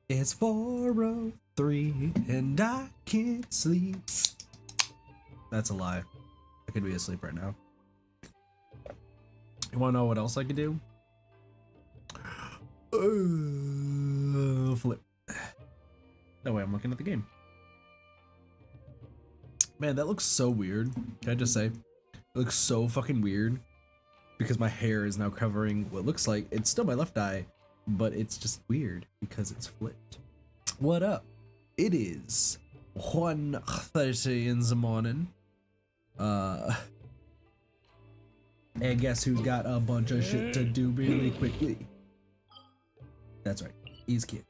It's 4:03 and I can't sleep. That's a lie. I could be asleep right now. You wanna know what else I could do? Flip. No way, I'm looking at the game. Man, that looks so weird. Can I just say? It looks so fucking weird. Because my hair is now covering what looks like it's still my left eye, but it's just weird because it's flipped. What up? It is 1:30 in the morning. And guess who got a bunch of shit to do really quickly? That's right, he's Kid.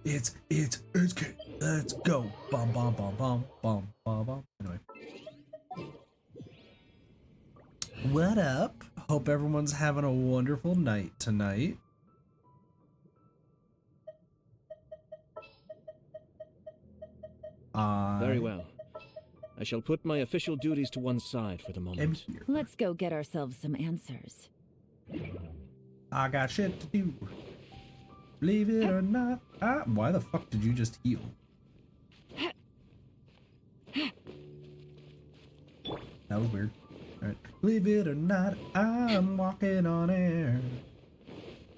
It's Kid. Let's go. Bom bom bom bom bom bom bom. Anyway. What up? Hope everyone's having a wonderful night tonight. Very well. I shall put my official duties to one side for the moment. Let's go get ourselves some answers. I got shit to do. Believe it or not. Why the fuck did you just heal? That was weird. Alright. Believe it or not, I'm walking on air.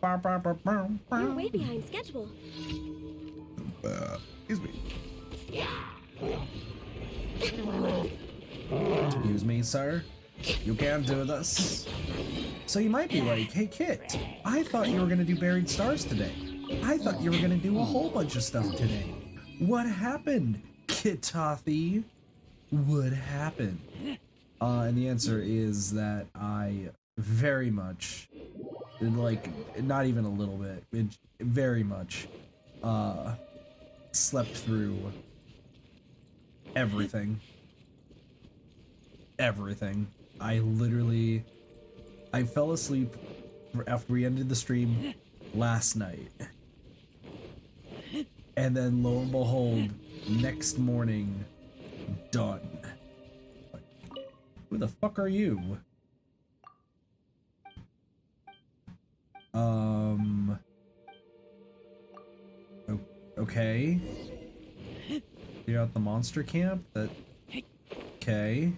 You're way behind schedule. Excuse me. Excuse me, sir. You can't do this. So you might be like, hey Kit, I thought you were gonna do Buried Stars today. I thought you were gonna do a whole bunch of stuff today. What happened, Kitothy? What happened? And the answer is that I very much, like, not even a little bit, very much, slept through everything. Everything. I fell asleep after we ended the stream last night. And then lo and behold, next morning, done. Who the fuck are you? Okay. You're at the monster camp? Okay.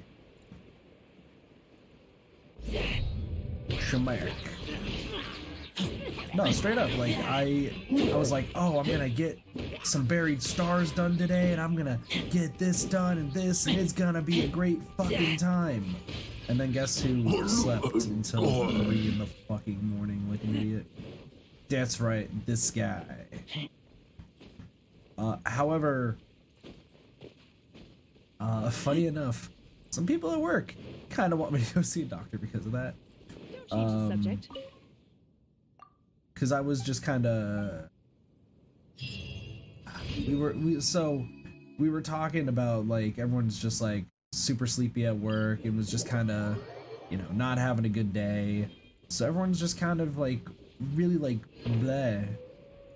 Shamark. No, straight up, like, I was like, oh, I'm gonna get some Buried Stars done today, and I'm gonna get this done and this, and it's gonna be a great fucking time. And then guess who slept until 3 in the fucking morning like an idiot? That's right, this guy. However, funny enough, some people at work kind of want me to go see a doctor because of that. Change the subject. Because I was just kind of, we were talking about, like, everyone's just like super sleepy at work. It was just kind of, you know, not having a good day. So everyone's just kind of like really like bleh.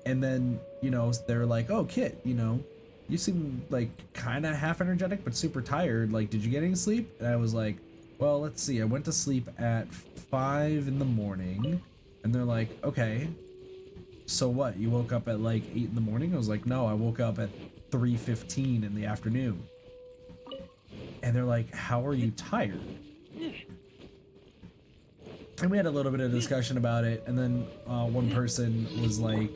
And then, you know, they're like, oh, Kit, you know, you seem like kind of half energetic but super tired. Like, did you get any sleep? And I was like, well, let's see. I went to sleep at 5 in the morning. And they're like, okay, so what? You woke up at like 8 in the morning? I was like, no, I woke up at 3:15 in the afternoon. And they're like, how are you tired? And we had a little bit of discussion about it. And then one person was like,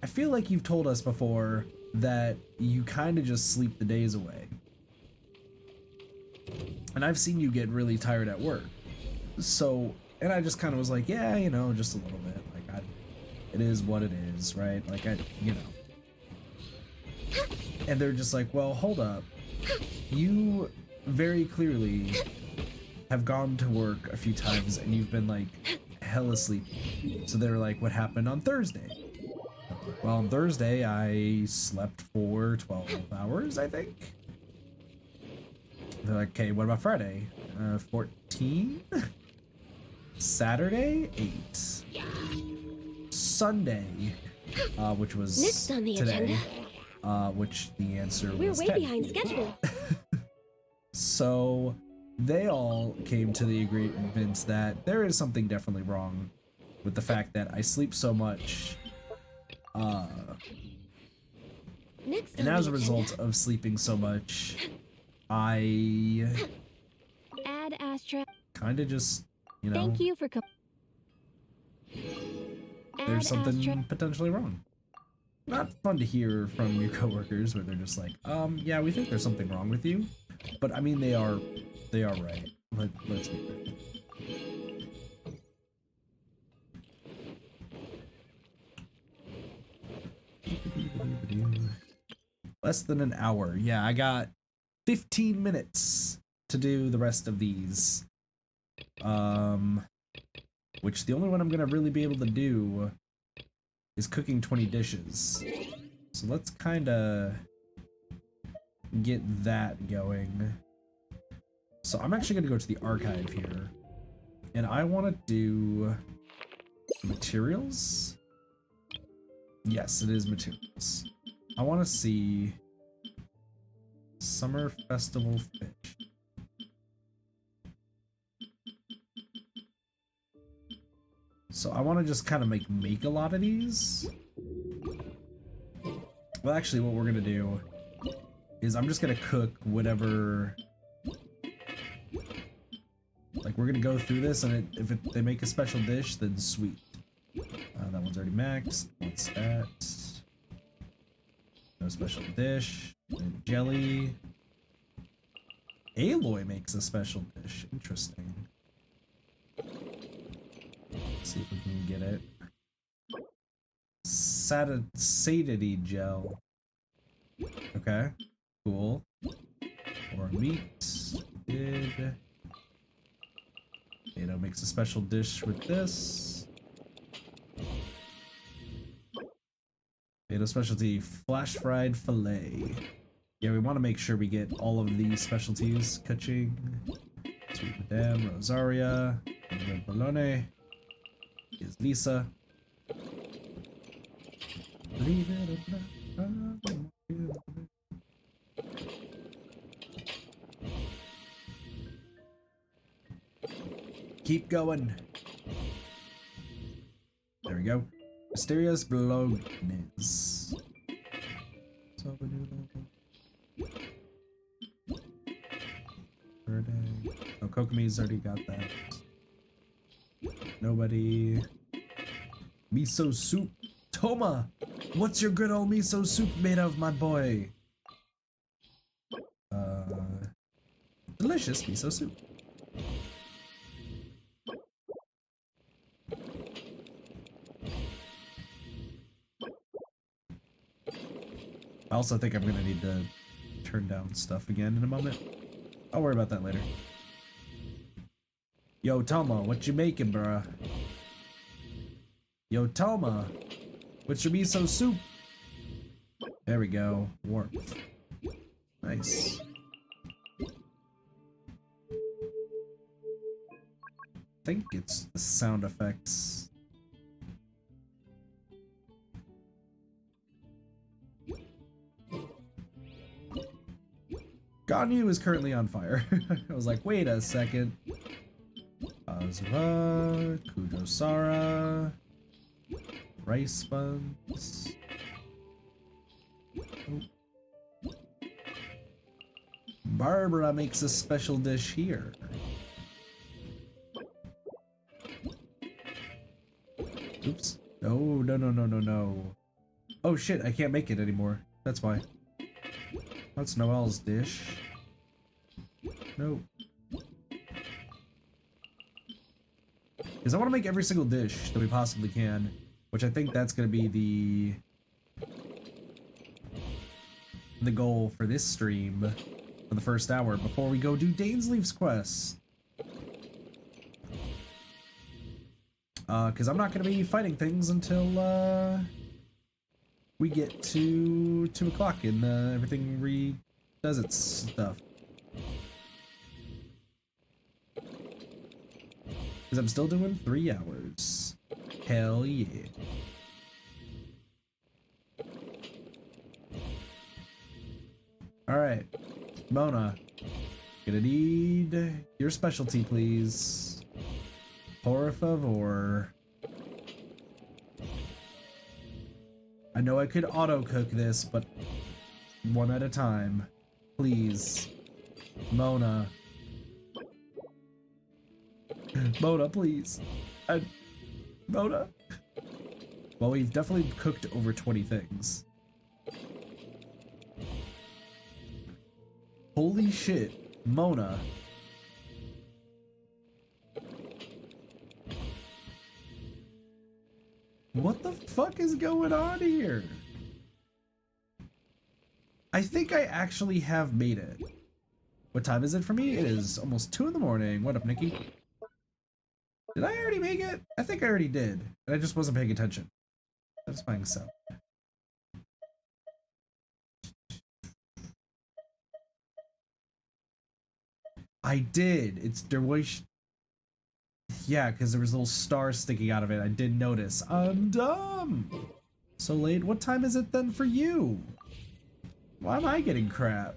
I feel like you've told us before that you kind of just sleep the days away. And I've seen you get really tired at work. So... And I just kind of was like, yeah, you know, just a little bit. Like, it is what it is, right? Like, you know. And they're just like, well, hold up. You very clearly have gone to work a few times and you've been, like, hella sleepy. So they're like, what happened on Thursday? Well, on Thursday, I slept for 12 hours, I think. They're like, okay, what about Friday? 14? Saturday, 8. Sunday, which was Next on the today, agenda. which the answer We're was way 10. behind schedule. So they all came to the agreement that there is something definitely wrong with the fact that I sleep so much Next And on as the a result of sleeping so much, I Add Astra. kind of just, you know, Thank you for there's something potentially wrong. Not fun to hear from your coworkers where they're just like, yeah, we think there's something wrong with you. But I mean, they are right. Let's be fair. Less than an hour. Yeah, I got 15 minutes to do the rest of these. Which the only one I'm gonna really be able to do is cooking 20 dishes. So let's kinda get that going. So I'm actually gonna go to the archive here. And I wanna do materials? Yes, it is materials. I wanna see Summer Festival Fish. So I want to just kind of make a lot of these. Well, actually, what we're gonna do is I'm just gonna cook whatever. Like, we're gonna go through this, and if they make a special dish, then sweet. That one's already maxed. What's that? No special dish. And jelly. Aloy makes a special dish. Interesting. Let's see if we can get it. Satiety gel. Okay, cool. Or meat. Did. Potato makes a special dish with this. Potato specialty, flash fried fillet. Yeah, we want to make sure we get all of these specialties. Kaching, sweet madame, Rosaria, bologna. Is Lisa. Leave it Keep going. There we go. Mysterious Bolognaise. Oh, Kokomi's already got that. Nobody. Miso soup. Toma! What's your good old miso soup made of, my boy? Delicious miso soup. I also think I'm gonna need to turn down stuff again in a moment. I'll worry about that later. Yo, Toma, what you making, bruh? Yo, Toma, what's your miso soup? There we go. Warmth. Nice. I think it's the sound effects. Ganyu is currently on fire. I was like, wait a second. Azura, Kujosara, rice buns. Oh. Barbara makes a special dish here. Oops. No, no, no, no, no, no. Oh shit, I can't make it anymore. That's why. That's Noelle's dish. No. Because I want to make every single dish that we possibly can, which I think that's going to be the goal for this stream for the first hour before we go do Dainsleaf's quest. Because I'm not going to be fighting things until we get to 2 o'clock and everything redoes its stuff. Because I'm still doing 3 hours. Hell yeah. Alright. Mona. Gonna need your specialty, please. Por favor. I know I could auto cook this, but one at a time. Please. Mona. Mona, please. Mona. Well, we've definitely cooked over 20 things. Holy shit. Mona. What the fuck is going on here? I think I actually have made it. What time is it for me? It is almost 2 in the morning. What up, Nikki? Did I already make it? I think I already did. And I just wasn't paying attention. Satisfying sound. I did. It's Derwish. Yeah, because there was little stars sticking out of it. I did notice. I'm dumb. So late. What time is it then for you? Why am I getting crap?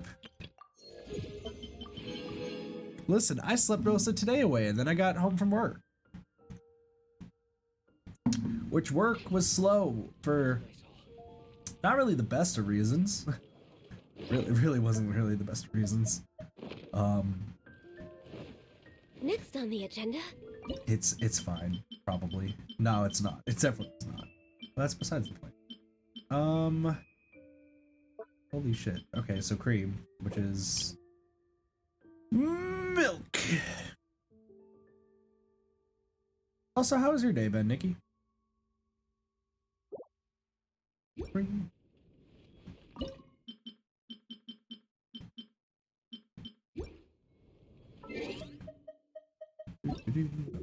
Listen, I slept most of today away and then I got home from work. Which work was slow for not really the best of reasons. It really wasn't really the best of reasons. Next on the agenda. It's fine, probably. No, it's not. It's definitely not. Well, that's besides the point. Holy shit. Okay, so cream, which is milk. Also, how was your day, Ben, Nikki? Cream.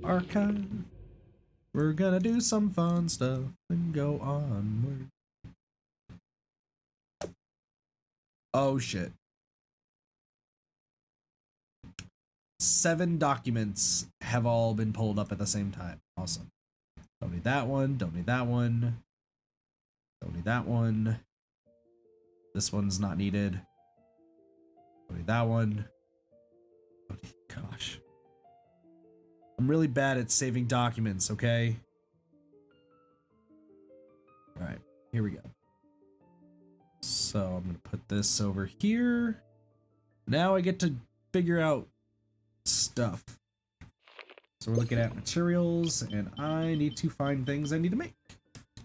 Archive. We're gonna do some fun stuff and go onward. Oh shit. 7 documents have all been pulled up at the same time. Awesome. Don't need that one. Don't need that one. Don't need that one. This one's not needed. Don't need that one. Oh, gosh. I'm really bad at saving documents, okay? Alright, here we go. So I'm gonna put this over here. Now I get to figure out stuff. So we're looking at materials, and I need to find things I need to make.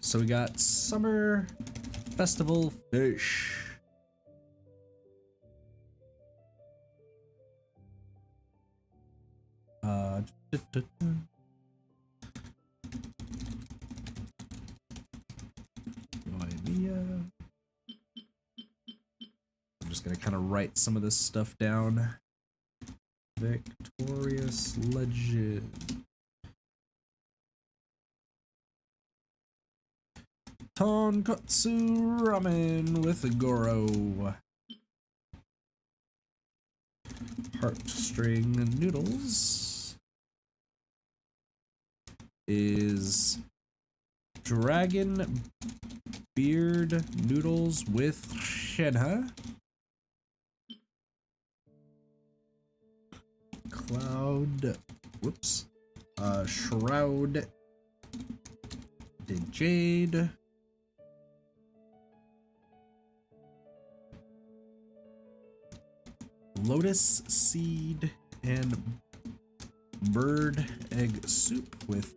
So we got summer festival fish. I'm just gonna kind of write some of this stuff down. Victorious legend. Tonkotsu ramen with Goro. Heartstring noodles is dragon beard noodles with shenhe. Cloud, whoops, shroud did jade. Lotus seed and bird egg soup with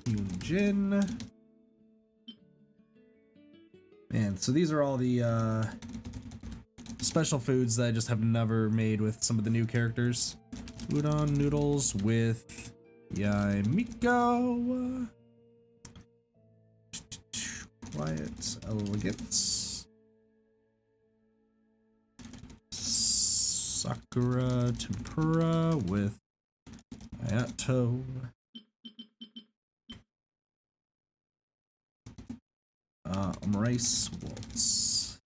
Hyunjin. Man, so these are all the special foods that I just have never made with some of the new characters. Udon noodles with Yaimiko. Quiet elegance. Sakura tempura with Ayato. Rice waltz.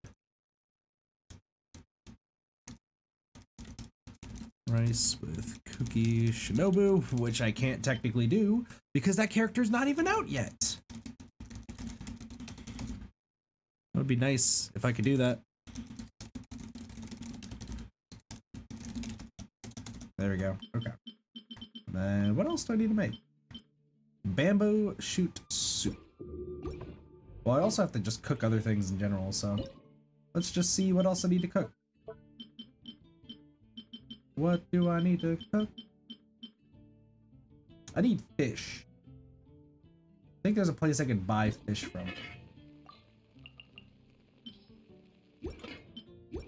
Rice with Cookie Shinobu, which I can't technically do because that character's not even out yet. That would be nice if I could do that. There we go. Okay. And what else do I need to make? Bamboo shoot soup. Well, I also have to just cook other things in general, so Let's just see what else I need to cook. What do I need to cook? I need fish. I think there's a place I can buy fish from.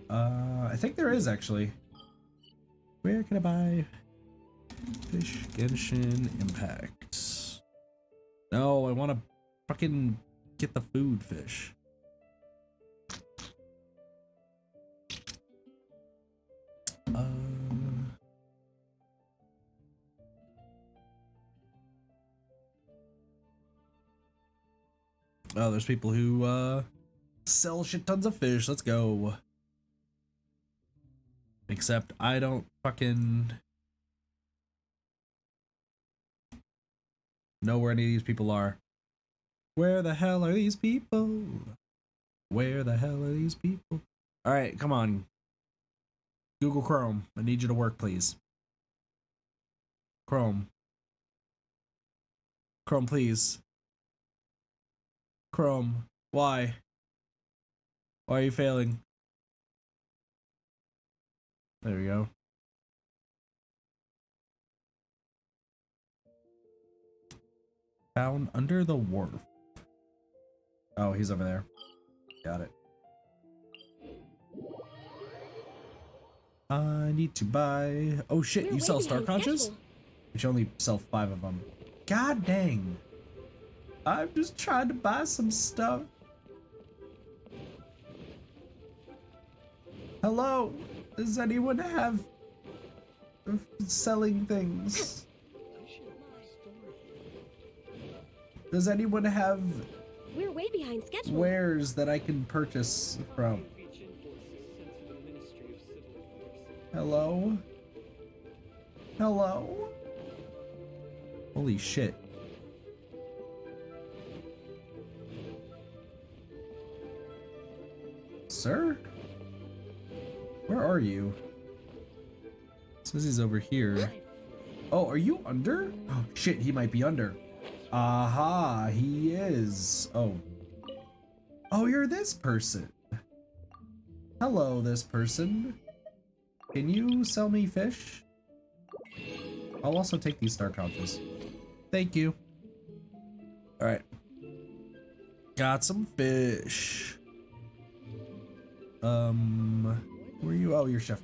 I think there is actually. Where can I buy fish? Genshin Impact. No, I want to fucking get the food fish. Oh, there's people who sell shit tons of fish. Let's go. Except I don't fucking know where any of these people are. Where the hell are these people? Where the hell are these people? All right, come on. Google Chrome, I need you to work, please. Chrome. Chrome, please. Chrome, why? Why are you failing? There we go. Found under the wharf. Oh, he's over there. Got it. I need to buy... Oh shit, you sell star conches? You should only sell 5 of them. God dang. I'm just trying to buy some stuff. Hello? Does anyone have selling things? Does anyone have We're way behind schedule. wares that I can purchase from? Hello? Hello? Holy shit. Sir? Where are you? It says he's over here. Oh, are you under? Oh shit, he might be under. Aha, he is. Oh. Oh, you're this person. Hello, this person. Can you sell me fish? I'll also take these star conches. Thank you. Alright. Got some fish. Where are you? Oh, you're chef.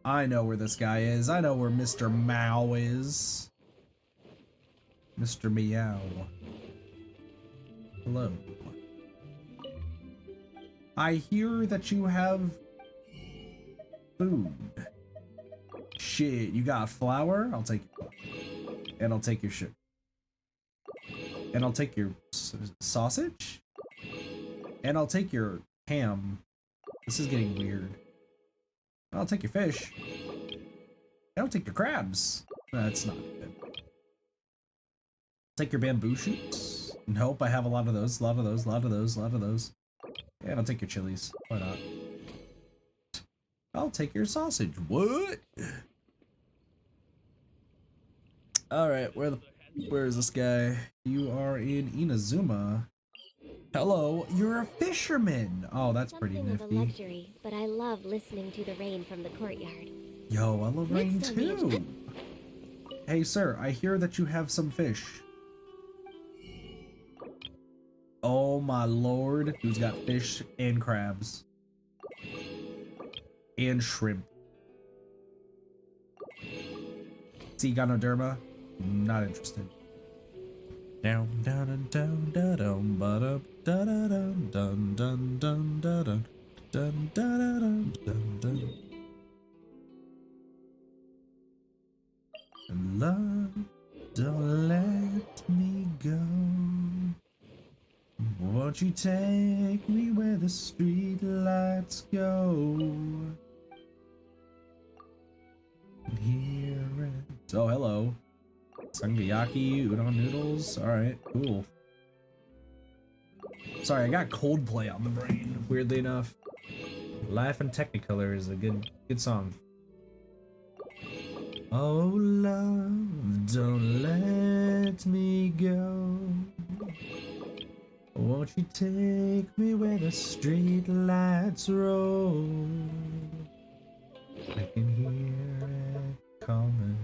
I know where this guy is. I know where Mr. Mao is. Mr. Meow. Hello. I hear that you have food. Shit, you got flour? I'll take it. And I'll take your shit. And I'll take your sausage? And I'll take your ham. This is getting weird. I'll take your fish. I'll take your crabs. That's not good. Take your bamboo shoots. Nope, I have a lot of those. A lot of those. A lot of those. A lot of those. And I'll take your chilies. Why not? I'll take your sausage. What? Alright, where is this guy? You are in Inazuma. Hello, you're a fisherman. Oh, that's pretty Something of a nifty. luxury, but I love listening to the rain from the courtyard. Yo, I love rain Next on the too. agenda- Hey, sir, I hear that you have some fish. Oh my lord, who's got fish and crabs? And shrimp. See, Ganoderma? Not interested. Down, down, and down, da dum, ba da da da dum, dun, dun, dun, da dun, dun, da da dun, dun, dun. Love, don't let me go. Won't you take me where the street lights go? Here it. Oh, hello. Sangayaki, udon noodles. Alright, cool. Sorry, I got Coldplay on the brain, weirdly enough. Life in Technicolor is a good song. Oh, love, don't let me go. Won't you take me where the street lights roll? I can hear it coming,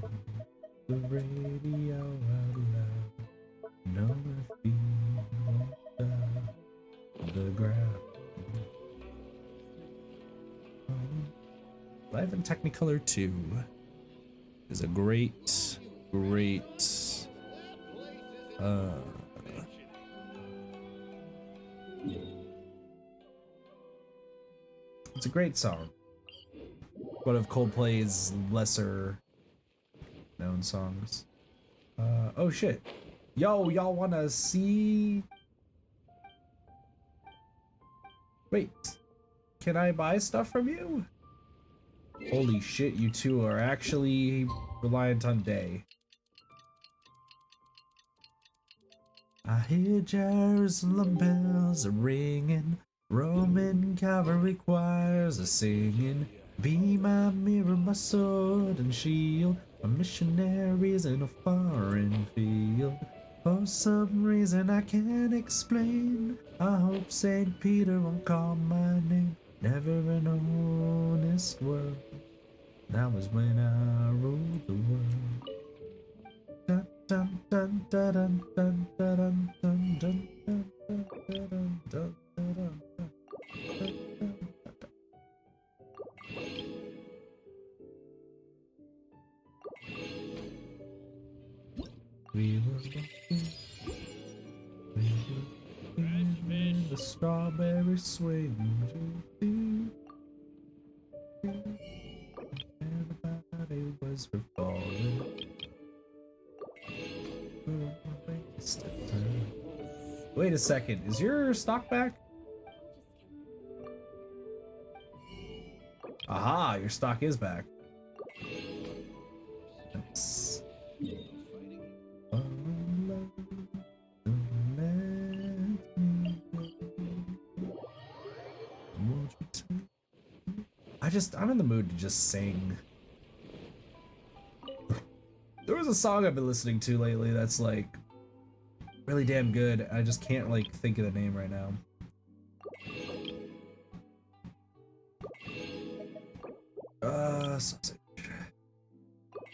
the radio out loud. No if you won't stop the ground. Live in Technicolor 2 is a great it's a great song. One of Coldplay's lesser known songs. Oh shit. Yo, y'all wanna see? Wait, can I buy stuff from you? Holy shit, you two are actually reliant on Day. I hear Jerusalem bells are ringing, Roman cavalry choirs are singing. Be my mirror, my sword and shield, my missionaries in a foreign field. For some reason I can't explain, I hope St. Peter won't call my name. Never an honest word, that was when I ruled the world. Dun, dun, dun, dun, dun, dun, dun, dun, dun, dun, dun, dun, dun, dun, dun. We were walking, in the strawberry swing. Everybody was falling. Wait a second, is your stock back? Aha, your stock is back. Nice. I'm in the mood to just sing. There was a song I've been listening to lately that's like really damn good. I just can't like think of the name right now. Sausage.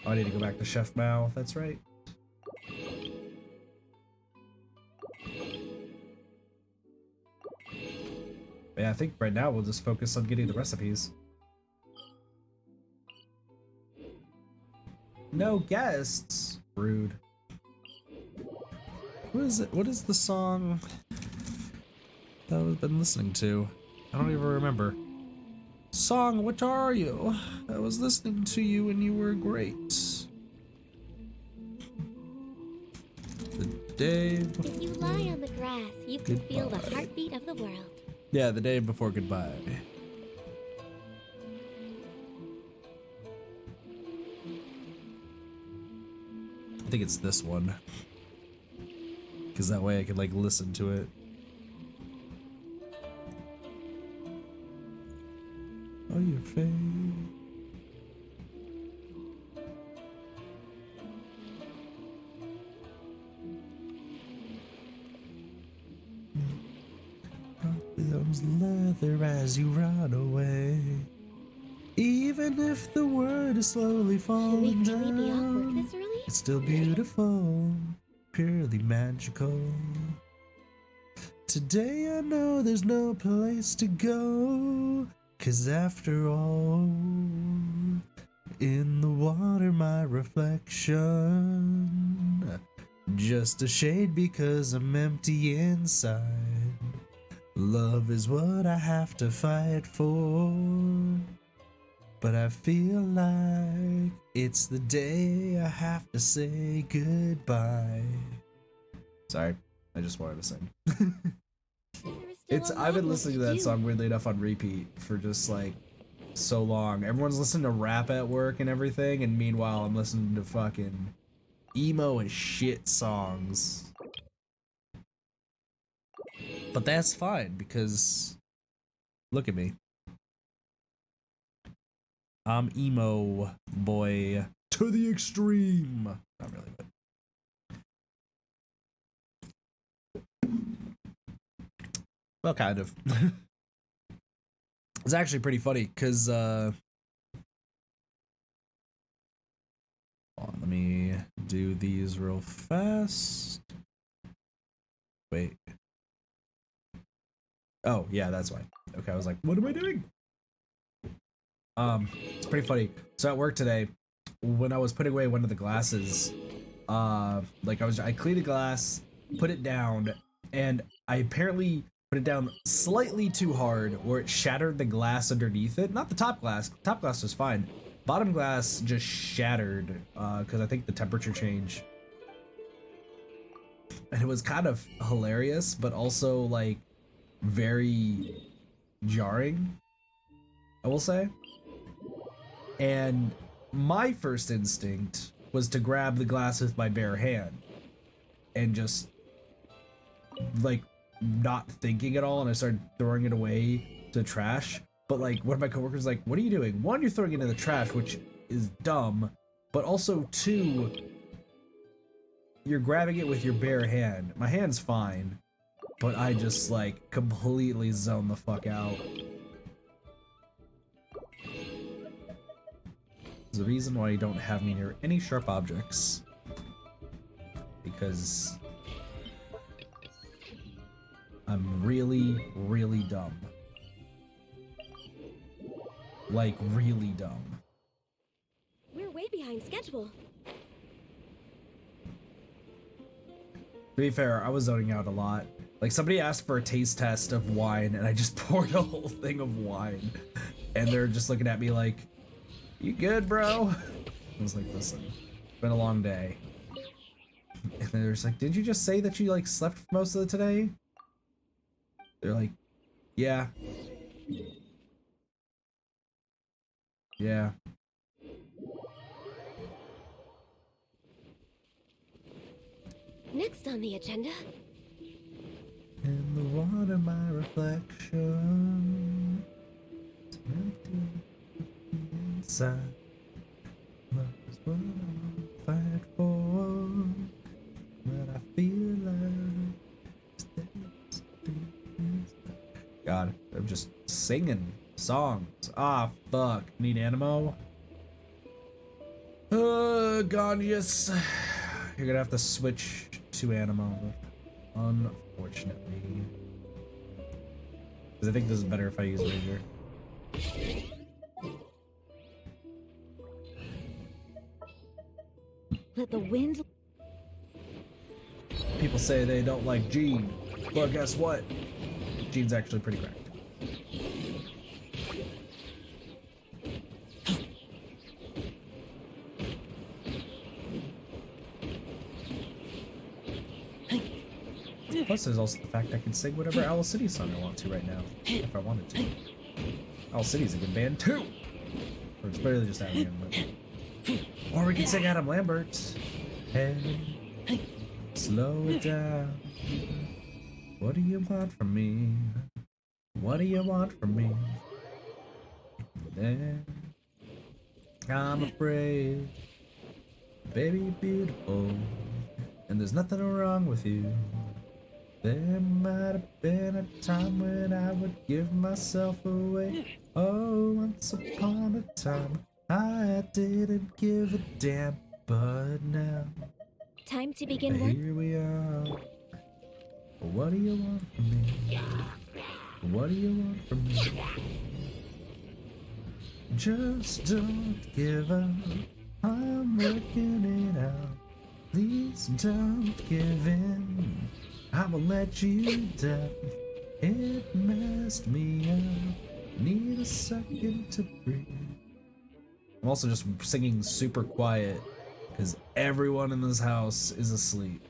Oh, I need to go back to Chef Mao, that's right. Yeah, I think right now we'll just focus on getting the recipes. No guests. Rude. What is it? What is the song that I've been listening to? I don't even remember. Song, what are you? I was listening to you and you were great. The day before If you lie on the grass, you can feel the heartbeat of the world. Yeah, the day before goodbye. I think it's this one. Because that way I could like listen to it. Oh, your face. Those leather as you run away. Even if the word is slowly falling Should we be off work down, this early? it's still beautiful, purely magical. Today I know there's no place to go, 'cause after all, in the water my reflection, just a shade because I'm empty inside. Love is what I have to fight for, but I feel like it's the day I have to say goodbye. Sorry, I just wanted to sing. I've been listening to that song weirdly enough on repeat for just like so long. Everyone's listening to rap at work and everything, and meanwhile I'm listening to fucking emo and shit songs. But that's fine because look at me. I'm emo boy to the extreme. Not really, but Well, kind of. It's actually pretty funny because hold on, let me do these real fast. Wait. Oh, yeah, that's why. Okay, I was like, what am I doing? It's pretty funny. So at work today, when I was putting away one of the glasses, like I cleaned a glass, put it down, and I apparently put it down slightly too hard, or it shattered the glass underneath it. Not the top glass. Top glass was fine. Bottom glass just shattered, because I think the temperature changed. And it was kind of hilarious, but also like very jarring, I will say. And my first instinct was to grab the glass with my bare hand and just like not thinking at all, and I started throwing it away to trash. But like one of my coworkers was like, what are you doing? One, you're throwing it in the trash, which is dumb, but also two, you're grabbing it with your bare hand. My hand's fine, but I just like completely zoned the fuck out. There's a reason why you don't have me near any sharp objects. Because I'm really, really dumb. Like, really dumb. We're way behind schedule. To be fair, I was zoning out a lot. Like, somebody asked for a taste test of wine, and I just poured a whole thing of wine. And they're just looking at me like, you good, bro? I was like, listen, it's been a long day. And they're just like, did you just say that you like slept most of the today? They're like, yeah. Yeah. Next on the agenda. In the water, my reflection. Inside. Love is what I fight for. But I feel like God, I'm just singing songs. Ah, fuck. Need Animo? God, yes. You're gonna have to switch to Animo, unfortunately. Because I think this is better if I use Ranger. Let the wind... People say they don't like Gene, but guess what? Gene's actually pretty cracked. Plus, there's also the fact I can sing whatever Owl City song I want to right now, if I wanted to. Owl City's a good band too! Or it's barely just Adam Lambert. Or we can sing Adam Lambert. Hey, slow it down. What do you want from me? What do you want from me? Then I'm afraid, baby, you're beautiful, and there's nothing wrong with you. There might have been a time when I would give myself away. Oh, once upon a time, I didn't give a damn, but now Time to begin work. here we are. What do you want from me? What do you want from me? Just don't give up. I'm working it out. Please don't give in. I won't let you down. It messed me up. Need a second to breathe. I'm also just singing super quiet because everyone in this house is asleep.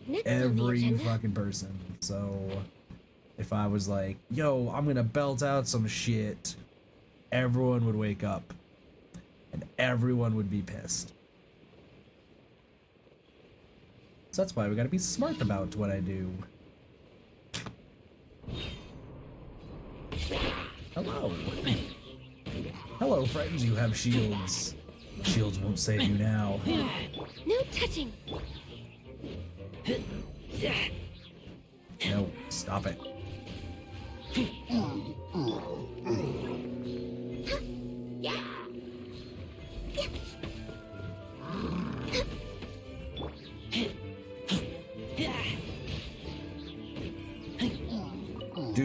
Next on the Every agenda. fucking person. So if I was like, yo, I'm gonna belt out some shit, everyone would wake up and everyone would be pissed. So that's why we gotta be smart about what I do. Hello. Hello, friends, you have shields. Shields won't save you now. No touching. No, stop it. Dude,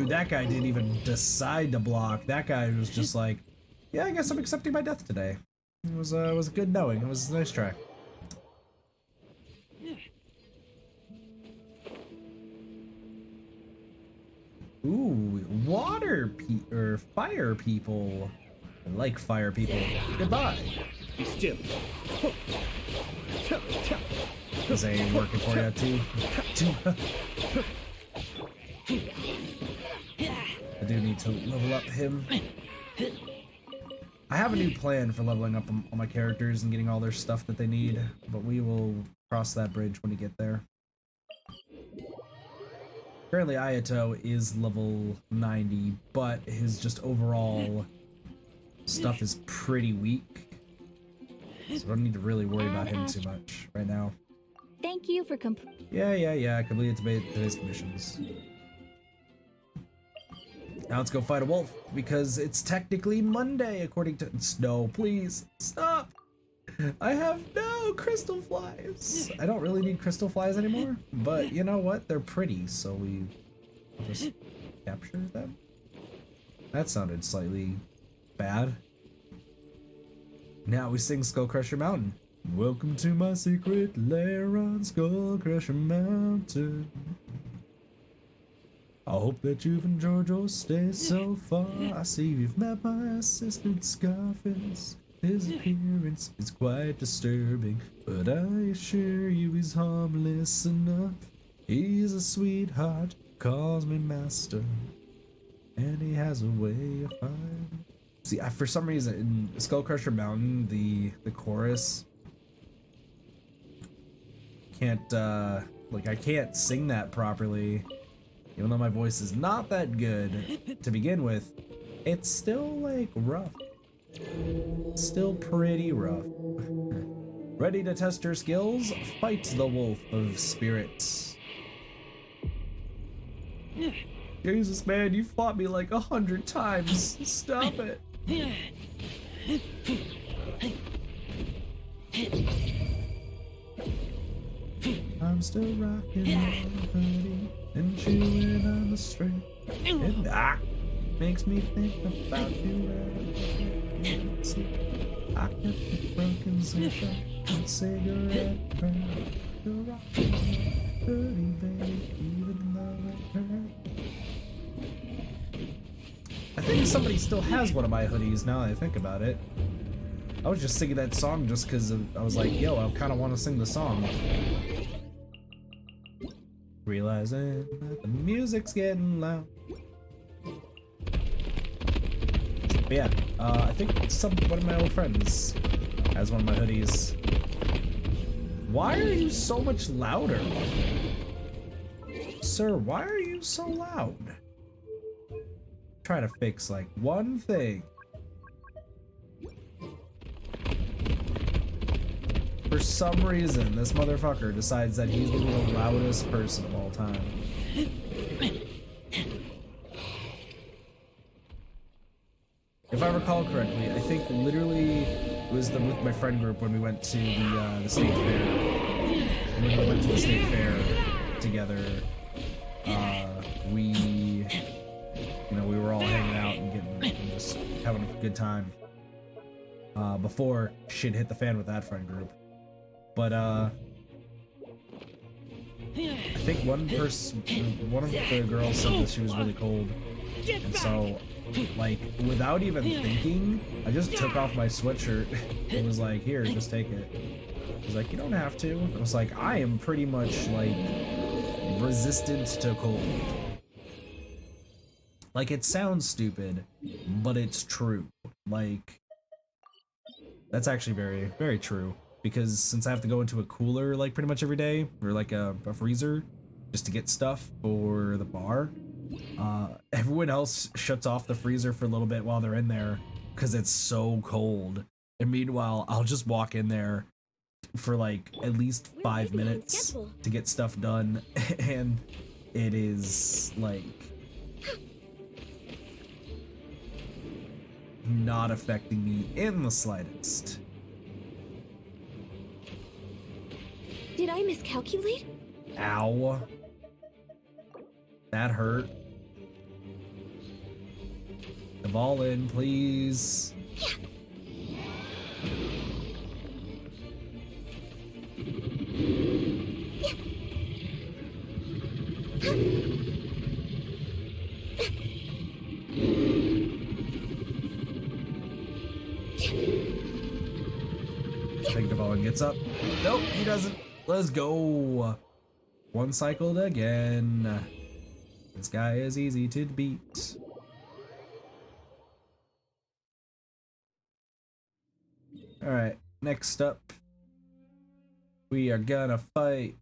that guy didn't even decide to block. That guy was just like, yeah, I guess I'm accepting my death today. It was a good knowing. It was a nice try. Ooh, or fire people. I like fire people. Goodbye. Be still. Is they working for you too? I do need to level up him. I have a new plan for leveling up all my characters and getting all their stuff that they need, but we will cross that bridge when we get there. Currently, Ayato is level 90, but his just overall stuff is pretty weak. So I don't need to really worry about him too much right now. Thank you for Yeah. I completed today's missions. Now let's go fight a wolf, because it's technically Monday, according to Snow. Please, stop! I have no crystal flies! I don't really need crystal flies anymore, but you know what? They're pretty, so we just capture them. That sounded slightly bad. Now we sing Skull Crusher Mountain. Welcome to my secret lair on Skull Crusher Mountain. I hope that you've enjoyed your stay so far. I see you've met my assistant Scarface. His appearance is quite disturbing, but I assure you he's harmless enough. He's a sweetheart, calls me master, and he has a way of finding. See, for some reason in Skull Crusher Mountain, the chorus can't I can't sing that properly. Even though my voice is not that good to begin with, it's still like rough. Still pretty rough. Ready to test your skills? Fight the wolf of spirits. Jesus, man, you fought me like 100 times. Stop it. I'm still rocking on the hoodie and chewing on the string. It makes me think about you. I kept the broken zipper and cigarette burn. You're rocking on the hoodie, baby, even though it hurt. I think somebody still has one of my hoodies now that I think about it. I was just singing that song just because I was like, yo, I kind of want to sing the song. Realizing that the music's getting loud. But yeah, I think one of my old friends has one of my hoodies. Why are you so much louder? Sir, why are you so loud? Try to fix like one thing. For some reason, this motherfucker decides that he's the loudest person of all time. If I recall correctly, I think literally it was with my friend group when we went to the state fair. When we went to the state fair together, we were all hanging out and just having a good time. Before shit hit the fan with that friend group. But I think one of the girls said that she was really cold, and so like without even thinking, I just took off my sweatshirt and was like, "Here, just take it." I was like, "You don't have to." I was like, "I am pretty much like resistant to cold." Like, it sounds stupid, but it's true. Like, that's actually very, very true. Because since I have to go into a cooler like pretty much every day, or like a freezer, just to get stuff for the bar, everyone else shuts off the freezer for a little bit while they're in there because it's so cold. And meanwhile, I'll just walk in there for like at least 5 minutes to get stuff done, and it is like not affecting me in the slightest. Did I miscalculate? Ow. That hurt. The ball in, please. I think the ball gets up. Nope, he doesn't. Let's go. One cycled again. This guy is easy to beat. Alright, next up, we are gonna fight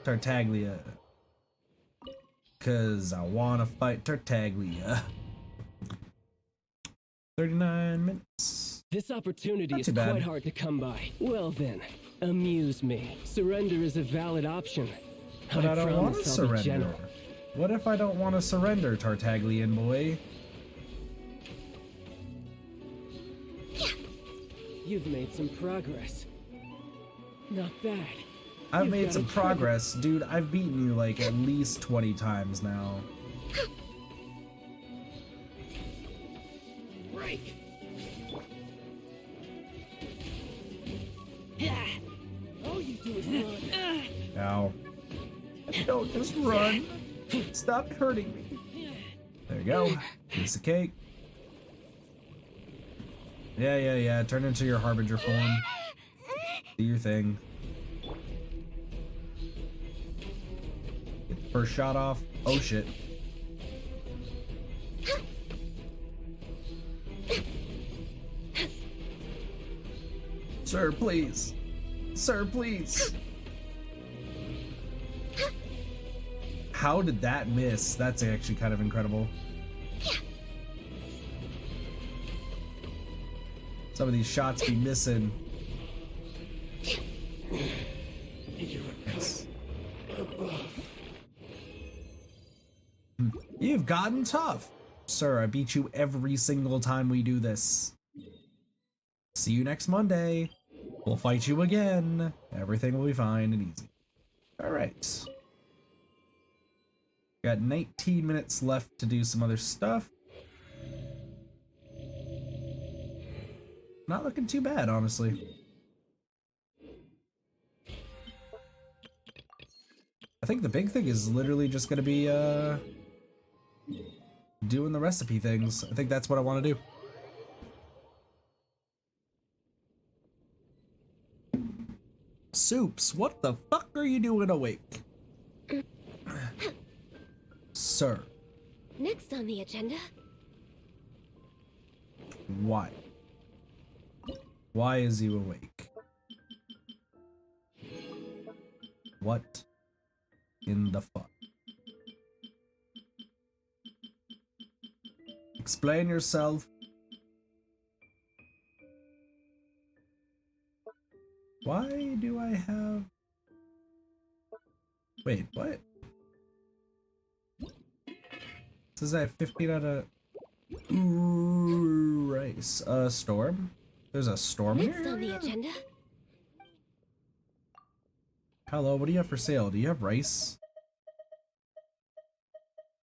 Tartaglia. Cause I wanna fight Tartaglia. 39 minutes. This opportunity Not is too bad. quite hard to come by. Well then, amuse me. Surrender is a valid option. But I don't want to promise I'll be surrender. gentle. What if I don't want to surrender, Tartaglian boy? You've made some progress. Not bad. I've You've made got some a treasure. progress, dude. I've beaten you like at least 20 times now. Break. All you do is run. Ow. Don't just run. Stop hurting me. There you go. Piece of cake. Yeah. Turn into your harbinger form. Do your thing. Get the first shot off. Oh shit. Sir, please. Sir, please. How did that miss? That's actually kind of incredible. Some of these shots be missing. Yes. You've gotten tough. Sir, I beat you every single time we do this. See you next Monday. We'll fight you again. Everything will be fine and easy. Alright. Got 19 minutes left to do some other stuff. Not looking too bad, honestly. I think the big thing is literally just gonna be doing the recipe things. I think that's what I want to do. Soups, what the fuck are you doing awake? Sir, Next on the agenda, why? Why is you awake? What in the fuck? Explain yourself. Why do I have... Wait, what? Says I have 15 out of... Ooh, rice. Storm? There's a storm next here? on the agenda, Hello, what do you have for sale? Do you have rice?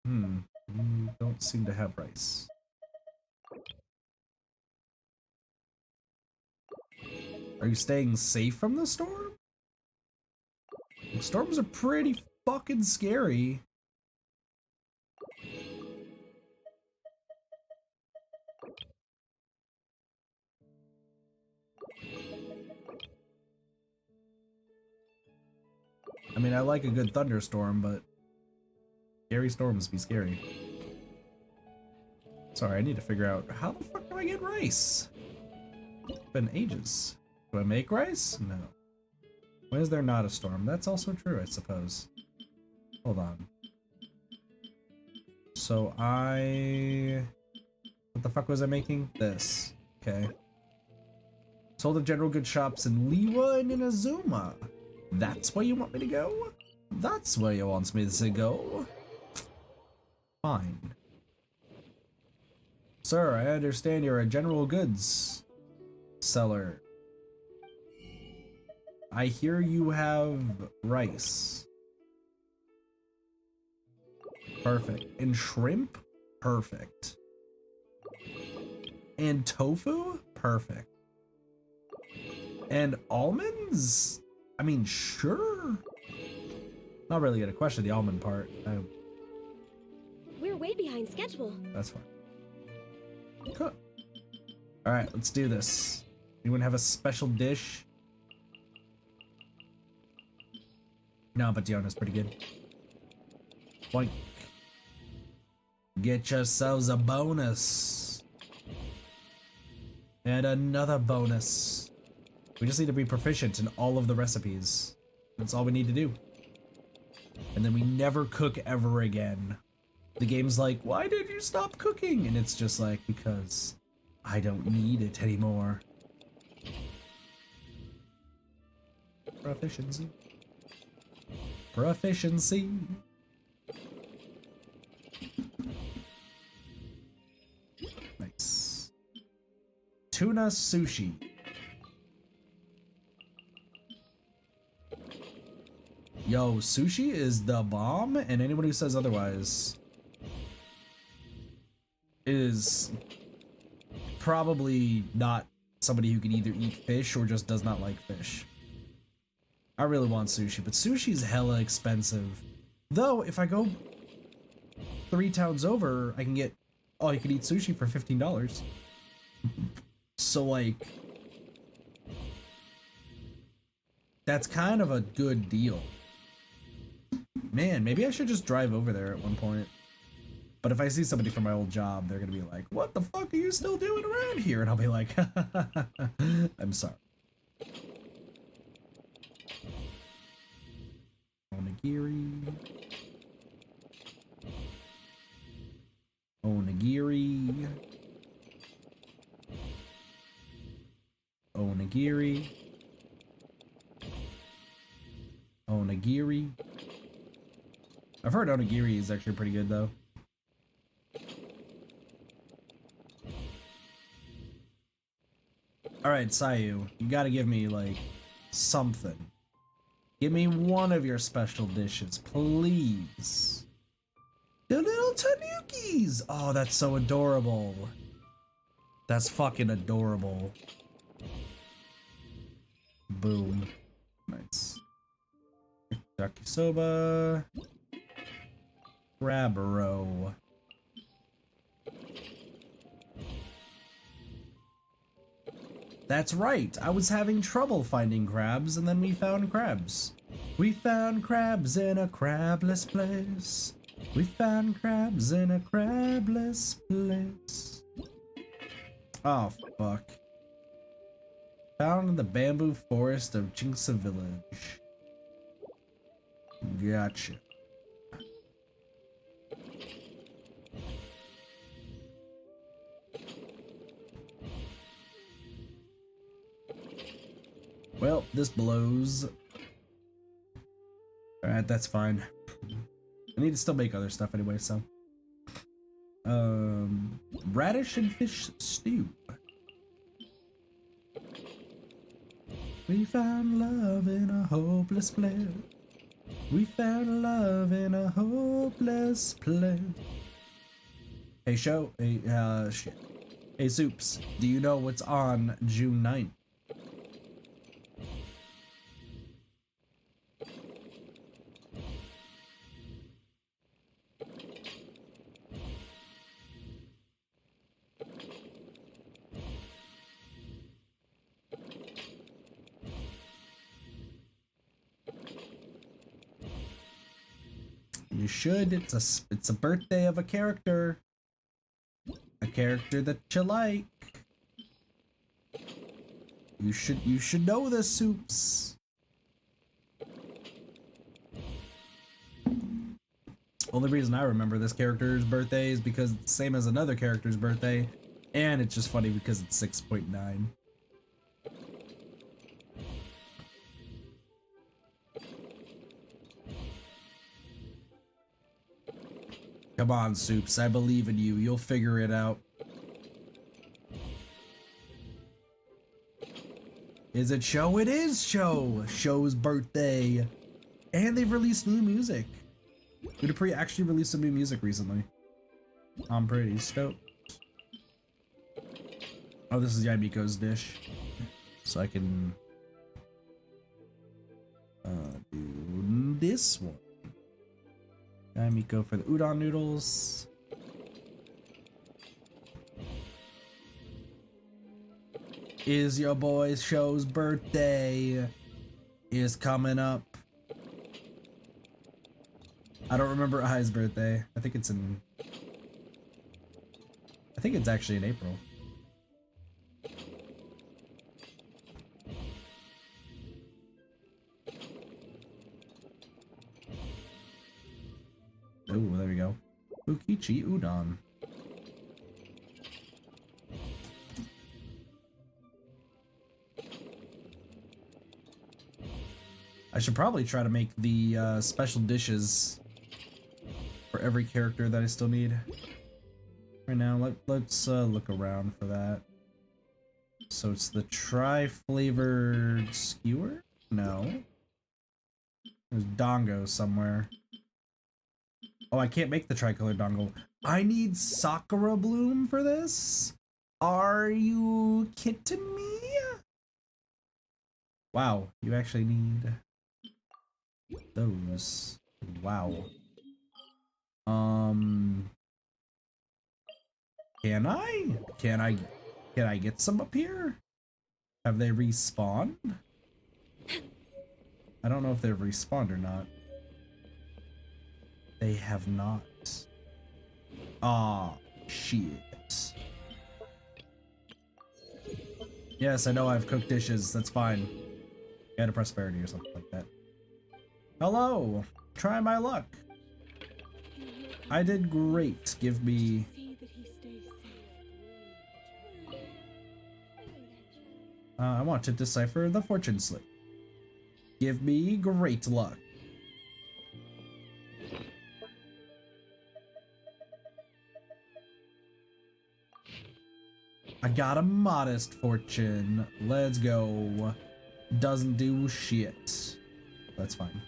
You don't seem to have rice. Are you staying safe from the storm? Storms are pretty fucking scary. I mean, I like a good thunderstorm, but scary storms be scary. Sorry, I need to figure out how the fuck do I get rice? It's been ages. Do I make rice? No. When is there not a storm? That's also true, I suppose. Hold on. So what the fuck was I making? This. Okay. Sold at general goods shops in Liwa and Inazuma. That's where you want me to go? That's where you want me to go? Fine. Sir, I understand you're a general goods seller. I hear you have rice. Perfect. And shrimp? Perfect. And tofu? Perfect. And almonds? I mean, sure. Not really gonna question the almond part. We're way behind schedule. That's fine. Cool. Alright, let's do this. Anyone have a special dish? No, but Diona's pretty good. Boink. Get yourselves a bonus. And another bonus. We just need to be proficient in all of the recipes. That's all we need to do. And then we never cook ever again. The game's like, why did you stop cooking? And it's just like, because I don't need it anymore. Proficiency. Proficiency. Nice. Tuna sushi. Yo, sushi is the bomb, and anyone who says otherwise is probably not somebody who can either eat fish or just does not like fish. I really want sushi, but sushi's hella expensive. Though, if I go 3 towns over, I can get all you can eat sushi for $15. So, like, that's kind of a good deal. Man, maybe I should just drive over there at one point. But if I see somebody from my old job, they're gonna be like, what the fuck are you still doing around here? And I'll be like, I'm sorry. Onigiri. Onigiri. Onigiri. Onigiri. I've heard onigiri is actually pretty good though. Alright, Sayu, you gotta give me like something. Give me one of your special dishes, please. The little tanukis! Oh, that's so adorable. That's fucking adorable. Boom. Nice. Yakisoba. Crabro. That's right, I was having trouble finding crabs, and then we found crabs. We found crabs in a crabless place. We found crabs in a crabless place. Oh, fuck. Found in the bamboo forest of Jinxa Village. Gotcha. Well, this blows. Alright, that's fine. I need to still make other stuff anyway, so. Radish and fish stew. We found love in a hopeless place. We found love in a hopeless place. Hey, shit. Hey, Soups, do you know what's on June 9th? You should. It's a birthday of a character. A character that you like. You should know this, Soups. Only reason I remember this character's birthday is because it's the same as another character's birthday, and it's just funny because it's 6.9. Come on, Soups, I believe in you. You'll figure it out. Is it Show? It is Show. Show's birthday. And they've released new music. Dupree actually released some new music recently. I'm pretty stoked. Oh, this is Yamiko's dish. So I can do this one. Yamiko for the udon noodles. Is your boy's Show's birthday is coming up. I don't remember Ai's birthday. I think it's actually in April. Oh, there we go. Ukichi udon. I should probably try to make the special dishes for every character that I still need. Right now, let's look around for that. So it's the tri-flavored skewer? No. There's dongo somewhere. Oh, I can't make the tricolored dongo. I need Sakura Bloom for this? Are you kidding me? Wow, you actually need those. Wow. Can I get some up here? Have they respawned? I don't know if they've respawned or not. They have not. Ah, shit. Yes, I know I've cooked dishes. That's fine. I had a prosperity or something like that. Hello. Try my luck. I did great. Give me... I want to decipher the fortune slip. Give me great luck. I got a modest fortune. Let's go. Doesn't do shit. That's fine.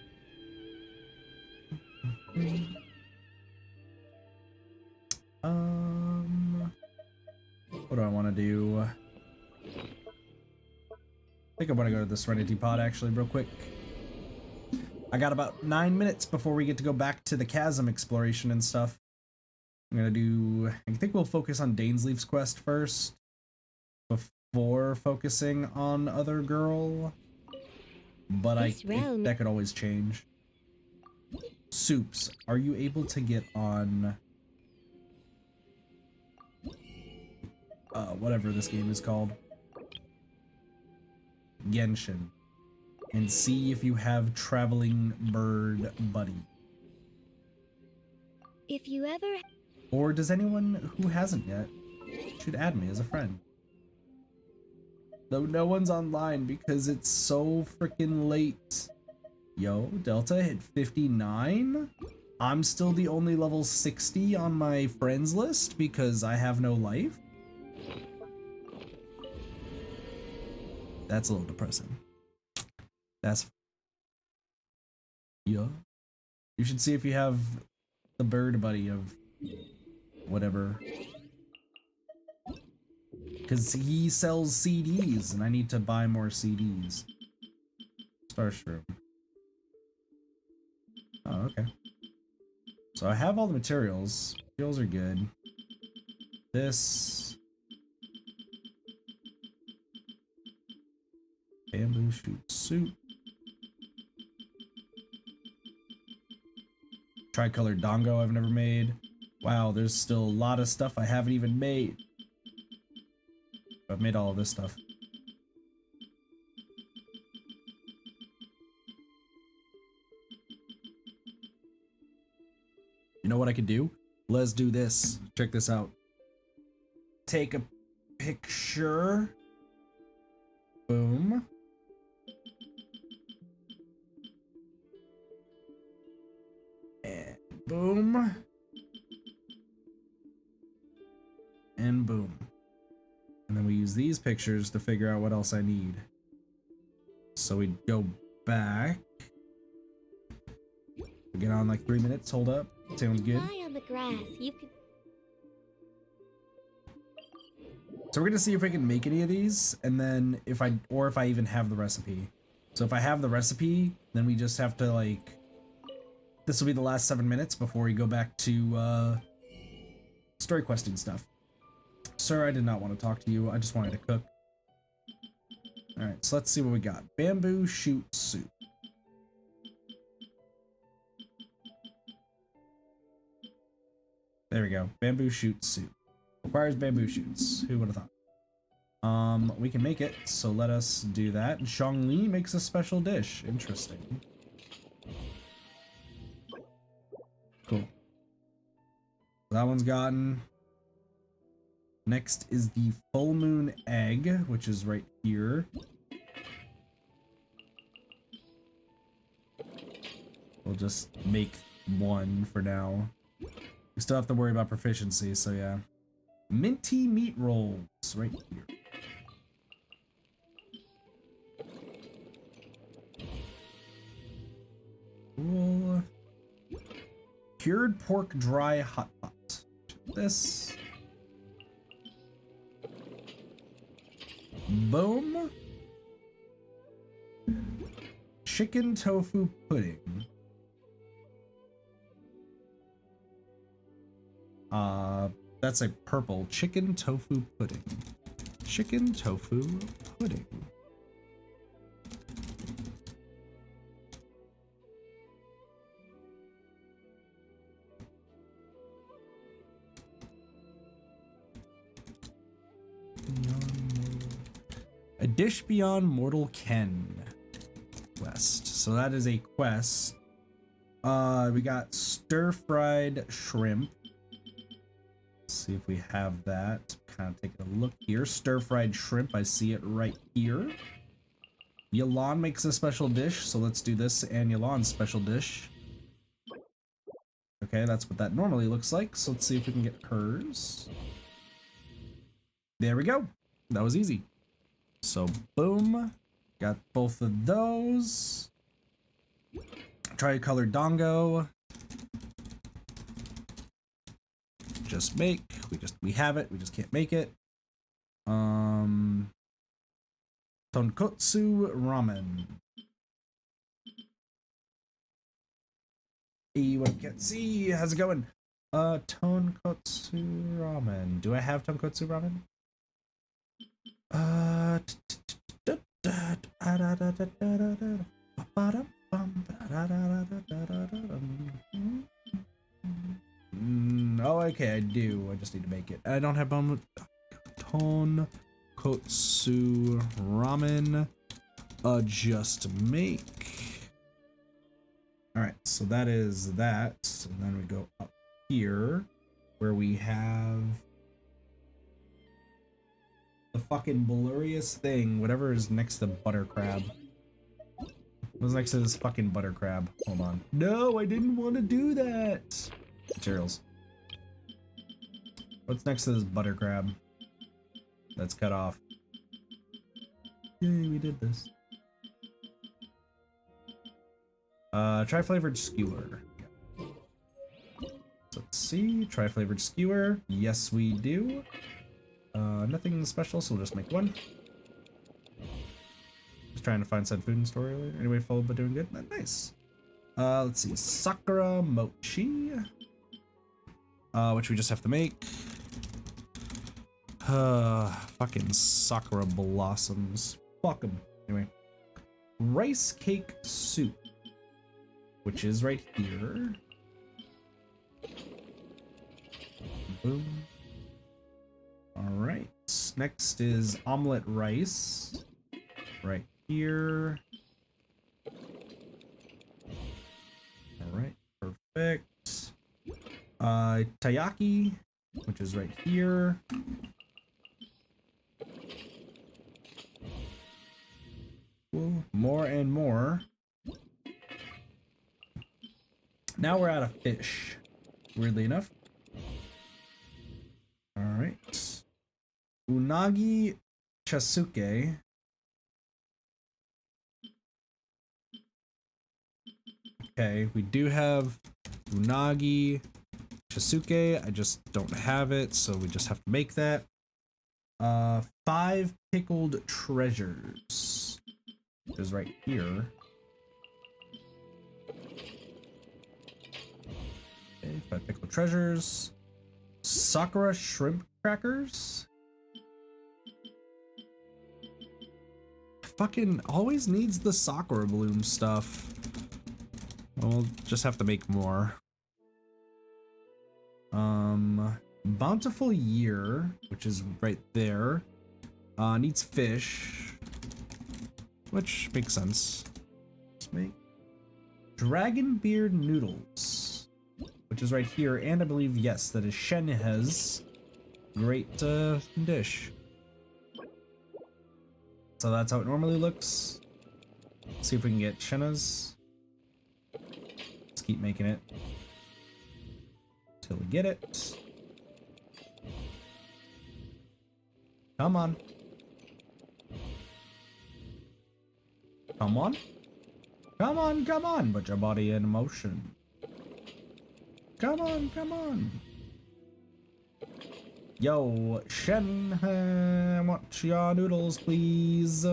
What do I want to do? I think I want to go to the Serenity Pod actually real quick. I got about 9 minutes before we get to go back to the chasm exploration and stuff. I'm gonna do... I think we'll focus on Dainsleif's quest first before focusing on other girl. But I think that could always change. Soups, are you able to get on whatever this game is called? Genshin. And see if you have Traveling Bird Buddy. If you ever... Or does anyone who hasn't yet should add me as a friend? Though no one's online because it's so freaking late. Yo, Delta hit 59? I'm still the only level 60 on my friends list because I have no life? That's a little depressing. That's... Yeah. You should see if you have the bird buddy of whatever. Because he sells CDs and I need to buy more CDs. Starshroom. Oh, okay. So I have all the materials. Skills are good. This... Bamboo shoot soup. Tricolored dongo I've never made. Wow, there's still a lot of stuff I haven't even made. I've made all of this stuff. You know what I could do? Let's do this. Check this out. Take a picture. Boom. And boom. And boom. And then we use these pictures to figure out what else I need. so we go back. We get on like 3 minutes. Hold up. Sounds good. Lie on the grass. You could. So we're gonna see if we can make any of these, and then if I even have the recipe. So if I have the recipe, then we just have to like. This will be the last 7 minutes before we go back to story questing stuff. Sir, I did not want to talk to you. I just wanted to cook. All right, so let's see what we got. Bamboo shoot soup. There we go. Bamboo shoot soup. Requires bamboo shoots. Who would have thought? We can make it, so let us do that. Zhongli makes a special dish. Interesting. Cool. That one's gotten. Next is the full moon egg, which is right here. We'll just make one for now. We still have to worry about proficiency, so yeah. Minty meat rolls right here. Cool. Cured pork dry hot pot. This. Boom. Chicken tofu pudding. That's a purple chicken tofu pudding. Chicken tofu pudding. A dish beyond mortal ken quest. So that is a quest. We got stir-fried shrimp. See if we have that. Kind of taking a look here. Stir-fried shrimp. I see it right here. Yalan makes a special dish, so let's do this and Yalan's special dish. Okay, that's what that normally looks like. So let's see if we can get hers. There we go. That was easy. So boom. Got both of those. Tricolor dongo. Just make. We have it. We just can't make it. Tonkotsu ramen. Hey, what up, see? How's it going? Tonkotsu ramen. Do I have tonkotsu ramen? Oh, okay, I do. I just need to make it. I don't have tonkotsu ramen. Just make. All right, so that is that, and then we go up here where we have the fucking blurriest thing, whatever is next to butter crab. What's next to this fucking butter crab? Hold on. No, I didn't want to do that. Materials. What's next to this butter crab? That's cut off. Yay, we did this. Tri-flavored skewer. So let's see. Tri-flavored skewer. Yes, we do. Nothing special, so we'll just make one. Just trying to find said food in story. Anyway, followed but doing good. Nice. Let's see. Sakura mochi. Which we just have to make. Fucking sakura blossoms. Fuck them. Anyway. Rice cake soup. Which is right here. Boom. Alright. Next is omelet rice. Right here. Alright. Perfect. Taiyaki, which is right here. Cool. More and more. Now we're out of fish, weirdly enough. Alright. Unagi chasuke. Okay, we do have Unagi Shisuke. I just don't have it, so we just have to make that. 5 pickled treasures, which is right here. Okay, 5 pickled treasures. Sakura shrimp crackers. Fucking always needs the Sakura bloom stuff. We'll just have to make more. Bountiful Year, which is right there, needs fish, which makes sense. Let's make Dragon Beard Noodles, which is right here, and I believe, yes, that is Shenhe's great dish. So that's how it normally looks. Let's see if we can get Shenhe's. Let's keep making it till we get it. Come on. Come on. Come on, come on. Put your body in motion. Come on, come on. Yo, Shen, I want your noodles, please.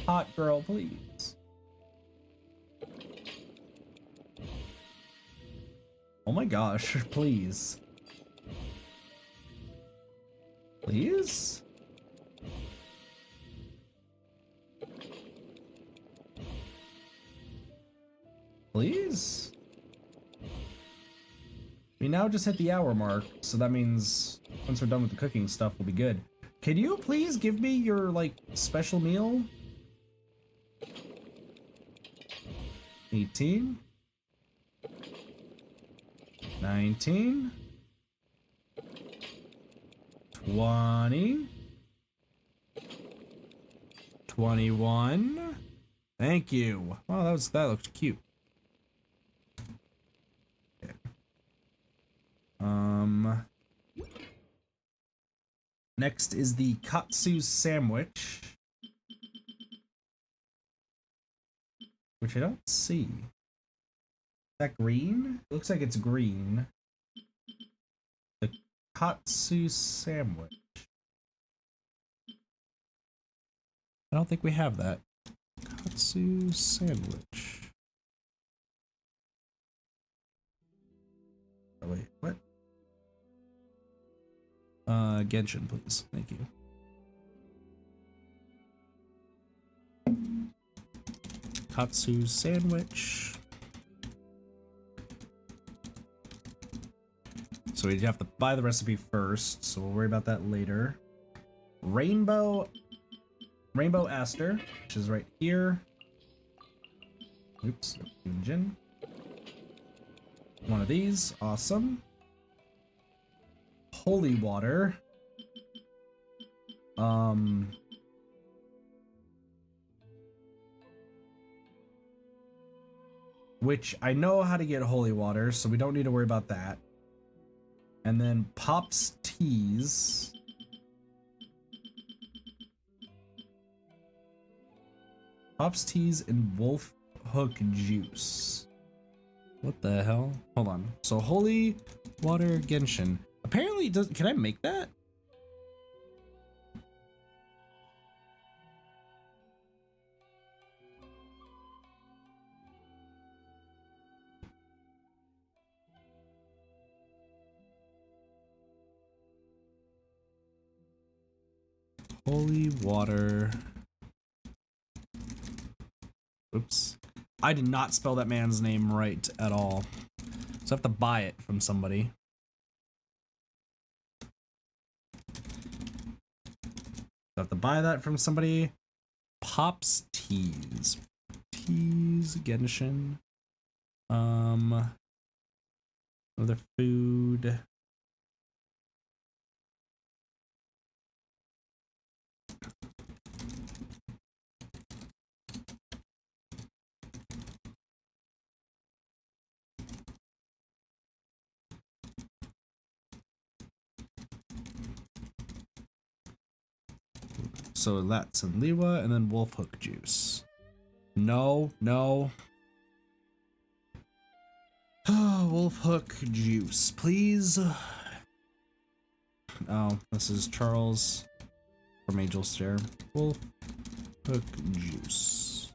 Hot girl, please. Oh my gosh, please. Please? Please? We now just hit the hour mark, so that means once we're done with the cooking stuff, we'll be good. Can you please give me your, like, special meal? 18? 19? 20? 21? Thank you. Wow, that looked cute. Okay. Next is the katsu sandwich, which I don't see. Is that green? It looks like it's green. The katsu sandwich. I don't think we have that. Katsu sandwich. Oh wait, what? Genshin, please. Thank you. Katsu sandwich. So we'd have to buy the recipe first, so we'll worry about that later. Rainbow Aster, which is right here. Oops, gin. One of these, awesome. Holy water. Which I know how to get holy water, so we don't need to worry about that. And then Pop's Teas. Pop's Teas and Wolf Hook Juice. What the hell? Hold on. So holy water Genshin. Apparently, can I make that? Holy water. Oops. I did not spell that man's name right at all. So I have to buy it from somebody. I have to buy that from somebody. Pop's Teas. Teas, Genshin. Other food. So that's in Liwa, and then wolf hook juice. No, no. Wolf hook juice, please. Oh, this is Charles from Angel Stare. Wolf hook juice.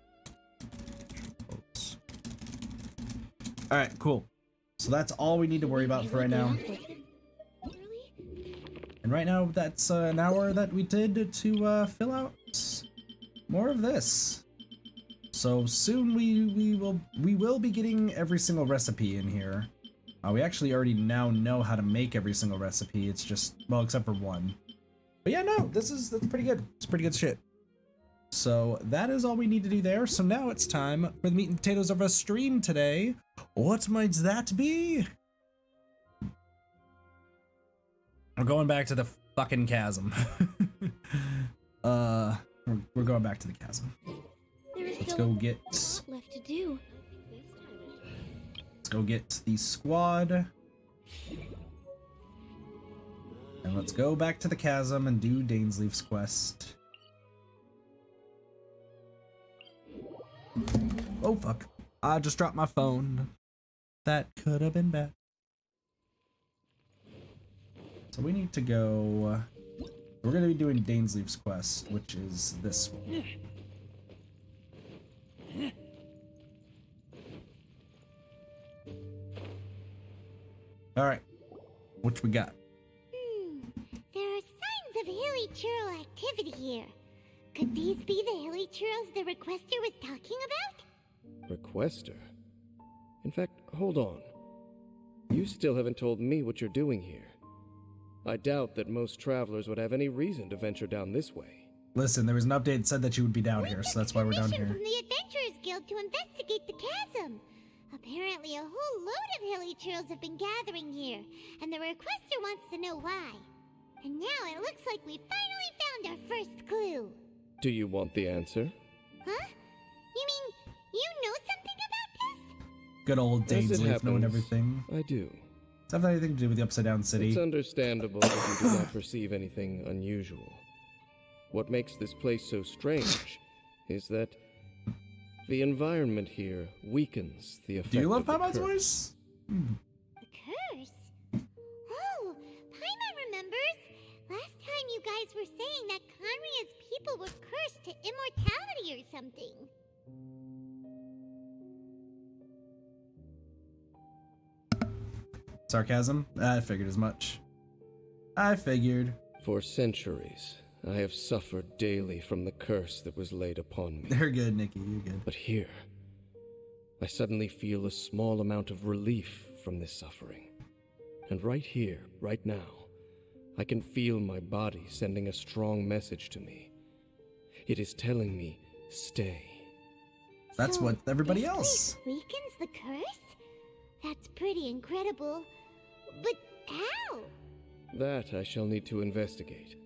Alright, cool. So that's all we need to worry about for right now. And right now, that's an hour that we did to fill out more of this. So soon we will be getting every single recipe in here. We actually already now know how to make every single recipe. It's just, well, except for one. But yeah, no, that's pretty good. It's pretty good shit. So that is all we need to do there. So now it's time for the meat and potatoes of our stream today. What might that be? We're going back to the fucking chasm. We're going back to the chasm. Let's go get. Left to do. Let's go get the squad. And let's go back to the chasm and do Dainsleif's quest. Oh fuck. I just dropped my phone. That could have been bad. So we need to go. We're gonna be doing Dainsleif's quest, which is this one. Alright. What we got? There are signs of Hilichurl activity here. Could these be the Hilichurls the requester was talking about? Requester? In fact, hold on. You still haven't told me what you're doing here. I doubt that most travelers would have any reason to venture down this way. Listen, there was an update that said that you would be down here, so that's why we're down here. From the Adventurers Guild to investigate the chasm. Apparently, a whole load of Hilichurls have been gathering here, and the requester wants to know why. And now it looks like we finally found our first clue. Do you want the answer? Huh? You mean you know something about this? Good old As it Dainsleif knowing happens, everything. I do. Does that have anything to do with the Upside Down City? It's understandable that you do not perceive anything unusual. What makes this place so strange is that the environment here weakens the effect Do you love of the Paimon's curse. voice? A curse? Oh, Paimon remembers. Last time you guys were saying that Conria's people were cursed to immortality or something. Sarcasm? I figured as much. I figured. For centuries, I have suffered daily from the curse that was laid upon me. They're good, Nikki. You're good. But here, I suddenly feel a small amount of relief from this suffering. And right here, right now, I can feel my body sending a strong message to me. It is telling me, stay. That's So, what everybody this else. place weakens the curse? That's pretty incredible. But how? That I shall need to investigate.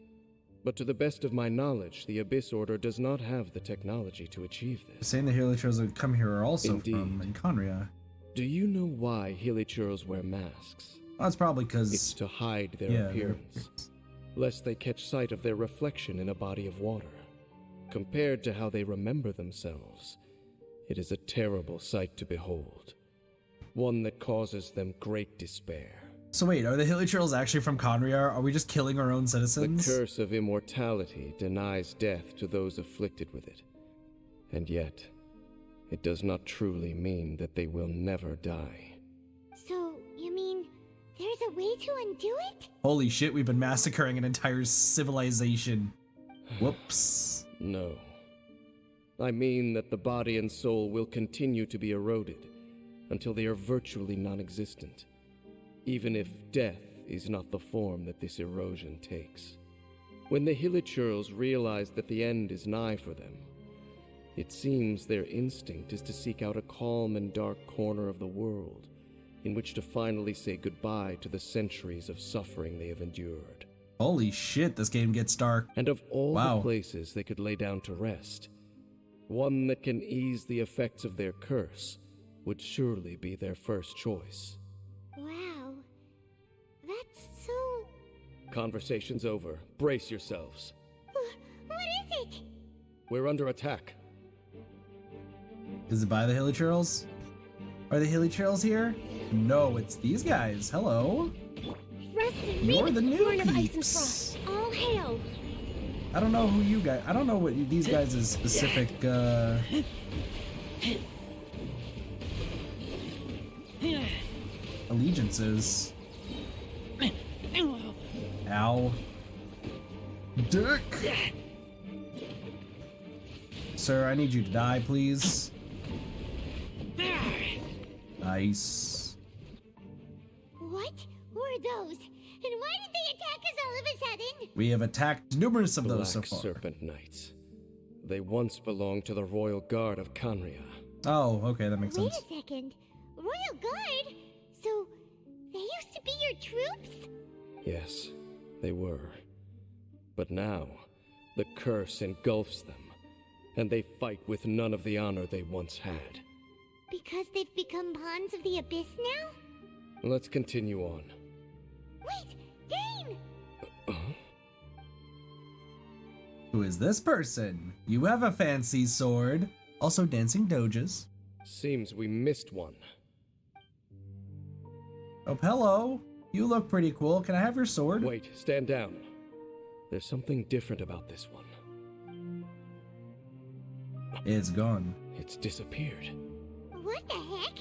But to the best of my knowledge, the Abyss Order does not have the technology to achieve this. Saying the Hilichurls that come here are also Indeed. from Conria. Do you know why Hilichurls wear masks? Well, that's probably It's because to hide their yeah, appearance, lest they catch sight of their reflection in a body of water. Compared to how they remember themselves, it is a terrible sight to behold. One that causes them great despair. So wait, are the Hilichurls actually from Conria? Are we just killing our own The citizens? curse of immortality denies death to those afflicted with it. And yet, it does not truly mean that they will never die. So, you mean there's a way to undo it? Holy shit, we've been massacring an entire civilization. Whoops. No. I mean that the body and soul will continue to be eroded until they are virtually non-existent, even if death is not the form that this erosion takes. When the Hilichurls realize that the end is nigh for them, it seems their instinct is to seek out a calm and dark corner of the world in which to finally say goodbye to the centuries of suffering they have endured. Holy shit, this game gets dark. And of all Wow. the places they could lay down to rest, one that can ease the effects of their curse would surely be their first choice. Wow. That's so... Conversation's over. Brace yourselves. What is it? We're under attack. Is it by the Hilichurls? Are the Hilichurls here? No, it's these guys. Hello. Rustin, You're the new born of ice and peeps. frost. All hail. I don't know who you guys. I don't know what these guys' specific allegiances. Ow. Dick! Sir, I need you to die, please. Nice. What were those? And why did they attack us all of a sudden? We have attacked numerous of Black those so far. Serpent Knights. They once belonged to the Royal Guard of Canria. Oh, okay, that makes Wait sense. a second. Royal Guard? So, they used to be your troops? Yes, they were. But now, the curse engulfs them, and they fight with none of the honor they once had. Because they've become pawns of the Abyss now? Let's continue on. Wait! Dain! Who is this person? You have a fancy sword. Also dancing doges. Seems we missed one. Oh, hello. You look pretty cool. Can I have your sword? Wait, stand down. There's something different about this one. It's gone. It's disappeared. What the heck?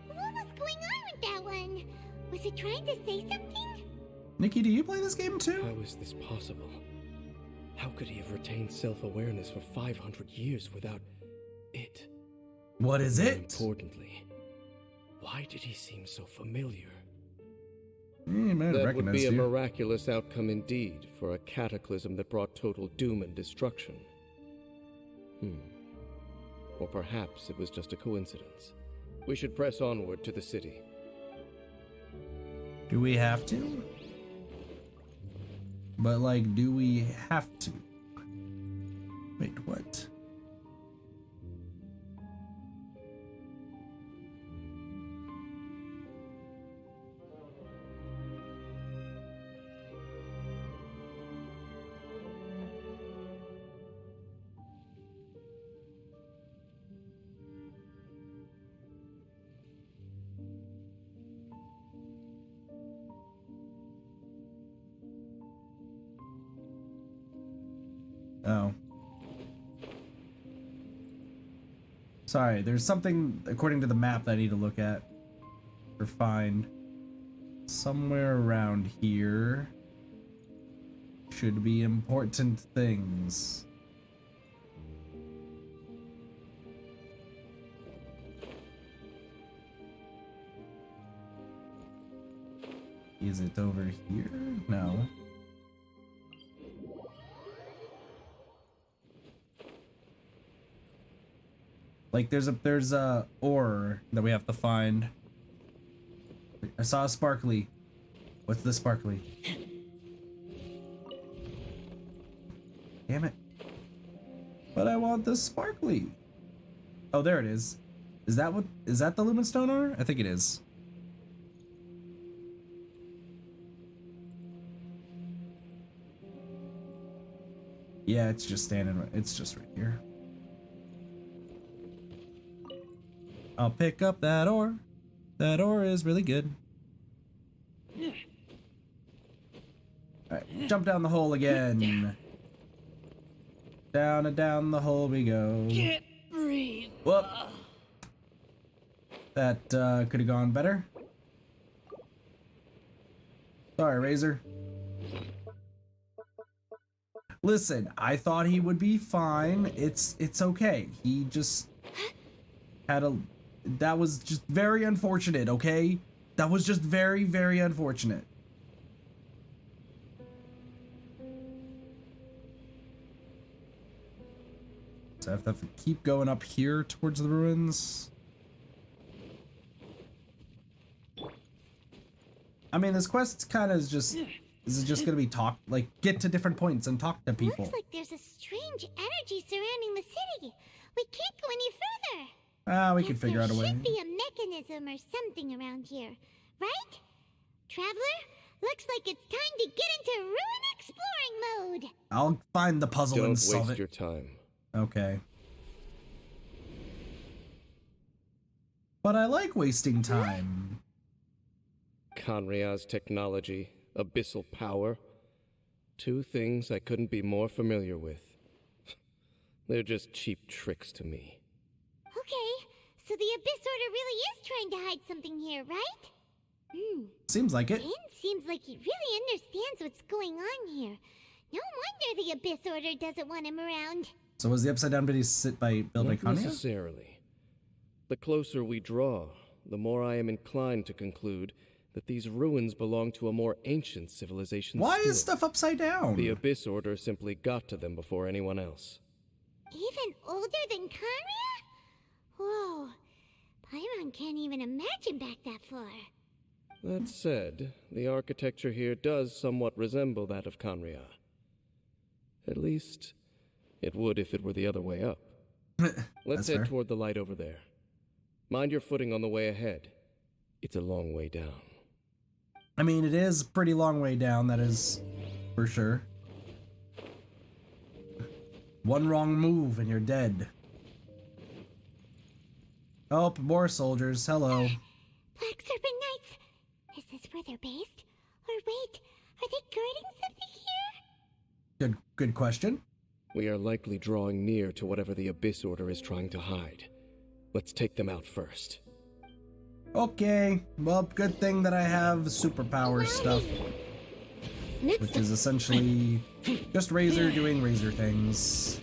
What was going on with that one? Was it trying to say something? Nikki, do you play this game too? How is this possible? How could he have retained self-awareness for 500 years without it? What is More it? importantly, why did he seem so familiar? He might have That would recognized be a you. miraculous outcome indeed for a cataclysm that brought total doom and destruction. Or perhaps it was just a coincidence. We should press onward to the city. Do we have to? But like, do we have to? Wait, what? Oh. Sorry, there's something according to the map that I need to look at or find. Somewhere around here should be important things. Is it over here? No. Like there's a ore that we have to find. I saw a sparkly. What's the sparkly? Damn it. But I want the sparkly. Oh, there it is. Is that the Lumenstone ore? I think it is. Yeah, it's just it's just right here. I'll pick up that ore. That ore is really good. Alright, jump down the hole again. Down and down the hole we go. Can't breathe. Whoop. That could have gone better. Sorry, Razor. Listen, I thought he would be fine. It's okay. He just had a... That was just very unfortunate, okay? That was just very, very unfortunate. So I have to keep going up here towards the ruins. I mean, this quest kind of is just... Is it just gonna be get to different points and talk to people? Looks like there's a strange energy surrounding the city. We can't go any further. We can figure out a way. There should be a mechanism or something around here, right? Traveler, Looks like it's time to get into ruin exploring mode. I'll find the puzzle Don't and solve waste it. your time. Okay. But I like wasting time. Kanria's technology, abyssal power. Two things I couldn't be more familiar with. They're just cheap tricks to me. Okay, so the Abyss Order really is trying to hide something here, right? Seems like it. Dain seems like he really understands what's going on here. No wonder the Abyss Order doesn't want him around. So was the upside down video built by Not Kanye? necessarily. The closer we draw, the more I am inclined to conclude that these ruins belong to a more ancient civilization. Why still. is stuff upside down? The Abyss Order simply got to them before anyone else. Even older than Conria? Whoa, Paimon can't even imagine back that far. That said, the architecture here does somewhat resemble that of Kanria. At least, it would if it were the other way up. Let's That's head fair. toward the light over there. Mind your footing on the way ahead. It's a long way down. I mean, it is a pretty long way down, that is for sure. One wrong move and you're dead. Oh, more soldiers. Hello. Black Serpent Knights! Is this where they're based? Or wait, are they guarding something here? Good question. We are likely drawing near to whatever the Abyss Order is trying to hide. Let's take them out first. Okay. Well, good thing that I have superpower stuff, which is essentially just Razor doing Razor things.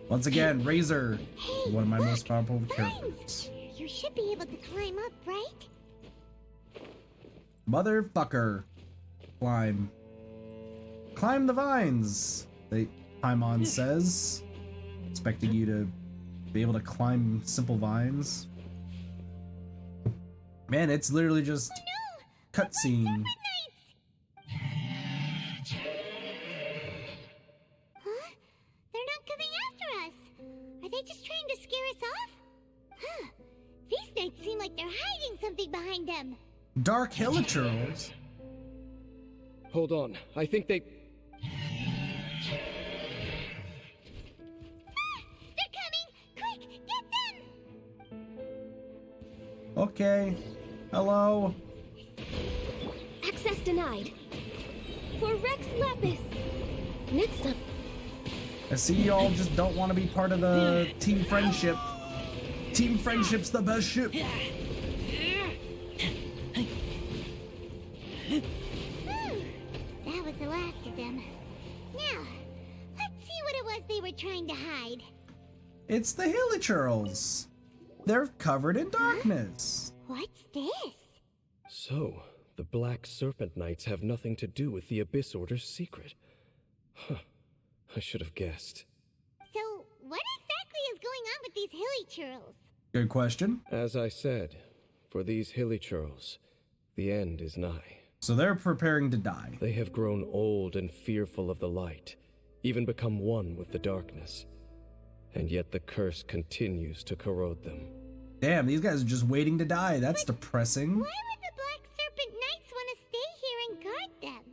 Once again, Razor, one of my most powerful characters. You should be able to climb up, right? Motherfucker. Climb. Climb the vines, Paimon says. Expecting you to be able to climb simple vines. Man, it's literally just cutscene. Huh? They're not coming after us. Are they just trying to scare us off? Huh. These knights seem like they're hiding something behind them. Dark Hilichurls. Hold on, I think they... They're coming! Quick, get them! Okay. Hello. Access denied. For Rex Lapis. Next up. I see y'all just don't want to be part of the team friendship. Team friendship's the best ship. That was the last of them. Now, let's see what it was they were trying to hide. It's the Hilichurls. They're covered in darkness. What's this? So, the Black Serpent Knights have nothing to do with the Abyss Order's secret. Huh. I should have guessed. So, what exactly is going on with these Hilichurls? Good question. As I said, for these Hilichurls, the end is nigh. So they're preparing to die. They have grown old and fearful of the light, even become one with the darkness. And yet the curse continues to corrode them. Damn, these guys are just waiting to die. That's depressing. Why would the Black Serpent Knights want to stay here and guard them?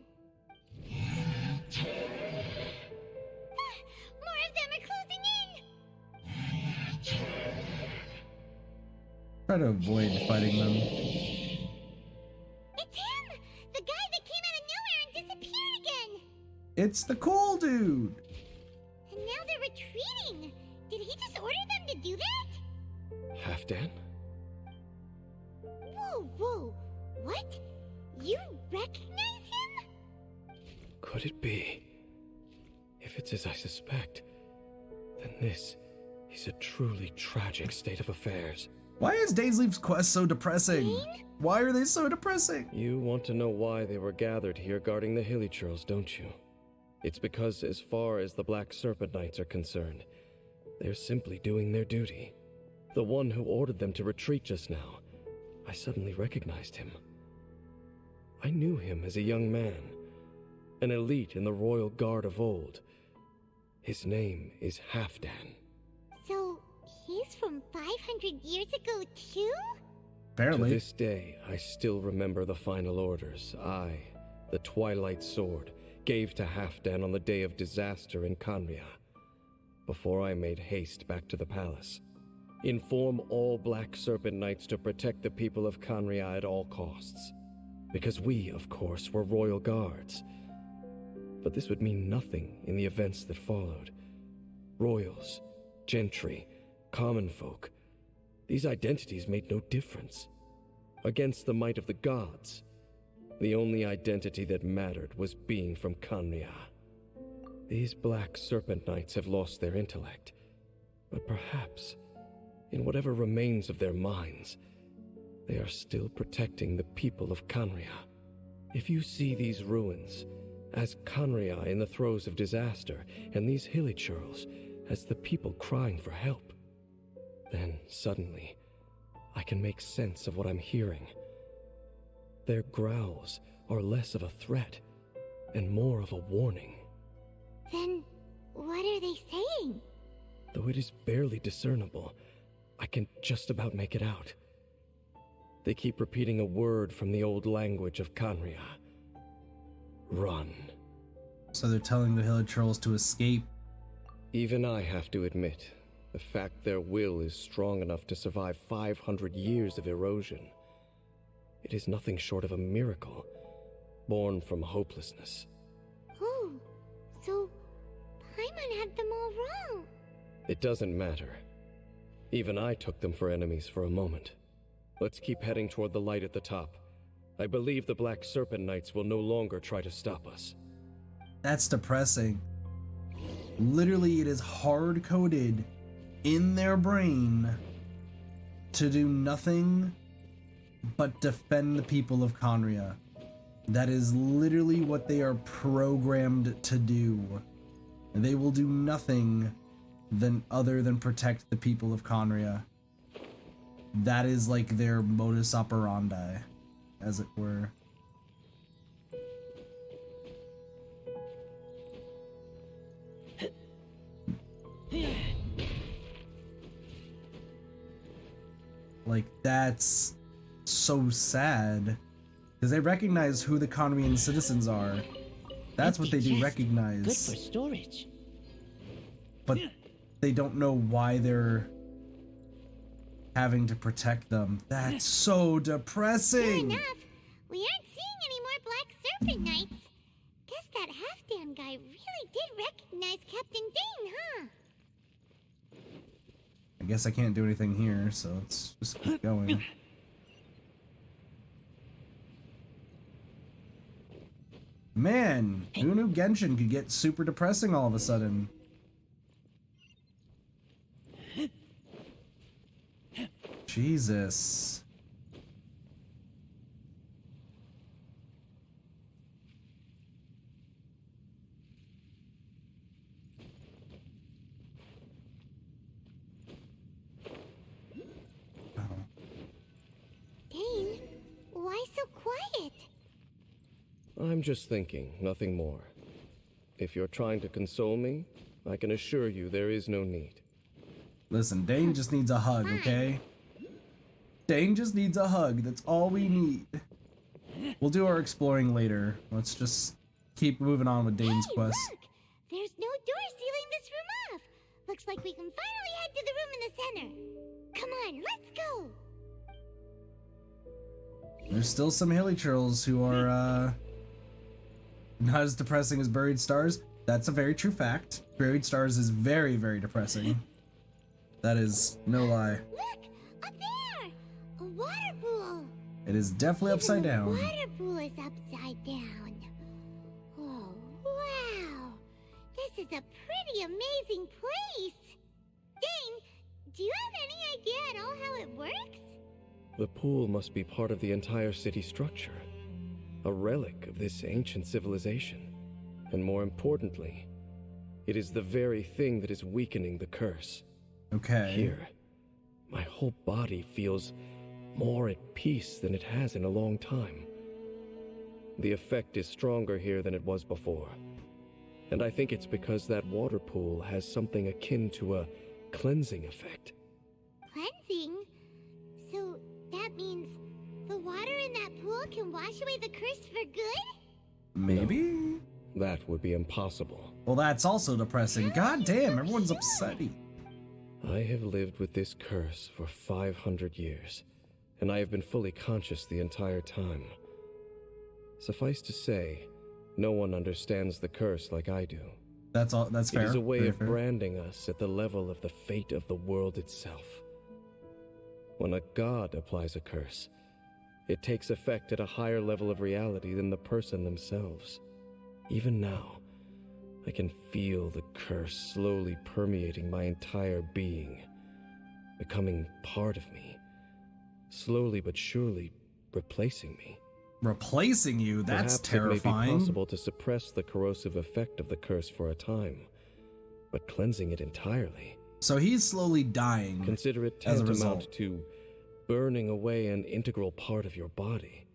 More of them are closing in! Try to avoid fighting them. It's him! The guy that came out of nowhere and disappeared again! It's the cool dude. And now they're retreating! Did he just order them to do that? Halfdan? Whoa, whoa! What? You recognize him? Could it be? If it's as I suspect, then this is a truly tragic state of affairs. Why is Daisy's quest so depressing? Dain? Why are they so depressing? You want to know why they were gathered here guarding the Hilichurls, don't you? It's because as far as the Black Serpent Knights are concerned, they're simply doing their duty. The one who ordered them to retreat just now, I suddenly recognized him. I knew him as a young man, an elite in the royal guard of old. His name is Halfdan. He's from 500 years ago, too? Apparently. To this day, I still remember the final orders I, the Twilight Sword, gave to Halfdan on the day of disaster in Kanria, before I made haste back to the palace. Inform all Black Serpent Knights to protect the people of Kanria at all costs. Because we, of course, were royal guards. But this would mean nothing in the events that followed. Royals, gentry, common folk, these identities made no difference. Against the might of the gods, the only identity that mattered was being from Kanria. These Black Serpent Knights have lost their intellect, but perhaps, in whatever remains of their minds, they are still protecting the people of Kanria. If you see these ruins as Kanria in the throes of disaster, and these Hilichurls as the people crying for help, then suddenly I can make sense of what I'm hearing. Their growls are less of a threat and more of a warning. Then, what are they saying? Though it is barely discernible, I can just about make it out. They keep repeating a word from the old language of Kanria. Run. So they're telling the Hilichurls to escape. Even I have to admit, the fact their will is strong enough to survive 500 years of erosion. It is nothing short of a miracle, born from hopelessness. Oh, so Paimon had them all wrong. It doesn't matter. Even I took them for enemies for a moment. Let's keep heading toward the light at the top. I believe the Black Serpent Knights will no longer try to stop us. That's depressing. Literally, it is hard-coded in their brain to do nothing but defend the people of Kanria. That is literally what they are programmed to do. They will do nothing other than protect the people of Kanria. That is like their modus operandi, as it were. Like, that's so sad. Because they recognize who the Kanrian citizens are. That's what they do recognize. Good for storage. But they don't know why they're having to protect them. That's so depressing. Fair enough. We aren't seeing any more Black Serpent Knights. Guess that Halfdan guy really did recognize Captain Dain, huh? I guess I can't do anything here, so let's just keep going. Man, who knew Genshin could get super depressing all of a sudden? Jesus. Dain, why so quiet? I'm just thinking, nothing more. If you're trying to console me, I can assure you there is no need. Listen, Dain just needs a hug, okay? Dain just needs a hug. That's all we need. We'll do our exploring later. Let's just keep moving on with Dain's quest. Look! There's no door sealing this room off. Looks like we can finally head to the room in the center. Come on, let's go! There's still some Hilichurls who are, not as depressing as Buried Stars. That's a very true fact. Buried Stars is very, very depressing. That is no lie. Look! Up there! A water pool! It is definitely upside Even the down. water pool is upside down. Oh, wow! This is a pretty amazing place! Dain, do you have any idea at all how it works? The pool must be part of the entire city structure, a relic of this ancient civilization. And more importantly, it is the very thing that is weakening the curse. Okay. Here, my whole body feels more at peace than it has in a long time. The effect is stronger here than it was before. And I think it's because that water pool has something akin to a cleansing effect. can wash away the curse for good? Maybe? That would be impossible. Well, that's also depressing. God damn, everyone's upsetty. I have lived with this curse for 500 years, and I have been fully conscious the entire time. Suffice to say, no one understands the curse like I do. That's all. That's fair. It is a way Very of fair. branding us at the level of the fate of the world itself. When a god applies a curse, it takes effect at a higher level of reality than the person themselves. Even now, I can feel the curse slowly permeating my entire being, becoming part of me, slowly but surely replacing me. Replacing you? That's Perhaps it may terrifying. be possible to suppress the corrosive effect of the curse for a time, but cleansing it entirely. So he's slowly dying. Consider it as a tantamount result. to burning away an integral part of your body.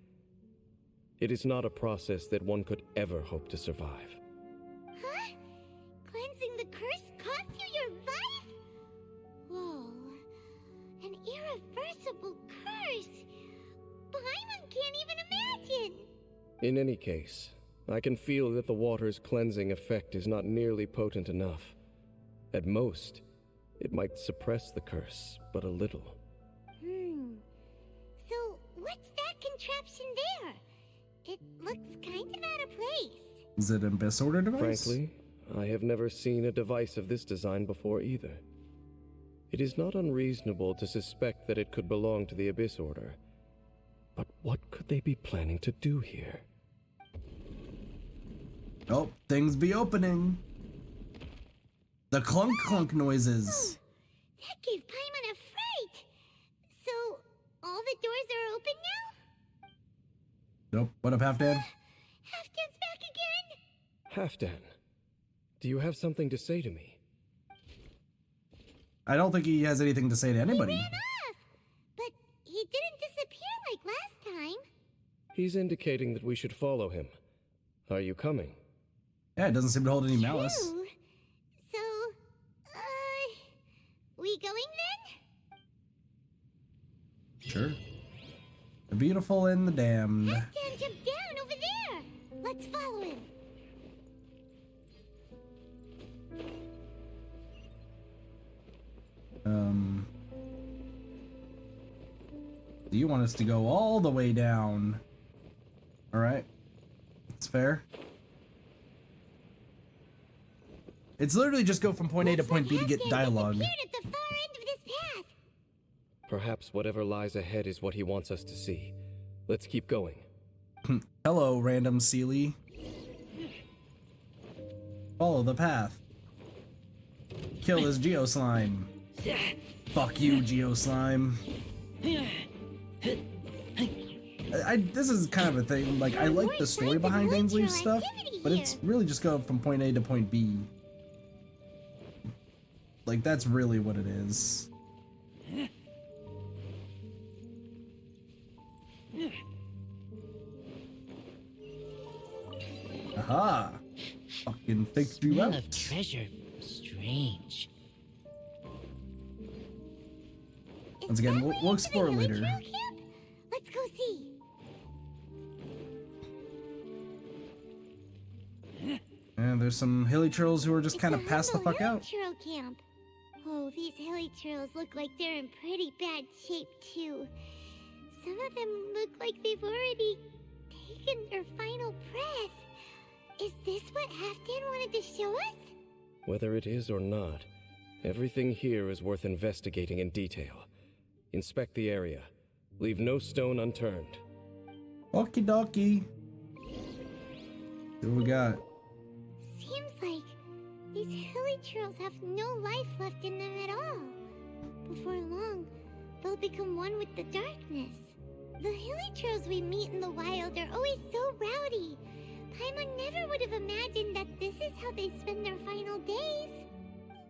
It is not a process that one could ever hope to survive. Huh? Cleansing the curse cost you your life? Whoa. An irreversible curse. Paimon can't even imagine. In any case, I can feel that the water's cleansing effect is not nearly potent enough. At most, it might suppress the curse, but a little. So, what's that contraption there? It looks kind of out of place. Is it an Abyss Order device? Frankly, I have never seen a device of this design before either. It is not unreasonable to suspect that it could belong to the Abyss Order. But what could they be planning to do here? Oh, things be opening. The clunk clunk noises. That gave Paimon a fright. So, all the doors are open now? Nope. What up, Half Dad? Halfdan's back again? Halfdan, do you have something to say to me? I don't think he has anything to say to anybody. He ran off! But he didn't disappear like last time. He's indicating that we should follow him. Are you coming? Yeah, it doesn't seem to hold any malice. True. So, we going then? Sure. The beautiful and the damned. Halfdan jumped down over there. Let's follow him. Do you want us to go all the way down? Alright. That's fair. It's literally just go from point A to Looks point like B to get Halfdan dialogue. disappeared at the far end of this path. Perhaps whatever lies ahead is what he wants us to see. Let's keep going. Hello, random Sealy. Follow the path. Kill this Geoslime. Fuck you, Geoslime. This is kind of a thing, like, I like the story behind Ainsley's stuff, but it's really just go from point A to point B. Like, that's really what it is. Aha! Fucking fixed you Smell out. of treasure. Strange. Once again, we'll explore later. Hilichurl camp? Let's go see. And there's some Hilichurls who are just kind of It's a passed the humble fuck out. Hilichurl camp. Oh, these Hilichurls look like they're in pretty bad shape too. Some of them look like they've already taken their final breath. Is this what Halfdan wanted to show us? Whether it is or not, everything here is worth investigating in detail. Inspect the area. Leave no stone unturned. Okie dokie. What we got? Seems like these Hilichurls have no life left in them at all. Before long, they'll become one with the darkness. The Hilichurls we meet in the wild are always so rowdy. Paimon never would have imagined that this is how they spend their final days.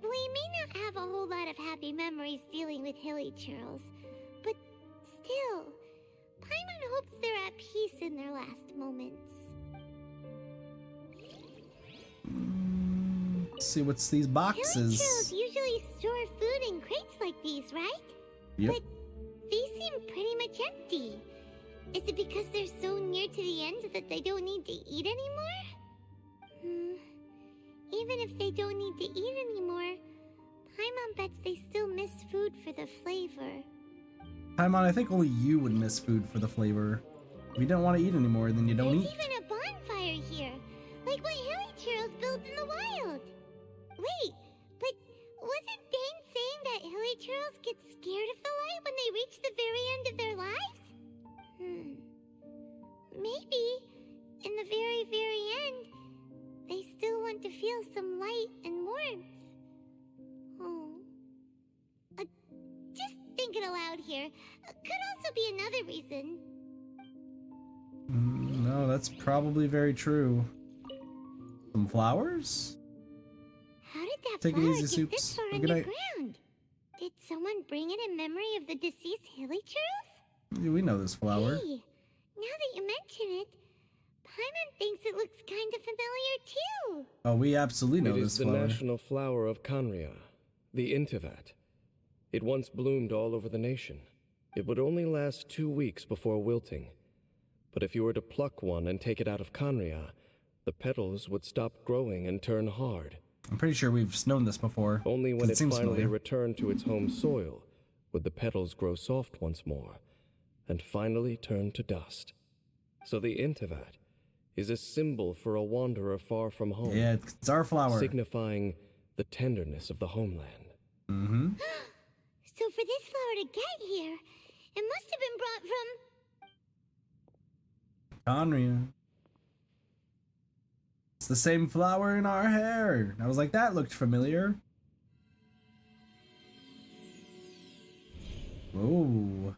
We may not have a whole lot of happy memories dealing with Hilichurls, but still, Paimon hopes they're at peace in their last moments. Let's see what's these Hilichurls boxes. usually store food in crates like these, right? Yep. But these seem pretty much empty. Is it because they're so near to the end that they don't need to eat anymore? Even if they don't need to eat anymore, Paimon bets they still miss food for the flavor. Paimon, I think only you would miss food for the flavor. If you don't want to eat anymore, then you don't There's eat. even a bonfire here, like what Hilichurls built in the wild. Wait, but wasn't Dain saying that Hilichurls get scared of the light when they reach the very end of their lives? Maybe, in the very, very end, they still want to feel some light and warmth. Oh. Just thinking aloud here. Could also be another reason. No, that's probably very true. Some flowers? How did that Take it flower easy, get Soups. this far Good night. underground? Did someone bring it in memory of the deceased Hilichurls? Yeah, we know this flower. Hey, now that you mention it, Paimon thinks it looks kind of familiar too. Oh, we absolutely know It this is the flower. national flower of Khaenri'ah, the Intivat. It once bloomed all over the nation. It would only last 2 weeks before wilting. But if you were to pluck one and take it out of Khaenri'ah, the petals would stop growing and turn hard. I'm pretty sure we've known this before. Only 'cause when it seems finally familiar. returned to its home soil would the petals grow soft once more, and finally turn to dust. So the Intivat is a symbol for a wanderer far from home. Yeah, it's our flower. Signifying the tenderness of the homeland. Mm-hmm. So for this flower to get here, it must have been brought from... Khaenri'ah. It's the same flower in our hair. I was like, that looked familiar. Whoa.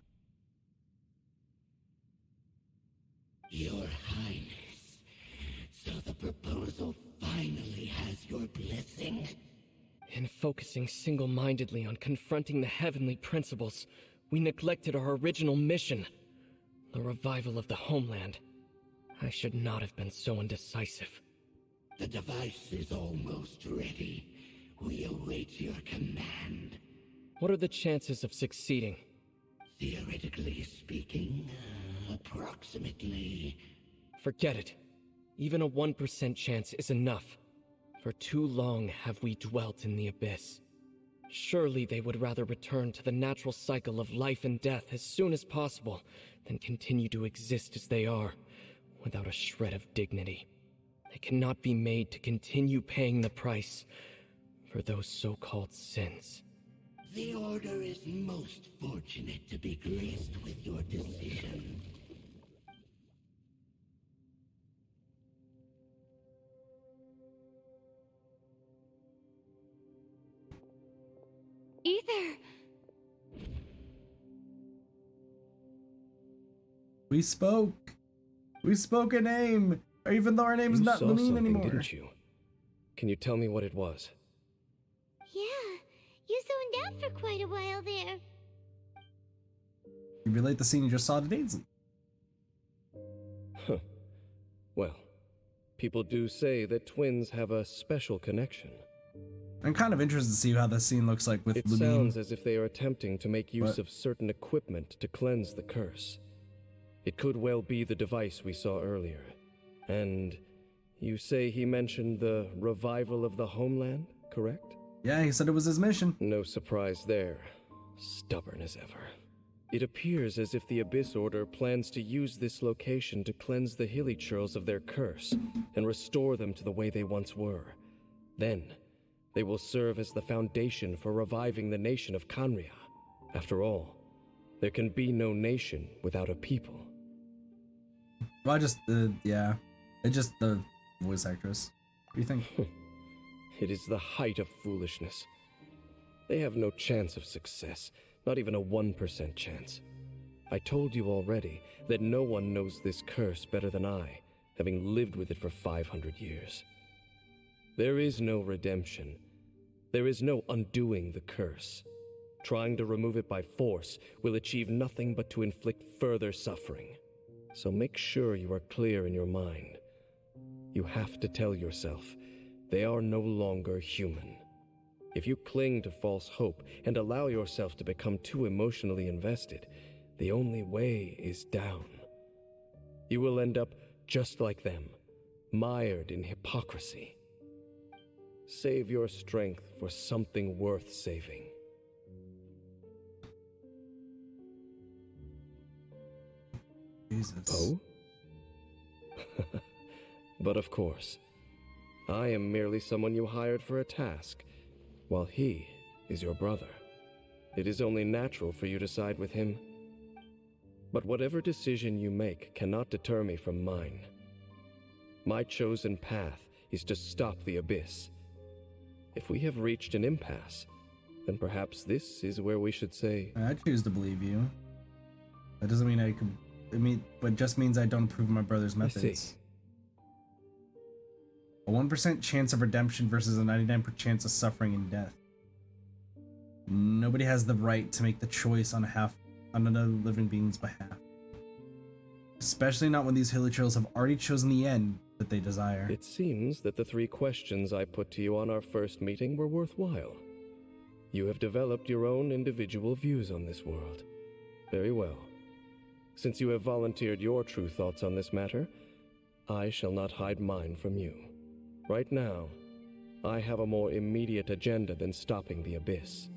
Your Highness, so the proposal finally has your blessing? In focusing single-mindedly on confronting the heavenly principles, we neglected our original mission, the revival of the homeland. I should not have been so indecisive. The device is almost ready. We await your command. What are the chances of succeeding? Theoretically speaking, approximately. Forget it. Even a 1% chance is enough. For too long have we dwelt in the abyss. Surely they would rather return to the natural cycle of life and death as soon as possible than continue to exist as they are, without a shred of dignity. They cannot be made to continue paying the price for those so-called sins. The Order is most fortunate to be graced with your decision. Ether! We spoke. We spoke a name. Even though our name's You not saw Lamine something, anymore. didn't you? Can you tell me what it was? Yeah, you zoned out for quite a while there. You relate the scene you just saw to Daisy. Huh. Well, people do say that twins have a special connection. I'm kind of interested to see how this scene looks like with It Lamine. sounds as if they are attempting to make use What? of certain equipment to cleanse the curse. It could well be the device we saw earlier. And you say he mentioned the revival of the homeland, correct? Yeah, he said it was his mission. No surprise there. Stubborn as ever. It appears as if the Abyss Order plans to use this location to cleanse the Hilichurls of their curse and restore them to the way they once were. Then, they will serve as the foundation for reviving the nation of Khaenri'ah. After all, there can be no nation without a people. Well, I just, yeah. It's just the voice actress. What do you think? It is the height of foolishness. They have no chance of success, not even a 1% chance. I told you already that no one knows this curse better than I, having lived with it for 500 years. There is no redemption. There is no undoing the curse. Trying to remove it by force will achieve nothing but to inflict further suffering. So make sure you are clear in your mind. You have to tell yourself, they are no longer human. If you cling to false hope and allow yourself to become too emotionally invested, the only way is down. You will end up just like them, mired in hypocrisy. Save your strength for something worth saving. Jesus. Oh? But of course, I am merely someone you hired for a task, while he is your brother. It is only natural for you to side with him. But whatever decision you make cannot deter me from mine. My chosen path is to stop the Abyss. If we have reached an impasse, then perhaps this is where we should say... I choose to believe you. That doesn't mean I can... but just means I don't approve of my brother's methods. I see. A 1% chance of redemption versus a 99% chance of suffering and death. Nobody has the right to make the choice on another living being's behalf. Especially not when these Hilichurls have already chosen the end that they desire. It seems that the 3 questions I put to you on our first meeting were worthwhile. You have developed your own individual views on this world. Very well. Since you have volunteered your true thoughts on this matter, I shall not hide mine from you. Right now, I have a more immediate agenda than stopping the Abyss.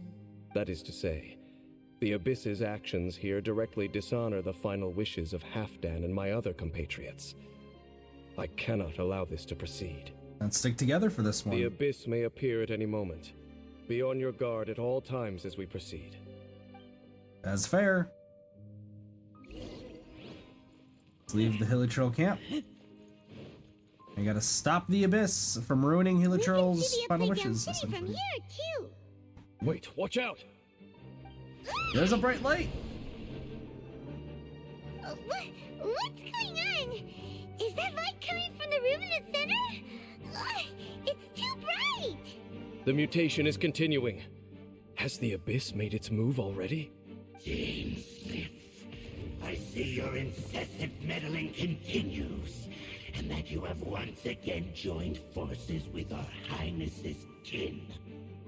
That is to say, the Abyss's actions here directly dishonor the final wishes of Halfdan and my other compatriots. I cannot allow this to proceed. Let's stick together for this one. The Abyss may appear at any moment. Be on your guard at all times as we proceed. That's fair. Let's leave the Hilichurl camp. I gotta stop the Abyss from ruining Hilichurl's final wishes. From here too. Wait, watch out! There's a bright light. What's going on? Is that light coming from the room in the center? It's too bright. The mutation is continuing. Has the Abyss made its move already? Dain, I see your incessant meddling continues, and that you have once again joined forces with our Highness's kin.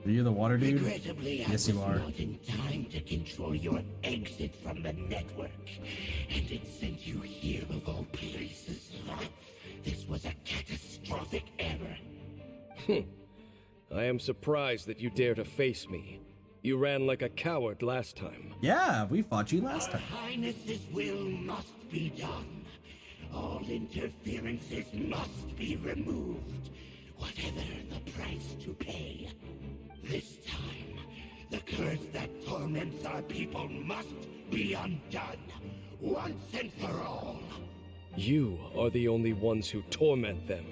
Are you the water dude? Regrettably, Yes, I you was are. not in time to control your exit from the network, and it sent you here of all places. This was a catastrophic error. I am surprised that you dare to face me. You ran like a coward last time. Yeah, we fought you last Our time. Highness's will must be done. All interferences must be removed, whatever the price to pay. This time, the curse that torments our people must be undone, once and for all. You are the only ones who torment them.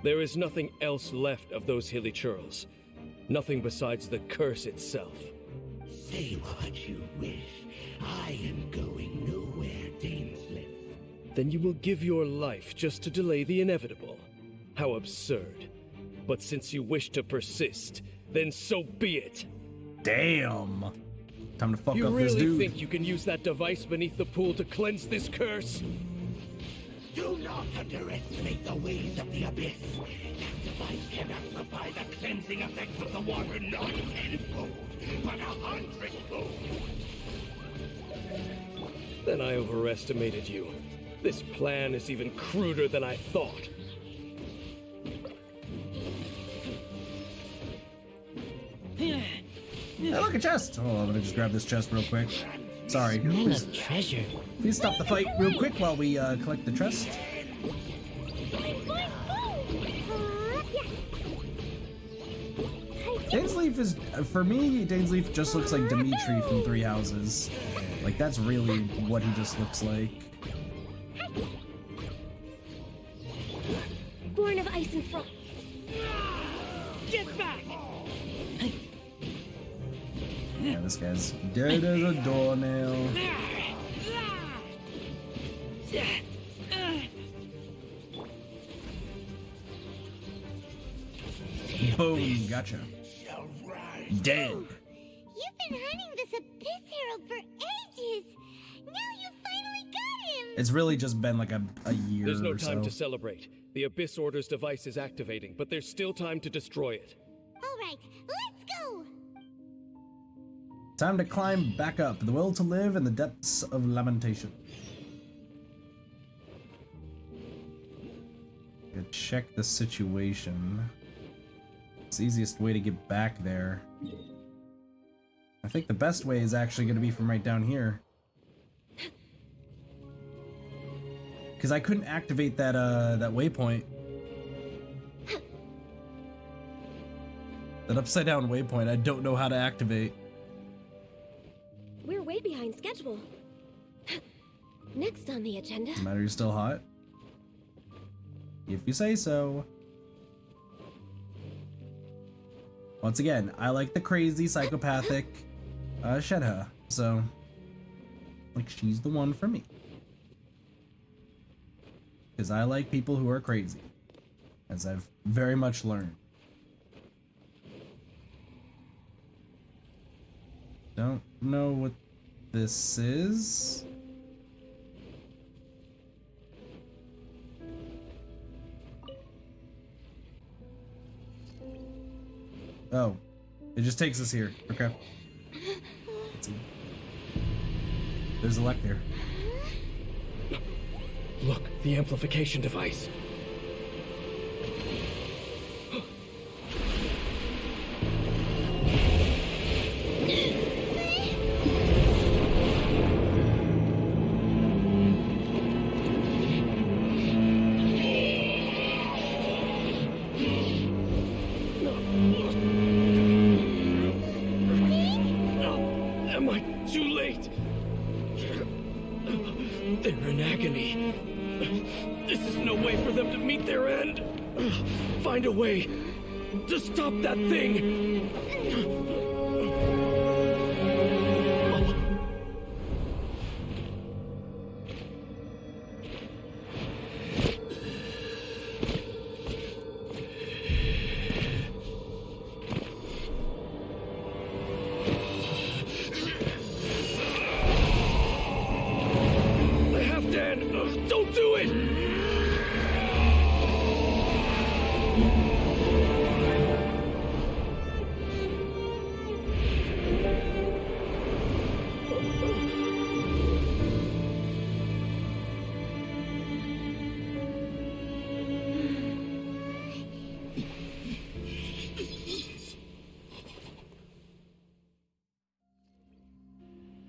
There is nothing else left of those Hilichurls. Nothing besides the curse itself. Say what you wish. I am going nowhere, Dainslip. Then you will give your life just to delay the inevitable. How absurd. But since you wish to persist, then so be it. Damn. Time to fuck You up this really dude. think you can use that device beneath the pool to cleanse this curse? Do not underestimate the ways of the Abyss. That device can amplify the cleansing effect of the water not tenfold, but 100-fold. Then I overestimated you. This plan is even cruder than I thought. Hey, look, a chest. Oh, I'm gonna just grab this chest real quick. Sorry. Please, Treasure. please stop the fight real quick while we collect the chest. Dainsleif is, for me, Dainsleif just looks like Dimitri from Three Houses. Like, that's really what he just looks like. Born of ice and frost. Get back! Yeah, this guy's dead as a doornail. Boom, gotcha. Dead. You've been hunting this Abyss Herald for ages. Now you finally got him. It's really just been like a year There's no or time so. to celebrate. The Abyss Order's device is activating, but there's still time to destroy it. All right, let's go. Time to climb back up. The will to live in the depths of lamentation. to check the situation. It's the easiest way to get back there. I think the best way is actually going to be from right down here. Because I couldn't activate that that waypoint. That upside down waypoint, I don't know how to activate. We're way behind schedule. Next on the agenda. Doesn't matter, you're still hot. If you say so. Once again, I like the crazy, psychopathic Shenhe, so like she's the one for me. Because I like people who are crazy, as I've very much learned. Don't know what this is. Oh, it just takes us here. Okay. Let's see. There's a lek there. Look, the amplification device. Am I too late? They're in agony. This is no way for them to meet their end. Find a way to stop that thing. Don't do it!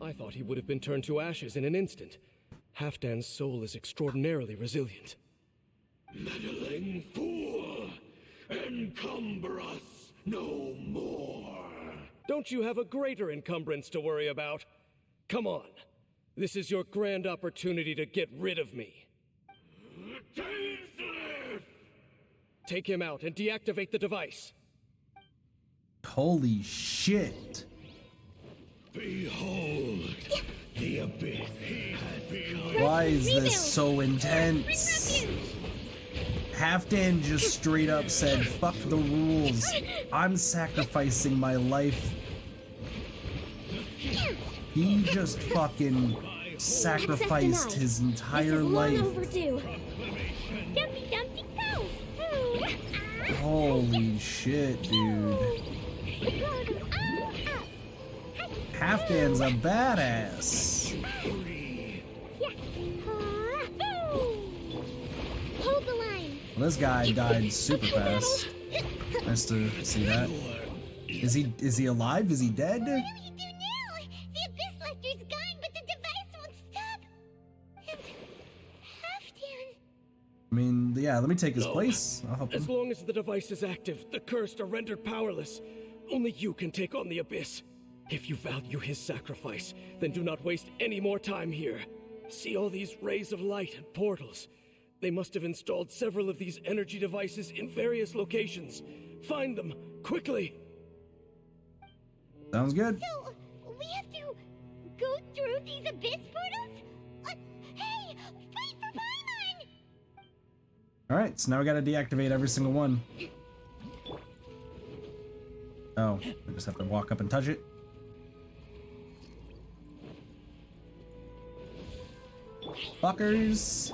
I thought he would have been turned to ashes in an instant. Halfdan's soul is extraordinarily resilient. Meddling fool! Encumber us no more! Don't you have a greater encumbrance to worry about? Come on. This is your grand opportunity to get rid of me. Dainsleif! Take him out and deactivate the device. Holy shit. Behold, the abyss has become. Why is this so intense? Halfdan just straight up said, fuck the rules. I'm sacrificing my life. He just fucking sacrificed his entire life. Overdue. Dumpty Dumpty go! Holy shit, dude. Halfdan's a badass. Hold the line. Well, this guy died super fast. Nice to see that. Is he alive? Is he dead? What do we do now? The Abyss Lecter's gone, but the device won't stop. And Halfdan. I mean, yeah, let me take his No. place. I'll help As him. long as the device is active, the cursed are rendered powerless. Only you can take on the Abyss. If you value his sacrifice, then do not waste any more time here. See all these rays of light and portals. They must have installed several of these energy devices in various locations. Find them, quickly! Sounds good. So, we have to go through these Abyss portals? Hey, wait for Paimon! Alright, so now we gotta deactivate every single one. Oh, we just have to walk up and touch it. Fuckers!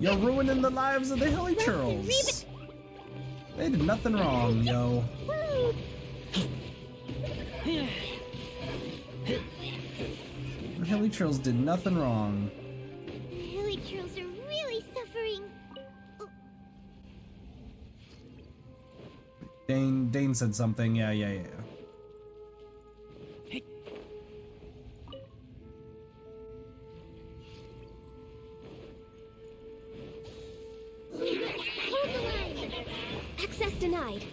You're ruining the lives of the Hilichurls! They did nothing wrong, yo. The Hilichurls did nothing wrong. The Hilichurls are really suffering. Oh, Dain said something. Yeah. Hold the line! Access denied.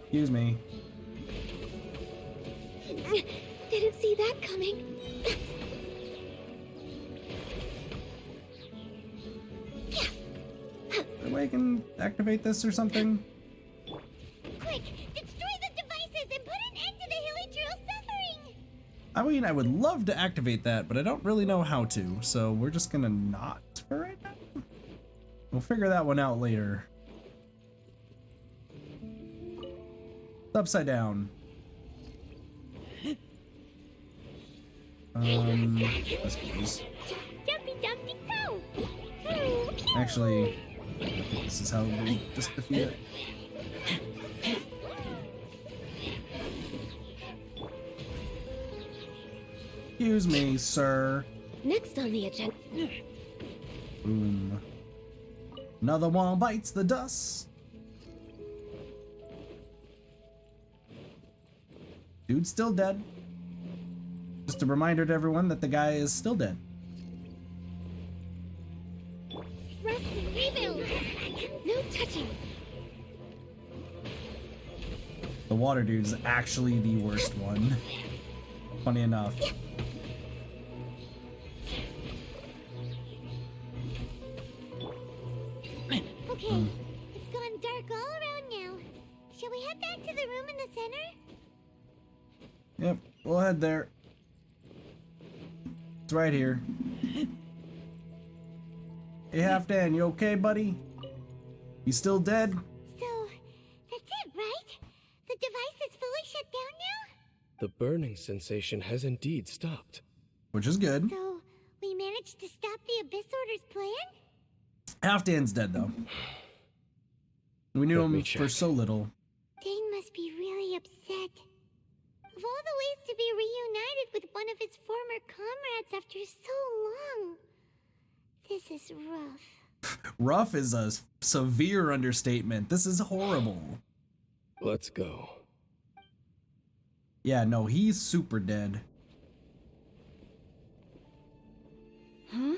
Excuse me. Didn't see that coming. Any way I can activate this or something? Quick, destroy the devices and put an end to the Hilichurls suffering! I mean, I would love to activate that, but I don't really know how to, so we're just gonna not for right now. We'll figure that one out later. It's upside down. Let's close. Jumpy Dumpty go! Actually, I think this is how we just defeat it. Excuse me, sir. Next on the agenda. Boom. Another one bites the dust. Dude's still dead. Just a reminder to everyone that the guy is still dead. Rest and rebuild. No touching. The water dude's actually the worst one. Funny enough. Okay, it's gone dark all around now. Shall we head back to the room in the center? Yep, we'll head there. It's right here. Hey, Halfdan, you okay, buddy? You still dead? So, that's it, right? The device is fully shut down now? The burning sensation has indeed stopped. Which is good. So, we managed to stop the Abyss Order's plan? Halfdan's dead, though. We knew Let me him check. for so little. Dain must be really upset. Of all the ways to be reunited with one of his former comrades after so long, this is rough. Rough is a severe understatement. This is horrible. Let's go. Yeah, no, he's super dead. Huh?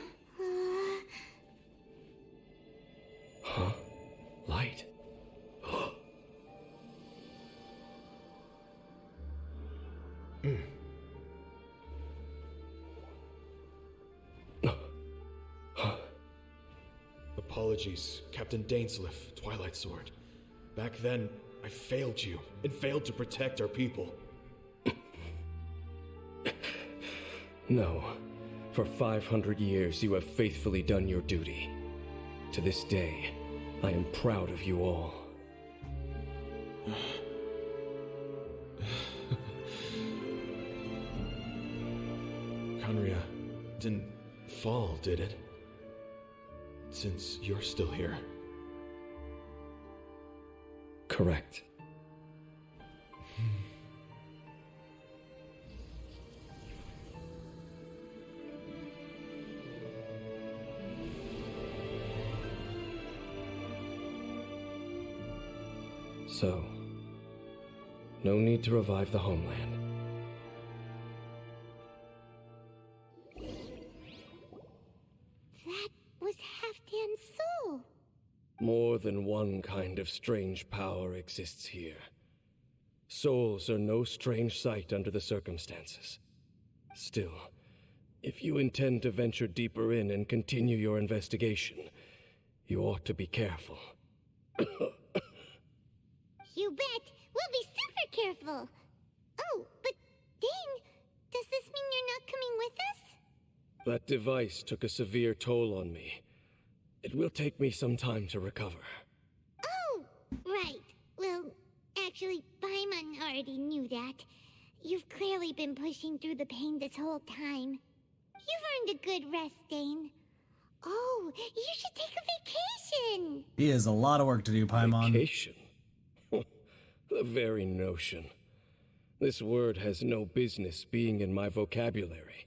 Huh? Light. Apologies, Captain Dainsliff, Twilight Sword. Back then, I failed you, and failed to protect our people. No. For 500 years, you have faithfully done your duty. To this day, I am proud of you all. Conria didn't fall, did it? Since you're still here. Correct. So, no need to revive the homeland. That was Halfdan's soul. More than one kind of strange power exists here. Souls are no strange sight under the circumstances. Still, if you intend to venture deeper in and continue your investigation, you ought to be careful. You bet. We'll be super careful. Oh, but Dain, does this mean you're not coming with us? That device took a severe toll on me. It will take me some time to recover. Oh, right. Well, actually, Paimon already knew that. You've clearly been pushing through the pain this whole time. You've earned a good rest, Dain. Oh, you should take a vacation. He has a lot of work to do, Paimon. Vacation? The very notion. This word has no business being in my vocabulary.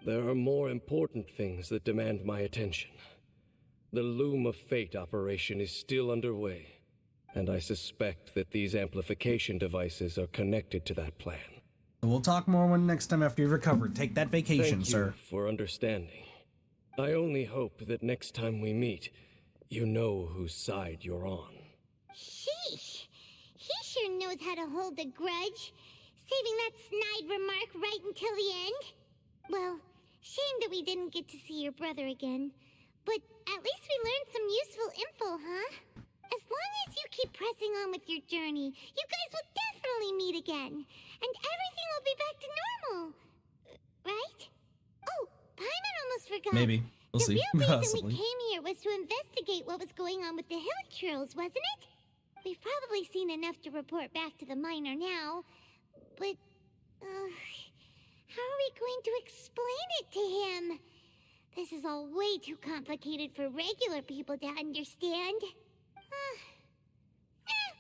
There are more important things that demand my attention. The Loom of Fate operation is still underway. and I suspect that these amplification devices are connected to that plan. We'll talk more when next time after you've recovered. Take that vacation, Thank sir. you for understanding. I only hope that next time we meet, you know whose side you're on. Sheesh. He sure knows how to hold a grudge. Saving that snide remark right until the end. Well, shame that we didn't get to see your brother again. But at least we learned some useful info, huh? As long as you keep pressing on with your journey, you guys will definitely meet again. And everything will be back to normal. Right? Oh, Paimon almost forgot. Maybe. We'll see. The real reason Possibly. we came here was to investigate what was going on with the Hilichurls, wasn't it? We've probably seen enough to report back to the miner now. But, how are we going to explain it to him? This is all way too complicated for regular people to understand.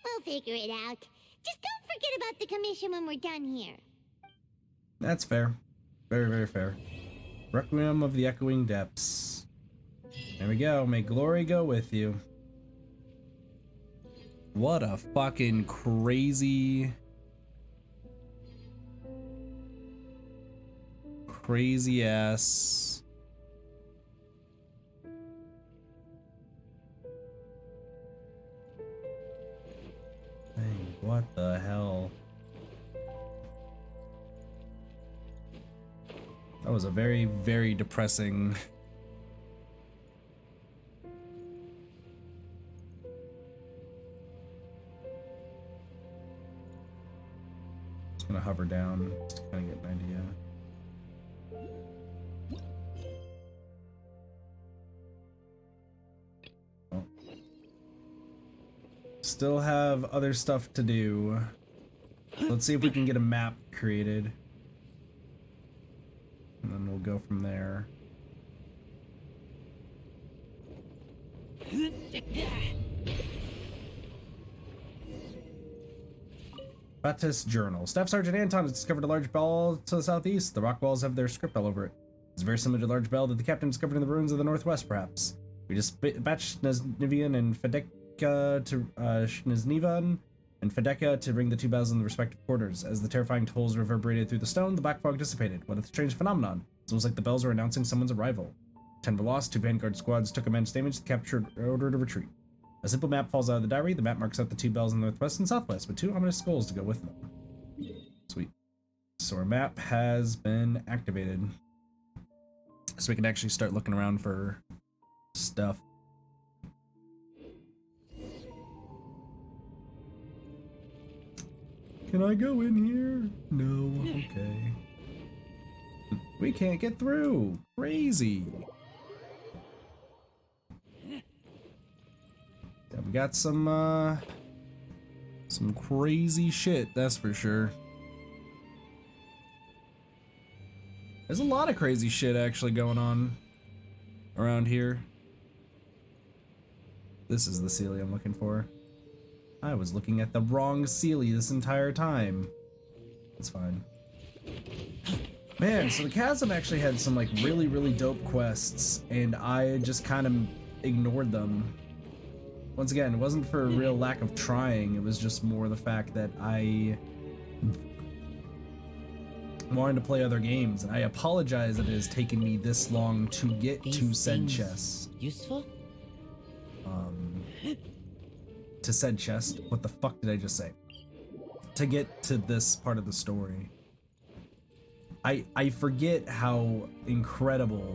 We'll figure it out. Just don't forget about the commission when we're done here. That's fair. Very, very fair. Requiem of the Echoing Depths. There we go. May glory go with you. What a fucking crazy ass. Dang, what the hell? That was a very, very depressing. Just gonna hover down to kind of get an idea. Oh. Still have other stuff to do. Let's see if we can get a map created. And then we'll go from there. Batis Journal. Staff Sergeant Anton has discovered a large bell to the southeast. The rock walls have their script all over it. It's very similar to the large bell that the captain discovered in the ruins of the northwest, perhaps. We dispatched Nivian and Fedeka to Shnivan and Fedeka to bring the two bells in the respective quarters. As the terrifying tolls reverberated through the stone, the black fog dissipated. What a strange phenomenon. It's almost like the bells were announcing someone's arrival. 10 were lost, 2 vanguard squads took immense damage, the captured order to retreat. A simple map falls out of the diary. The map marks out the 2 bells in the northwest and southwest, with 2 ominous skulls to go with them. Sweet. So our map has been activated. So we can actually start looking around for stuff. Can I go in here? No. Okay. We can't get through. Crazy. Yeah, we got some crazy shit, that's for sure. There's a lot of crazy shit actually going on around here. This is the Sealy I'm looking for. I was looking at the wrong Sealy this entire time. It's fine. Man, so the Chasm actually had some like really, really dope quests, and I just kind of ignored them. Once again, it wasn't for a real lack of trying, it was just more the fact that I wanted to play other games, and I apologize that it has taken me this long to get to said chest. Useful? To said chest? What the fuck did I just say? To get to this part of the story. I forget how incredible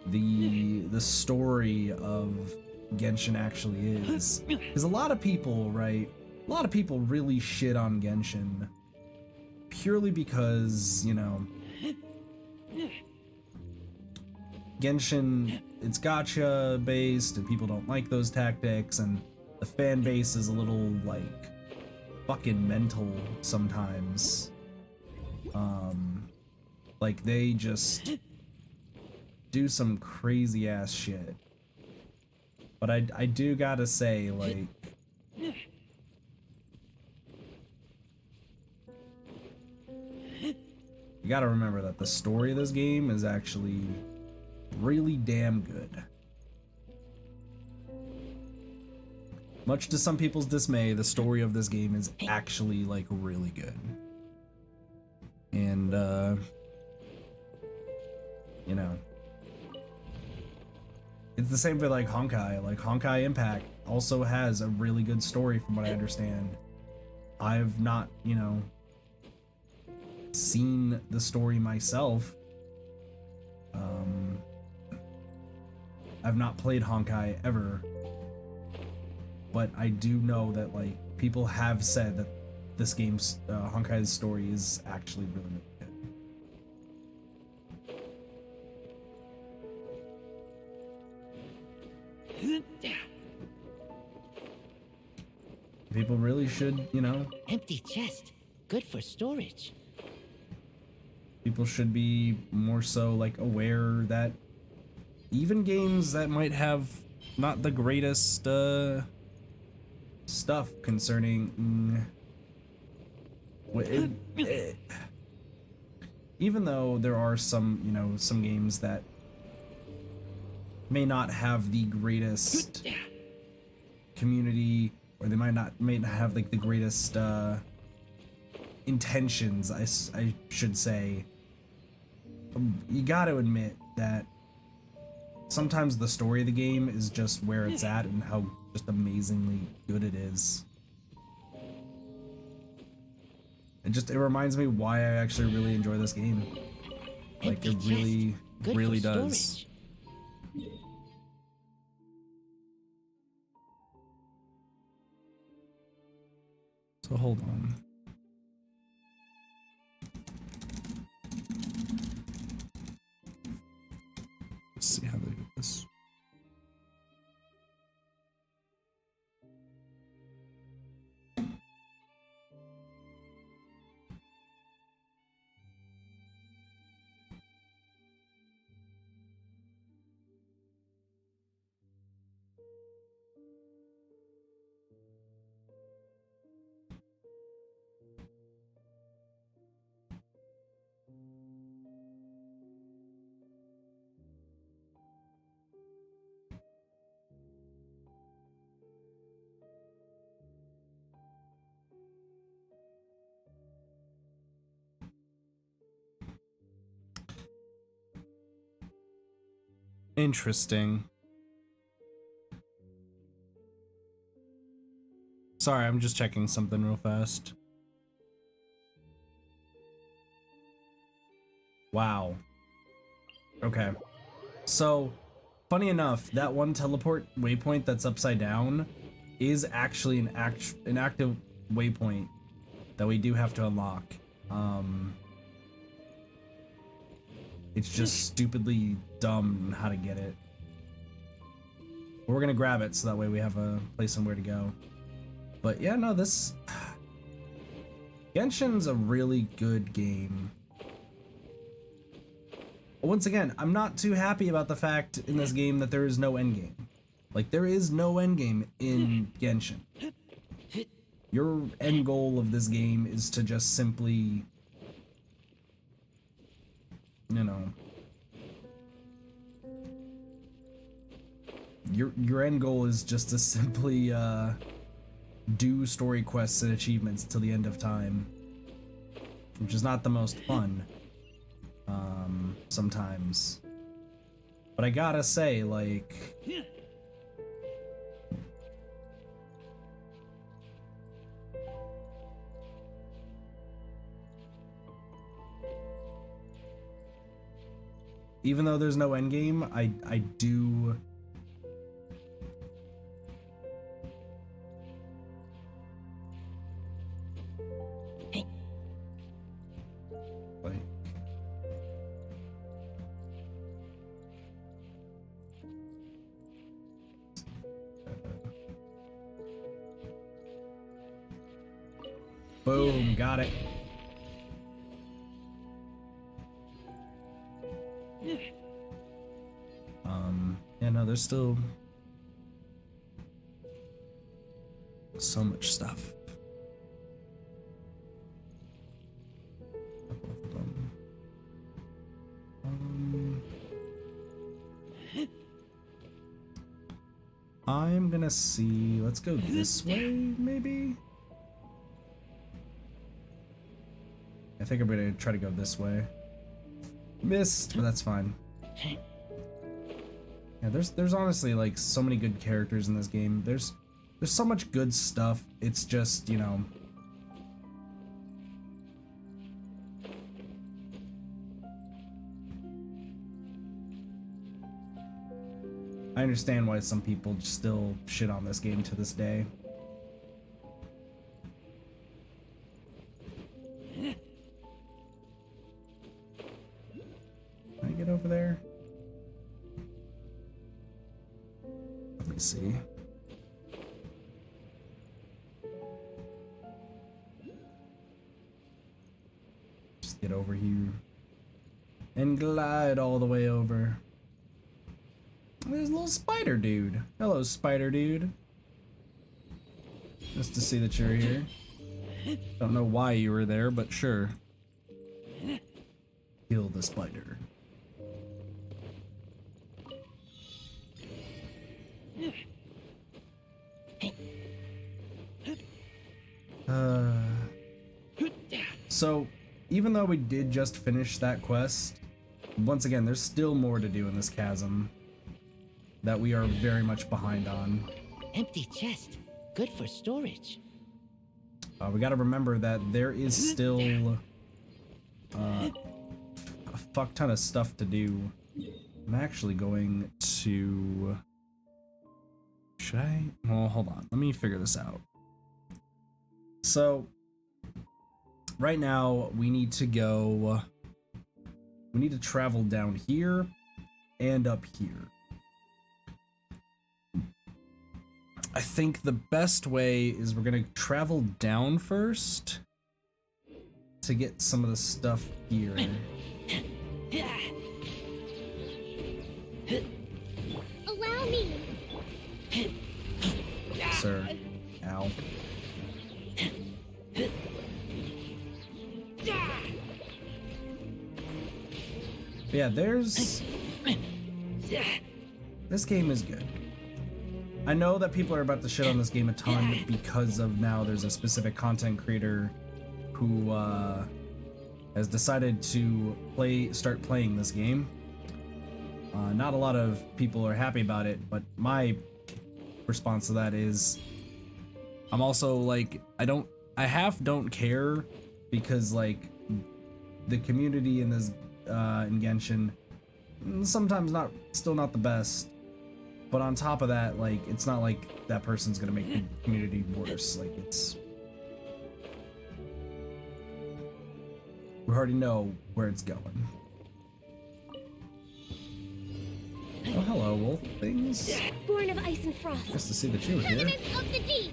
the story of Genshin actually is. Because a lot of people, right? A lot of people really shit on Genshin purely because, you know, Genshin, it's gacha based and people don't like those tactics, and the fan base is a little like fucking mental sometimes. Like they just do some crazy ass shit. But I do gotta say, like, you gotta remember that the story of this game is actually really damn good. Much to some people's dismay, the story of this game is actually like really good. And you know, it's the same for like Honkai. Like Honkai Impact also has a really good story from what I understand. I've not, you know, seen the story myself. I've not played Honkai ever, but I do know that like people have said that this game's Honkai's story is actually really, really good. People really should, you know, Empty chest. Good for storage. people should be more so like aware that even games that might have not the greatest stuff concerning even though there are some, you know, some games that may not have the greatest community, or they may not have like the greatest intentions, I should say, you got to admit that sometimes the story of the game is just where it's at and how just amazingly good it is. It reminds me why I actually really enjoy this game. Like it really does. So hold on. Let's see how they do this. Interesting. Sorry, I'm just checking something real fast. Wow. Okay. So, funny enough, that one teleport waypoint that's upside down is actually an active waypoint that we do have to unlock. It's just stupidly dumb how to get it. But we're gonna grab it so that way we have a place somewhere to go. But yeah, no, this Genshin's a really good game. Once again, I'm not too happy about the fact in this game that there is no endgame. Like, there is no endgame in Genshin. Your end goal of this game is to just simply, you know, your end goal is just to simply do story quests and achievements till the end of time, which is not the most fun sometimes. But I gotta say, like, even though there's no endgame, I do like, boom, got it. Yeah, no, there's still so much stuff. I'm gonna to see. Let's go this way, maybe? I think I'm going to try to go this way. Missed, but that's fine. Yeah, there's honestly like so many good characters in this game. There's so much good stuff. It's just, you know, I understand why some people still shit on this game to this day. Can I get over there? Let me see. Just get over here and glide all the way over. There's a little spider dude. Hello, spider dude. Just to see that you're here. Don't know why you were there, but sure. Kill the spider. So, even though we did just finish that quest, once again, there's still more to do in this chasm that we are very much behind on. Empty chest. Good for storage. We gotta remember that there is still a fuck ton of stuff to do. I'm actually going to... Should I? Well, hold on. Let me figure this out. So, right now, we need to go... We need to travel down here and up here. I think the best way is we're gonna travel down first to get some of the stuff here. Allow me. Sir. Ow. Yeah, there's... This game is good. I know that people are about to shit on this game a ton because of now there's a specific content creator who has decided to start playing this game. Not a lot of people are happy about it, but my response to that is I'm also like, I half don't care because like the community in this in Genshin sometimes still not the best. But on top of that, like, it's not like that person's gonna make the community worse. Like, we already know where it's going. Oh, hello, wolf things. Born of ice and frost. Nice to see that you were here. Element of the deep.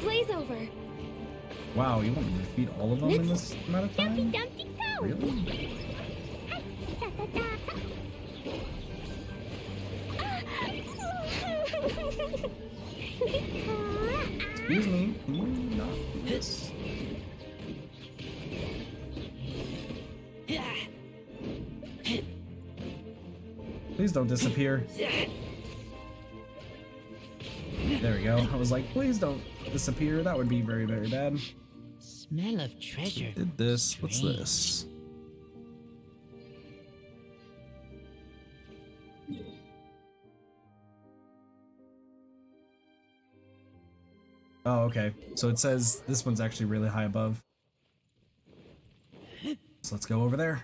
Blaze over. Wow, you want me to defeat all of them in this amount of time? Dumpty Dumpty go. Really? Excuse me, can you not do this? Please don't disappear. There we go. I was like, please don't disappear. That would be very, very bad. Smell of treasure. Did this. What's this? Oh, okay. So it says this one's actually really high above. So let's go over there.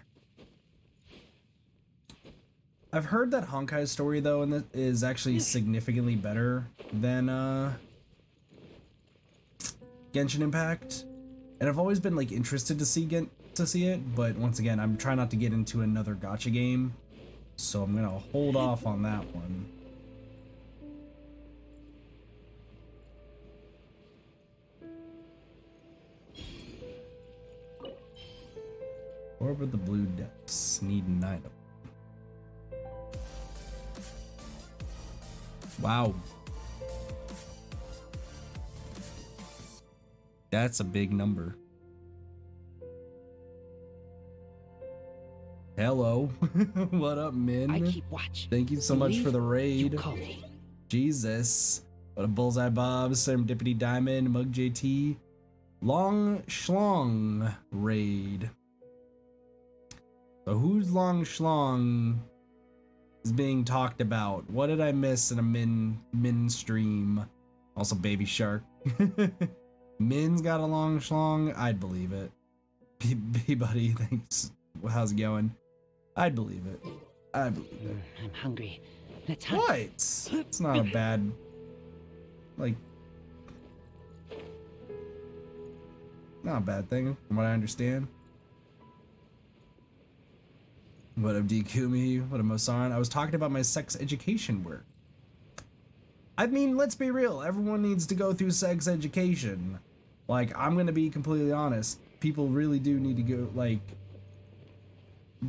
I've heard that Honkai's story though is actually significantly better than Genshin Impact, and I've always been like interested to see it, but once again, I'm trying not to get into another gacha game, so I'm gonna hold off on that one. Orb of the Blue Depths. Need an item. Wow. That's a big number. Hello. What up, Min? I keep watch. Thank you so You much leave, for the raid. You call me. Jesus. What a Bullseye Bob, Serendipity Diamond, Mug JT, Long Schlong raid. So who's Long Schlong is being talked about? What did I miss in a Min stream? Also Baby Shark. Min's got a Long Schlong? I'd believe it. B-Buddy, thanks. How's it going? I'd believe it. I believe it. I'm hungry. Let's hunt. What? It's not a bad, like, not a bad thing from what I understand. What up, DQme? What up, Mosan? I was talking about my sex education work. I mean, let's be real. Everyone needs to go through sex education. Like, I'm gonna be completely honest. People really do need to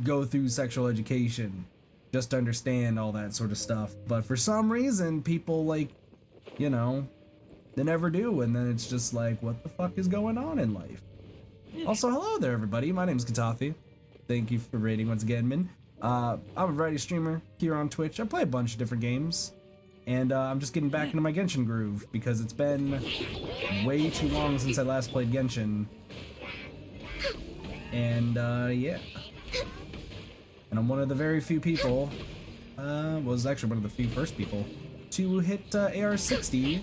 go through sexual education just to understand all that sort of stuff. But for some reason, people, like, you know, they never do. And then it's just like, what the fuck is going on in life? Also, hello there, everybody. My name is Katafi. Thank you for rating once again, Min. I'm a variety streamer here on Twitch. I play a bunch of different games. And I'm just getting back into my Genshin groove because it's been way too long since I last played Genshin. And, yeah. And I'm one of the very few people, was actually one of the few first people, to hit AR-60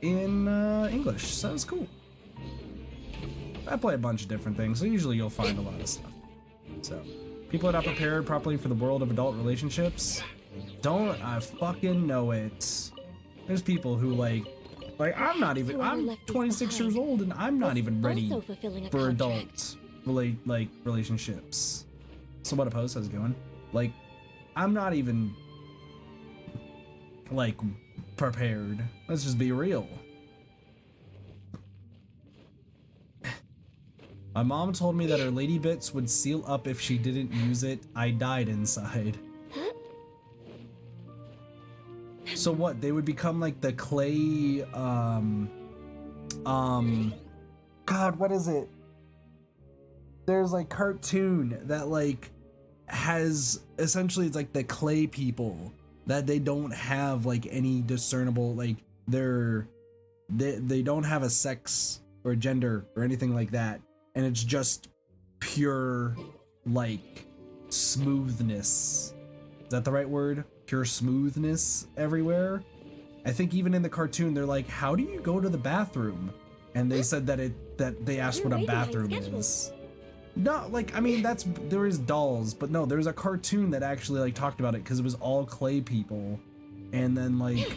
in English, so it's cool. I play a bunch of different things, so usually you'll find a lot of stuff. So, people are not prepared properly for the world of adult relationships. Don't I fucking know it. There's people who like I'm not even, I'm 26 years old and I'm not even ready for adult relationships. So what a post, how's it going? Like, I'm not even, like, prepared. Let's just be real. My mom told me that her lady bits would seal up if she didn't use it. I died inside. So what, they would become like the clay, God, what is it? There's like cartoon that like has essentially, it's like the clay people that they don't have like any discernible, like they don't have a sex or gender or anything like that, and it's just pure like smoothness. Is that the right word? Pure smoothness everywhere. I think even in the cartoon they're like, how do you go to the bathroom? And they said that they asked what a bathroom is. No, like, I mean, there is dolls, but no, there's a cartoon that actually like talked about it because it was all clay people, and then like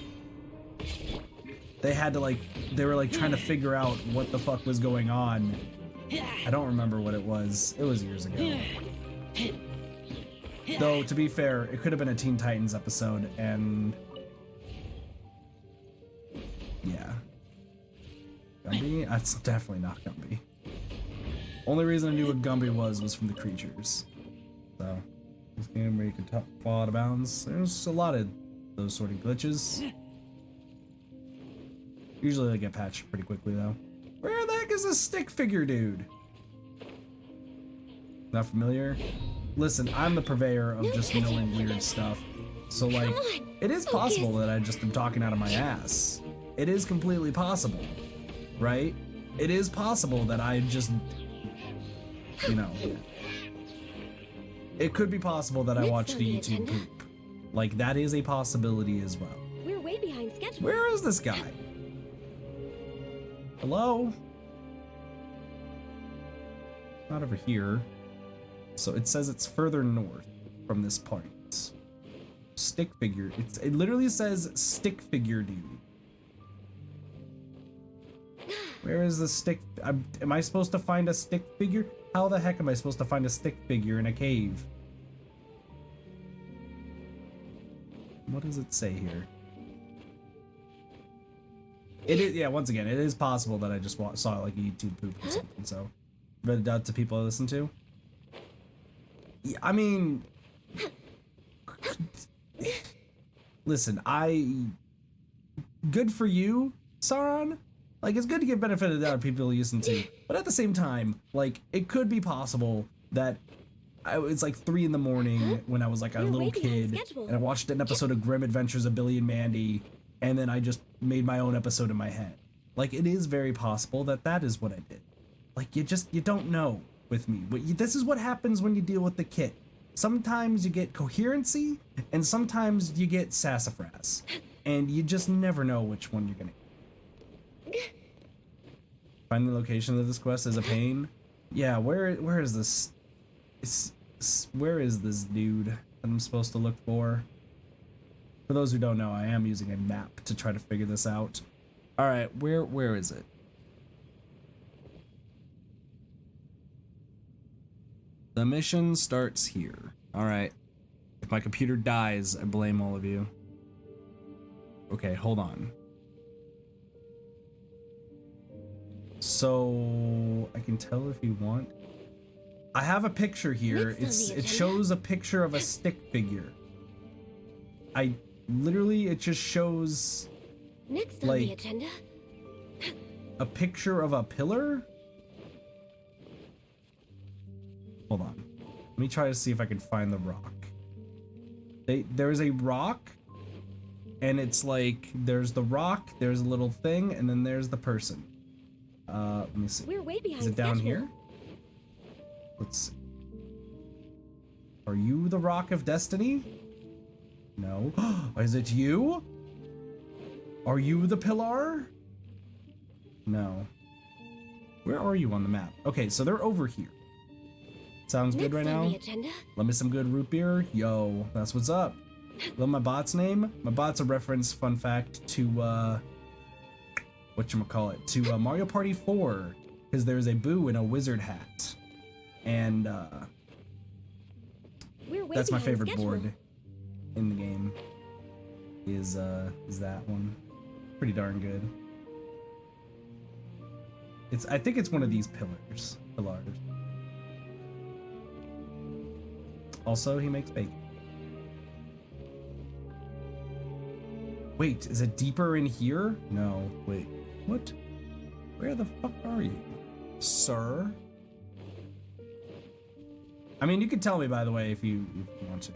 they had to they were like trying to figure out what the fuck was going on. I don't remember what it was. It was years ago. Though, to be fair, it could have been a Teen Titans episode, and yeah. Gumby? That's definitely not Gumby. Only reason I knew what Gumby was from the creatures. So, this game where you can fall out of bounds, there's a lot of those sort of glitches. Usually they get patched pretty quickly, though. Where the heck is this stick figure dude? Not familiar? Listen, I'm the purveyor of just knowing weird stuff. So, like, it is possible that I just am talking out of my ass. It is completely possible, right? It is possible that I just, you know, it could be possible that I watched a YouTube poop. Like, that is a possibility as well. We're way behind schedule. Where is this guy? Hello? Not over here. So it says it's further north from this point. Stick figure. It literally says stick figure dude. Where is the stick? Am I supposed to find a stick figure? How the heck am I supposed to find a stick figure in a cave? What does it say here? It is, yeah, once again, it is possible that I just saw like a YouTube poop or something, so read it out to people I listen to. Yeah, I mean, listen, good for you, Sauron. Like, it's good to give benefit of the doubt to people you listen to, but at the same time, like, it could be possible that It's like 3 in the morning when I was like a You're little way behind kid, schedule. and I watched an episode of Grim Adventures of Billy and Mandy, and then I just made my own episode in my head. Like, it is very possible that that is what I did. Like, you don't know with me. This is what happens when you deal with the kit. Sometimes you get coherency, and sometimes you get sassafras. And you just never know which one you're gonna. Finding the location of this quest is a pain. Yeah, where is this? Where is this dude that I'm supposed to look for? For those who don't know, I am using a map to try to figure this out. All right, where is it? The mission starts here. All right. If my computer dies, I blame all of you. Okay, hold on. So I can tell if you want. I have a picture here. It shows a picture of a stick figure. It just shows Next on like the agenda. a picture of a pillar. Hold on. Let me try to see if I can find the rock. There's a rock, and it's like there's the rock, there's a little thing, and then there's the person. Let me see. We're way behind Is it down schedule. here? Let's see. Are you the Rock of Destiny? No. Is it you? Are you the pillar? No. Where are you on the map? Okay, so they're over here. Sounds good right now? Love me some good root beer? Yo, that's what's up. Love my bot's name? My bot's a reference, fun fact, to, whatchamacallit, to Mario Party 4, because there's a Boo in a wizard hat. And, that's my favorite board in the game, is that one. Pretty darn good. I think it's one of these pillars. Also, he makes bacon. Wait, is it deeper in here? No, wait. What? Where the fuck are you, sir? I mean, you can tell me, by the way, if you want to.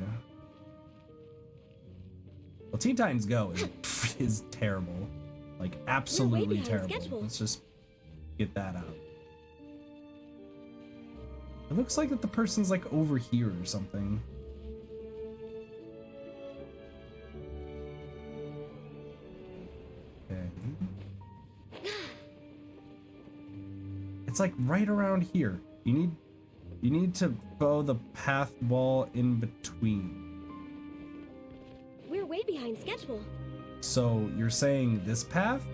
Well, Teen Titans Go is terrible. Like, absolutely terrible. Let's just get that out. It looks like that the person's like over here or something. Okay. It's like right around here. You need to follow the path wall in between. We're way behind schedule. So you're saying this path?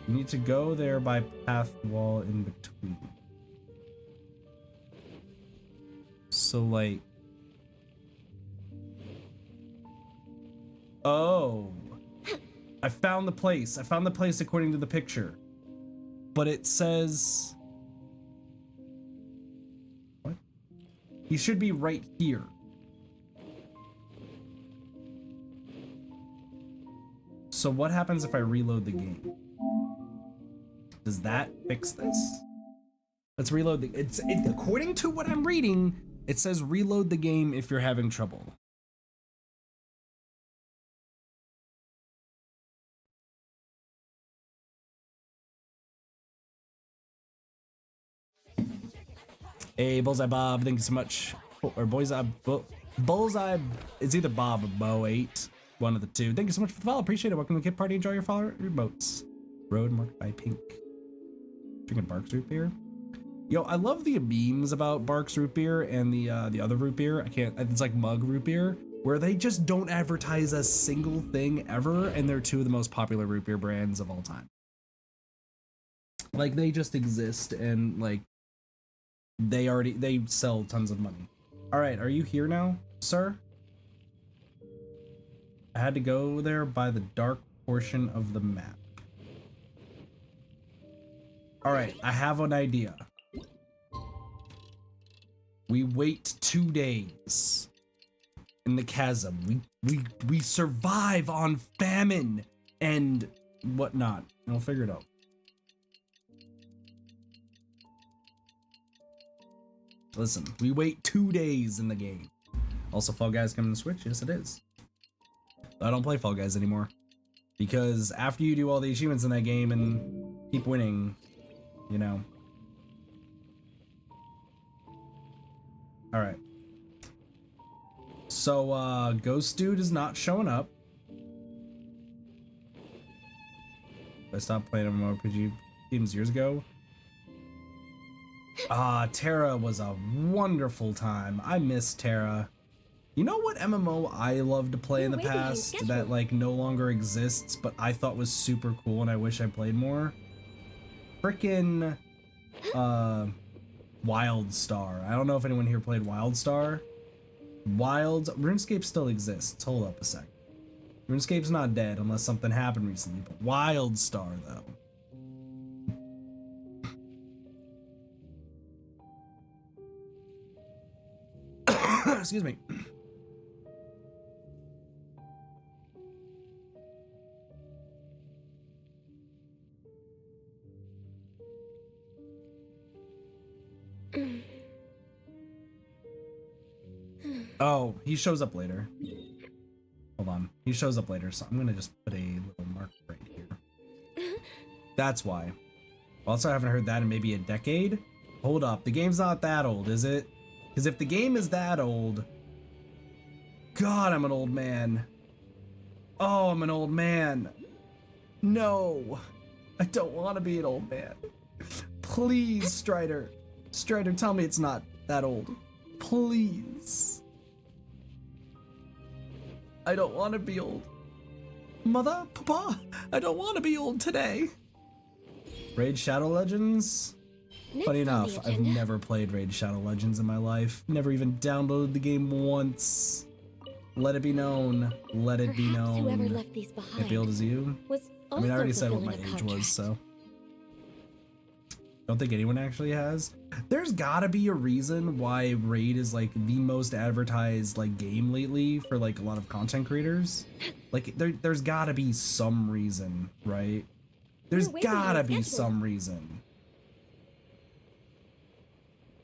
You need to go there by path wall in between. So like, oh, I found the place. I found the place according to the picture, but it says, what? He should be right here. So what happens if I reload the game? Does that fix this? Let's reload the, according to what I'm reading, it says reload the game if you're having trouble. Hey, Bullseye Bob, thank you so much. Or Bullseye, it's either Bob or Bo8, one of the two. Thank you so much for the follow, appreciate it. Welcome to the Kid Party, enjoy your follow boats. Road marked by pink. Drinking Barks root beer. Yo, I love the memes about Barks root beer and the other root beer. It's like mug root beer, where they just don't advertise a single thing ever, and they're two of the most popular root beer brands of all time. Like, they just exist, and like they sell tons of money. All right, are you here now, sir? I had to go there by the dark portion of the map. All right, I have an idea. We wait 2 days in the chasm. We survive on famine and whatnot. And we'll figure it out. Listen, we wait 2 days in the game. Also, Fall Guys coming to Switch? Yes, it is. I don't play Fall Guys anymore. Because after you do all the achievements in that game and keep winning, you know. Alright. So, Ghost Dude is not showing up. I stopped playing MMORPG games years ago. Terra was a wonderful time. I miss Terra. You know what MMO I loved to play in the past that like no longer exists, but I thought was super cool and I wish I played more? Frickin' WildStar. I don't know if anyone here played WildStar. RuneScape still exists. Hold up a sec. RuneScape's not dead unless something happened recently, but WildStar though. Excuse me. Oh, he shows up later. Hold on. He shows up later, so I'm gonna just put a little mark right here. That's why. Also, I haven't heard that in maybe a decade. Hold up. The game's not that old, is it? Because if the game is that old... God, I'm an old man. Oh, I'm an old man. No. I don't want to be an old man. Please, Strider. Strider, tell me it's not that old. Please. I don't want to be old. Mother, Papa, I don't want to be old today. Raid Shadow Legends? Funny enough, I've never played Raid Shadow Legends in my life. Never even downloaded the game once. Let it be known. Let it be known. Whoever left these behind Can't be old as you. I mean, I already said what my age was, so. Don't think anyone actually has. There's gotta be a reason why Raid is like the most advertised like game lately for like a lot of content creators. Like there's gotta be some reason, right? There's gotta be some reason.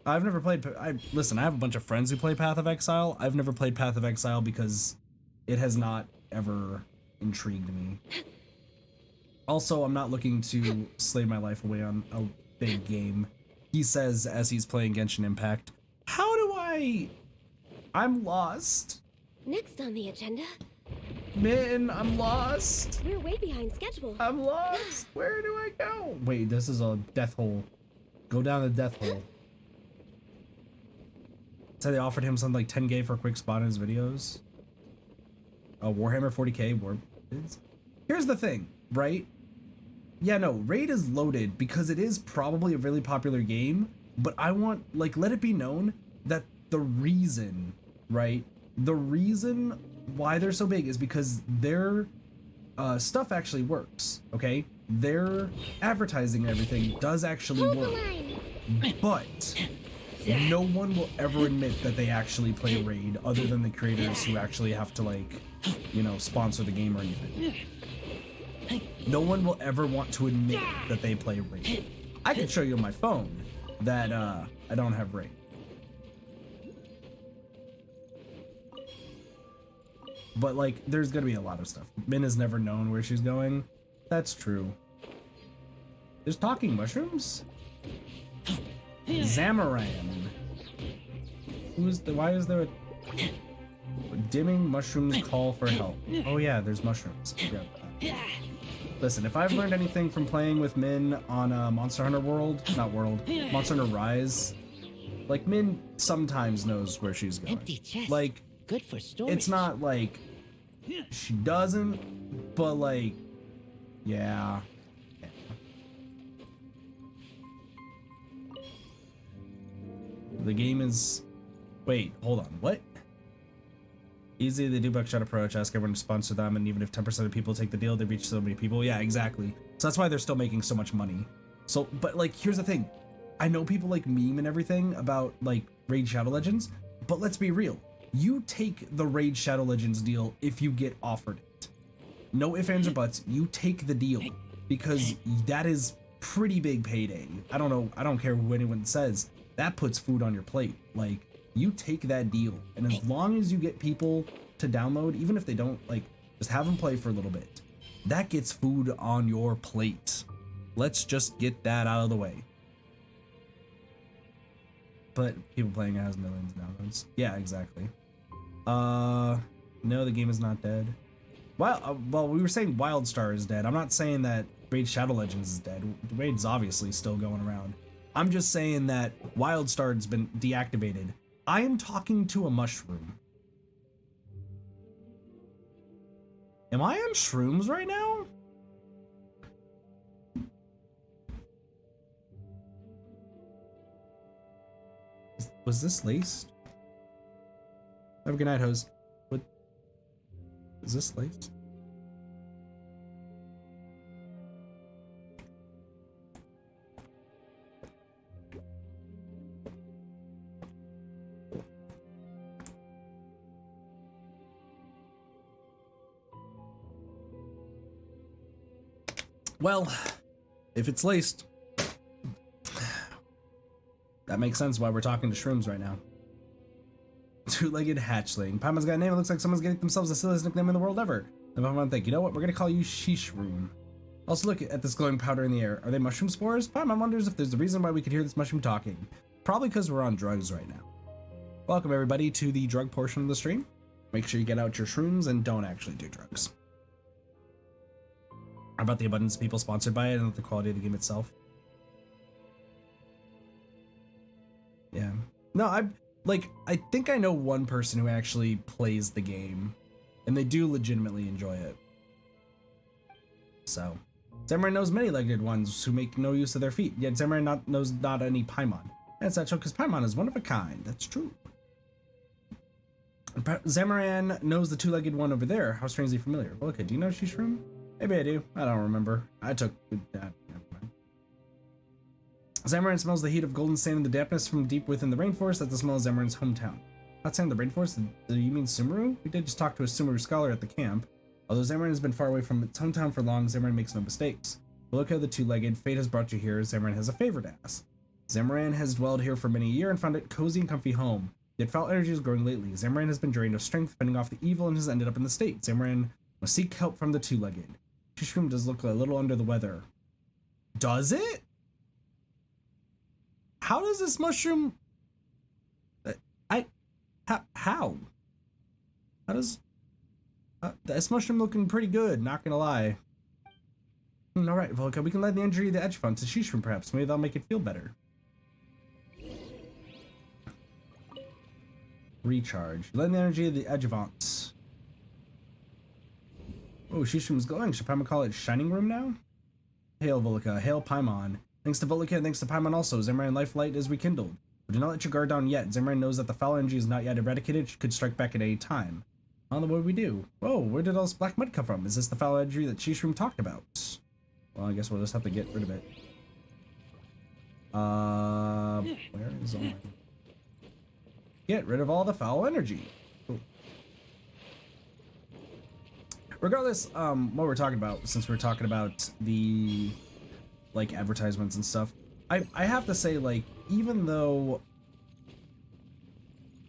I've never played. Listen, I have a bunch of friends who play Path of Exile. I've never played Path of Exile because it has not ever intrigued me. Also, I'm not looking to slave my life away on a big game. He says as he's playing Genshin Impact. How do I'm lost. Next on the agenda. Min, I'm lost. We're way behind schedule. I'm lost. Where do I go? Wait, this is a death hole. Go down the death hole. So they offered him something like 10K for a quick spot in his videos. Warhammer 40K war bids. Here's the thing, right? Yeah, no, Raid is loaded because it is probably a really popular game, but I want, like, let it be known that the reason, right? The reason why they're so big is because their stuff actually works, okay? Their advertising and everything does actually work. But no one will ever admit that they actually play Raid other than the creators who actually have to, like, you know, sponsor the game or anything. No one will ever want to admit that they play Raid. I can show you on my phone that I don't have Raid. But, like, there's gonna be a lot of stuff. Min has never known where she's going. That's true. There's talking mushrooms? Zamaran. Why is there a dimming mushrooms call for help? Oh yeah, there's mushrooms. Listen, if I've learned anything from playing with Min on Monster Hunter Monster Hunter Rise, like, Min sometimes knows where she's going. Empty chest. Like, good for storage. it's not like she doesn't, but like, yeah. The game is... Wait, hold on. What? Easy, they do buckshot approach, ask everyone to sponsor them, and even if 10% of people take the deal, they reach so many people. Yeah, exactly. So that's why they're still making so much money. So, but like, here's the thing. I know people like meme and everything about like Raid Shadow Legends, but let's be real. You take the Raid Shadow Legends deal if you get offered it. No ifs, ands, or buts. You take the deal because that is pretty big payday. I don't know. I don't care what anyone says. that puts food on your plate. Like, you take that deal, and as long as you get people to download, even if they don't, like, just have them play for a little bit, that gets food on your plate. Let's just get that out of the way. But people playing it has millions of downloads. Yeah, exactly. No, the game is not dead. Well, we were saying WildStar is dead. I'm not saying that Raid Shadow Legends is dead. Raid's obviously still going around. I'm just saying that WildStar has been deactivated. I am talking to a mushroom. Am I on shrooms right now? Was this laced? Have a good night, host. What? Is this laced? Well, if it's laced, that makes sense why we're talking to shrooms right now. Two-legged hatchling. Paimon's got a name. It looks like someone's getting themselves the silliest nickname in the world ever. The Paimon think, you know what? We're gonna call you Sheeshroom. Also, look at this glowing powder in the air. Are they mushroom spores? Paimon wonders if there's a reason why we could hear this mushroom talking. Probably because we're on drugs right now. Welcome everybody to the drug portion of the stream. Make sure you get out your shrooms and don't actually do drugs. How about the abundance of people sponsored by it and the quality of the game itself? Yeah. No, I think I know one person who actually plays the game, and they do legitimately enjoy it. So, Zamoran knows many legged ones who make no use of their feet, yet Zamoran knows not any Paimon. That's not true, because Paimon is one of a kind. That's true. Zamoran knows the two-legged one over there. How strangely familiar. Well, okay, do you know Sheeshroom? Maybe I do. I don't remember. I took that. Zamoran smells the heat of golden sand and the dampness from deep within the rainforest. That's the smell of Zamoran's hometown. Not saying the rainforest, do you mean Sumeru? We did just talk to a Sumeru scholar at the camp. Although Zamoran has been far away from its hometown for long, Zamoran makes no mistakes. But look how the two-legged fate has brought you here. Zamoran has a favor to ask. Zamoran has dwelled here for many a year and found it cozy and comfy home. Yet foul energy is growing lately. Zamoran has been drained of strength, fending off the evil, and has ended up in the state. Zamoran must seek help from the two-legged. Sheeshroom does look a little under the weather. Does it? How does this mushroom... How? How does... this mushroom looking pretty good, not gonna lie. Alright, well, okay, we can lend the injury of the Edgefont to Sheeshroom, perhaps. Maybe that'll make it feel better. Recharge. Lend the energy of the Edgefont. Oh, Sheeshroom's glowing. Should Paimon call it Shining Room now? Hail, Volca. Hail, Paimon. Thanks to Volca and thanks to Paimon also. Zamoran life light is rekindled. But do not let your guard down yet. Zamoran knows that the foul energy is not yet eradicated. It could strike back at any time. I don't know what we do. Whoa, where did all this black mud come from? Is this the foul energy that Sheeshroom talked about? Well, I guess we'll just have to get rid of it. Where is all my... Get rid of all the foul energy. Cool. Regardless, what we're talking about, since we're talking about the, like, advertisements and stuff, I have to say, like, even though...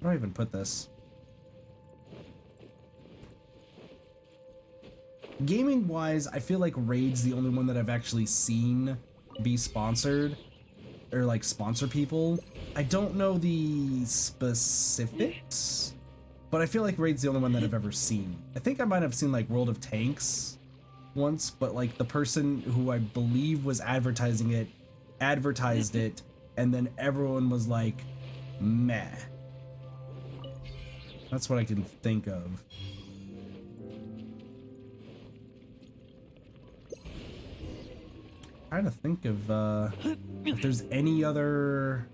Where do I even put this? Gaming-wise, I feel like Raid's the only one that I've actually seen be sponsored, or, like, sponsor people. I don't know the specifics, but I feel like Raid's the only one that I've ever seen. I think I might have seen, like, World of Tanks once, but, like, the person who I believe was advertising it, advertised it, and then everyone was like, meh. That's what I can think of. Trying to think of if there's any other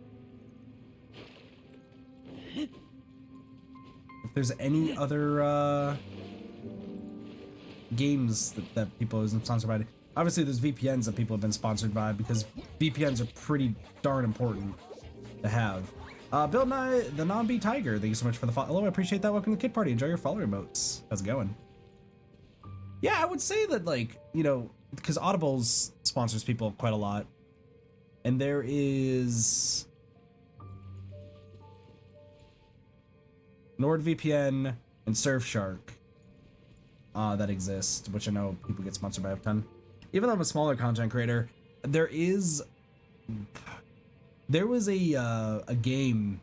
games that people have been sponsored by. Obviously there's VPNs that people have been sponsored by, because VPNs are pretty darn important to have. Bill Nye, the non-B Tiger, thank you so much for the follow. I appreciate that. Welcome to the Kid Party. Enjoy your follower emotes. How's it going? Yeah, I would say that, like, you know, because Audibles sponsors people quite a lot, and there is NordVPN, and Surfshark that exist, which I know people get sponsored by a ton. Even though I'm a smaller content creator, there was a game,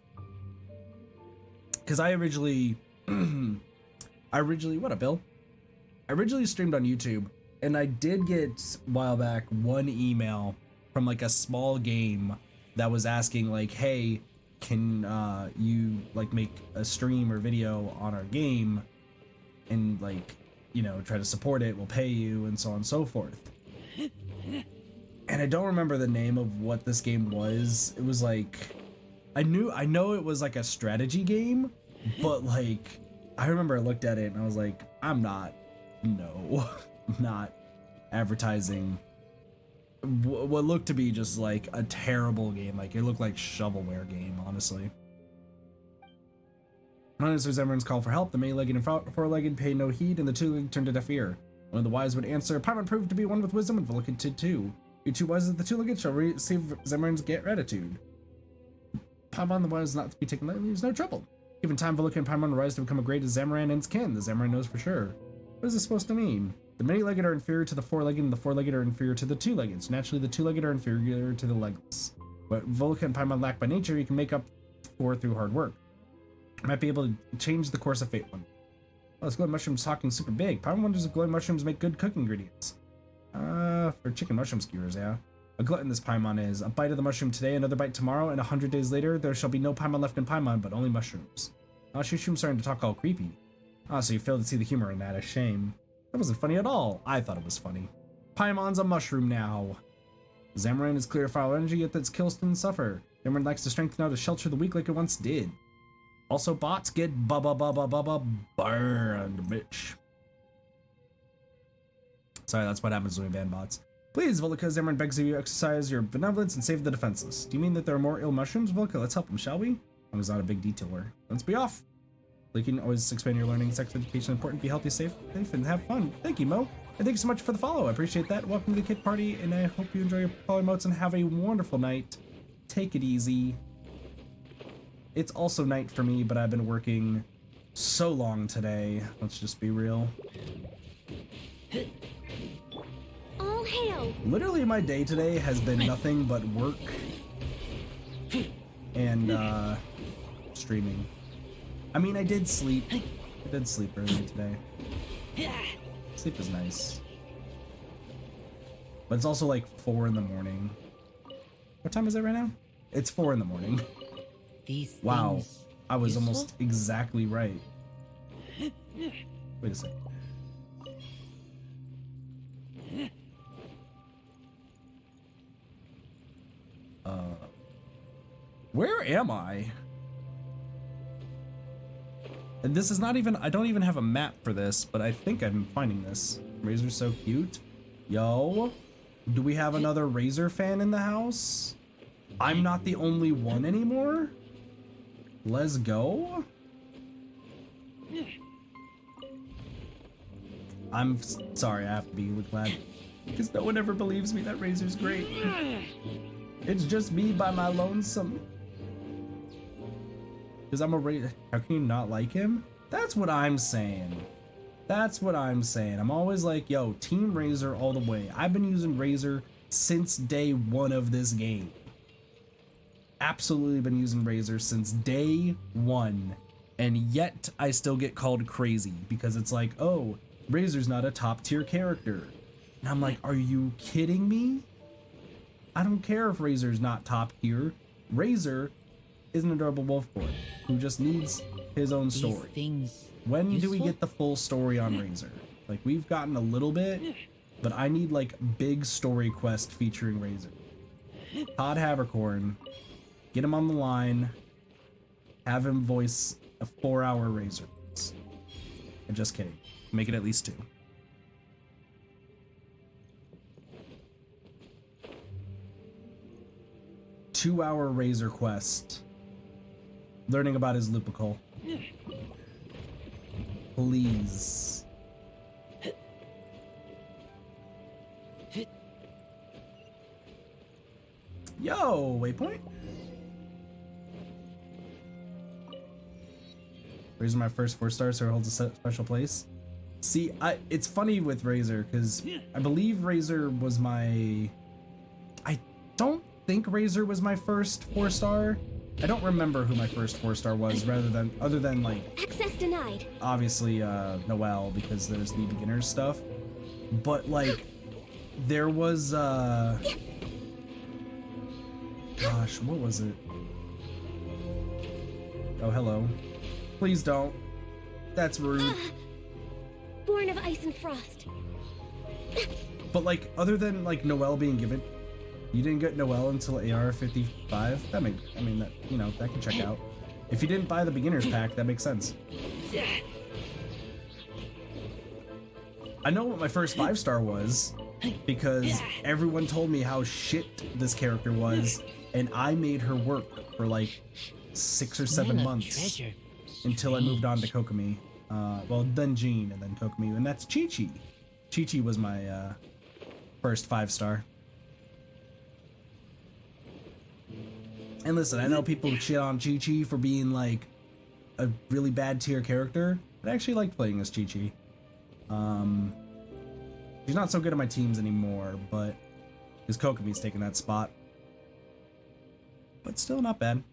because I originally what up, Bill? I originally streamed on YouTube, and I did get a while back one email from like a small game that was asking like, hey, can you like make a stream or video on our game and like, you know, try to support it, we'll pay you, and so on and so forth. And I don't remember the name of what this game was. It was like, I know it was like a strategy game, but like, I remember I looked at it and I was like, I'm not advertising what looked to be just like a terrible game. Like, it looked like shovelware game, honestly. There's everyone's call for help. The many-legged and four-legged paid no heed, and the two-legged turned a deaf ear. One of the wise would answer, Paimon proved to be one with wisdom, and Vulcan did too. You two wise of the two-legged shall receive Zemran's gratitude. Paimon the wise not to be taken lightly, is no trouble. Given time, Vulcan and Paimon rise to become as great as Zemran and his kin. The Zemran knows for sure. What is this supposed to mean? The many-legged are inferior to the four-legged, and the four-legged are inferior to the two-legged. So naturally, the two-legged are inferior to the legless. What Vulcan and Paimon lack by nature, you can make up for through hard work. You might be able to change the course of fate one. Oh, this glowing mushroom's talking super big. Paimon wonders if glowing mushrooms make good cooking ingredients. For chicken mushroom skewers, yeah. A glutton this Paimon is. A bite of the mushroom today, another bite tomorrow, and 100 days later, there shall be no Paimon left in Paimon, but only mushrooms. Oh, Shushoom's starting to talk all creepy. Ah, so you failed to see the humor in that. A shame. That wasn't funny at all. I thought it was funny. Paimon's a mushroom now. Zemran is clear of foul energy, yet its kills didn't suffer. Zemran likes to strengthen out to shelter the weak like it once did. Also, bots get burned, bitch. Sorry, that's what happens when we ban bots. Please, Volca, Zemran begs of you exercise your benevolence and save the defenseless. Do you mean that there are more ill mushrooms, Volca? Let's help him, shall we? That was not a big detailer. Let's be off. Like, you can always expand your learning. Sex education important. Be healthy, safe, and have fun. Thank you, Mo. And thank you so much for the follow. I appreciate that. Welcome to the kid party, and I hope you enjoy your follow emotes and have a wonderful night. Take it easy. It's also night for me, but I've been working so long today. Let's just be real. All hail! Literally, my day today has been nothing but work and streaming. I mean, I did sleep. I did sleep early today. Sleep is nice. But it's also like 4 in the morning. What time is it right now? It's 4 in the morning. These wow, things I was useful? almost exactly right. Wait a second. Where am I? And this is not even, I don't even have a map for this, but I think I'm finding this. Razor's so cute. Yo, do we have another Razor fan in the house? I'm not the only one anymore? Let's go. I'm sorry, I have to be glad because no one ever believes me that Razor's great. It's just me by my lonesome. Because I'm a Razor. How can you not like him? That's what I'm saying. That's what I'm saying. I'm always like, yo, Team Razor all the way. I've been using Razor since day 1 of this game. Absolutely been using Razor since day 1. And yet I still get called crazy because it's like, oh, Razor's not a top tier character. And I'm like, are you kidding me? I don't care if Razor's not top tier. Razor is an adorable wolf boy who just needs his own story. When do we get the full story on Razor? Like, we've gotten a little bit, but I need like big story quest featuring Razor. Todd Havercorn, get him on the line, have him voice a 4-hour Razor. I'm just kidding. Make it at least 2. Two-hour Razor quest. Learning about his Lupical. Please. Yo, waypoint? Razor my first 4-star, so it holds a special place. See, it's funny with Razor because I believe Razor was my. I don't think Razor was my first 4-star. I don't remember who my first 4-star was, other than like Access denied. obviously Noelle, because there's the beginners stuff. But like there was gosh, what was it? Oh, hello. Please don't. That's rude. Born of ice and frost. But like, other than like Noelle being given, you didn't get Noelle until AR 55. That makes, I mean, that, you know, that can check out. If you didn't buy the beginners pack, that makes sense. I know what my first 5-star was because everyone told me how shit this character was, and I made her work for like 6 or 7 months until I moved on to Kokomi. Well, then Jean, and then Kokomi, and that's Chi-Chi. Chi-Chi was my first 5-star. And listen, I know people shit on Chi-Chi for being like a really bad tier character, but I actually liked playing as Chi-Chi. She's not so good at my teams anymore, but because Kokomi's taking that spot. But still not bad.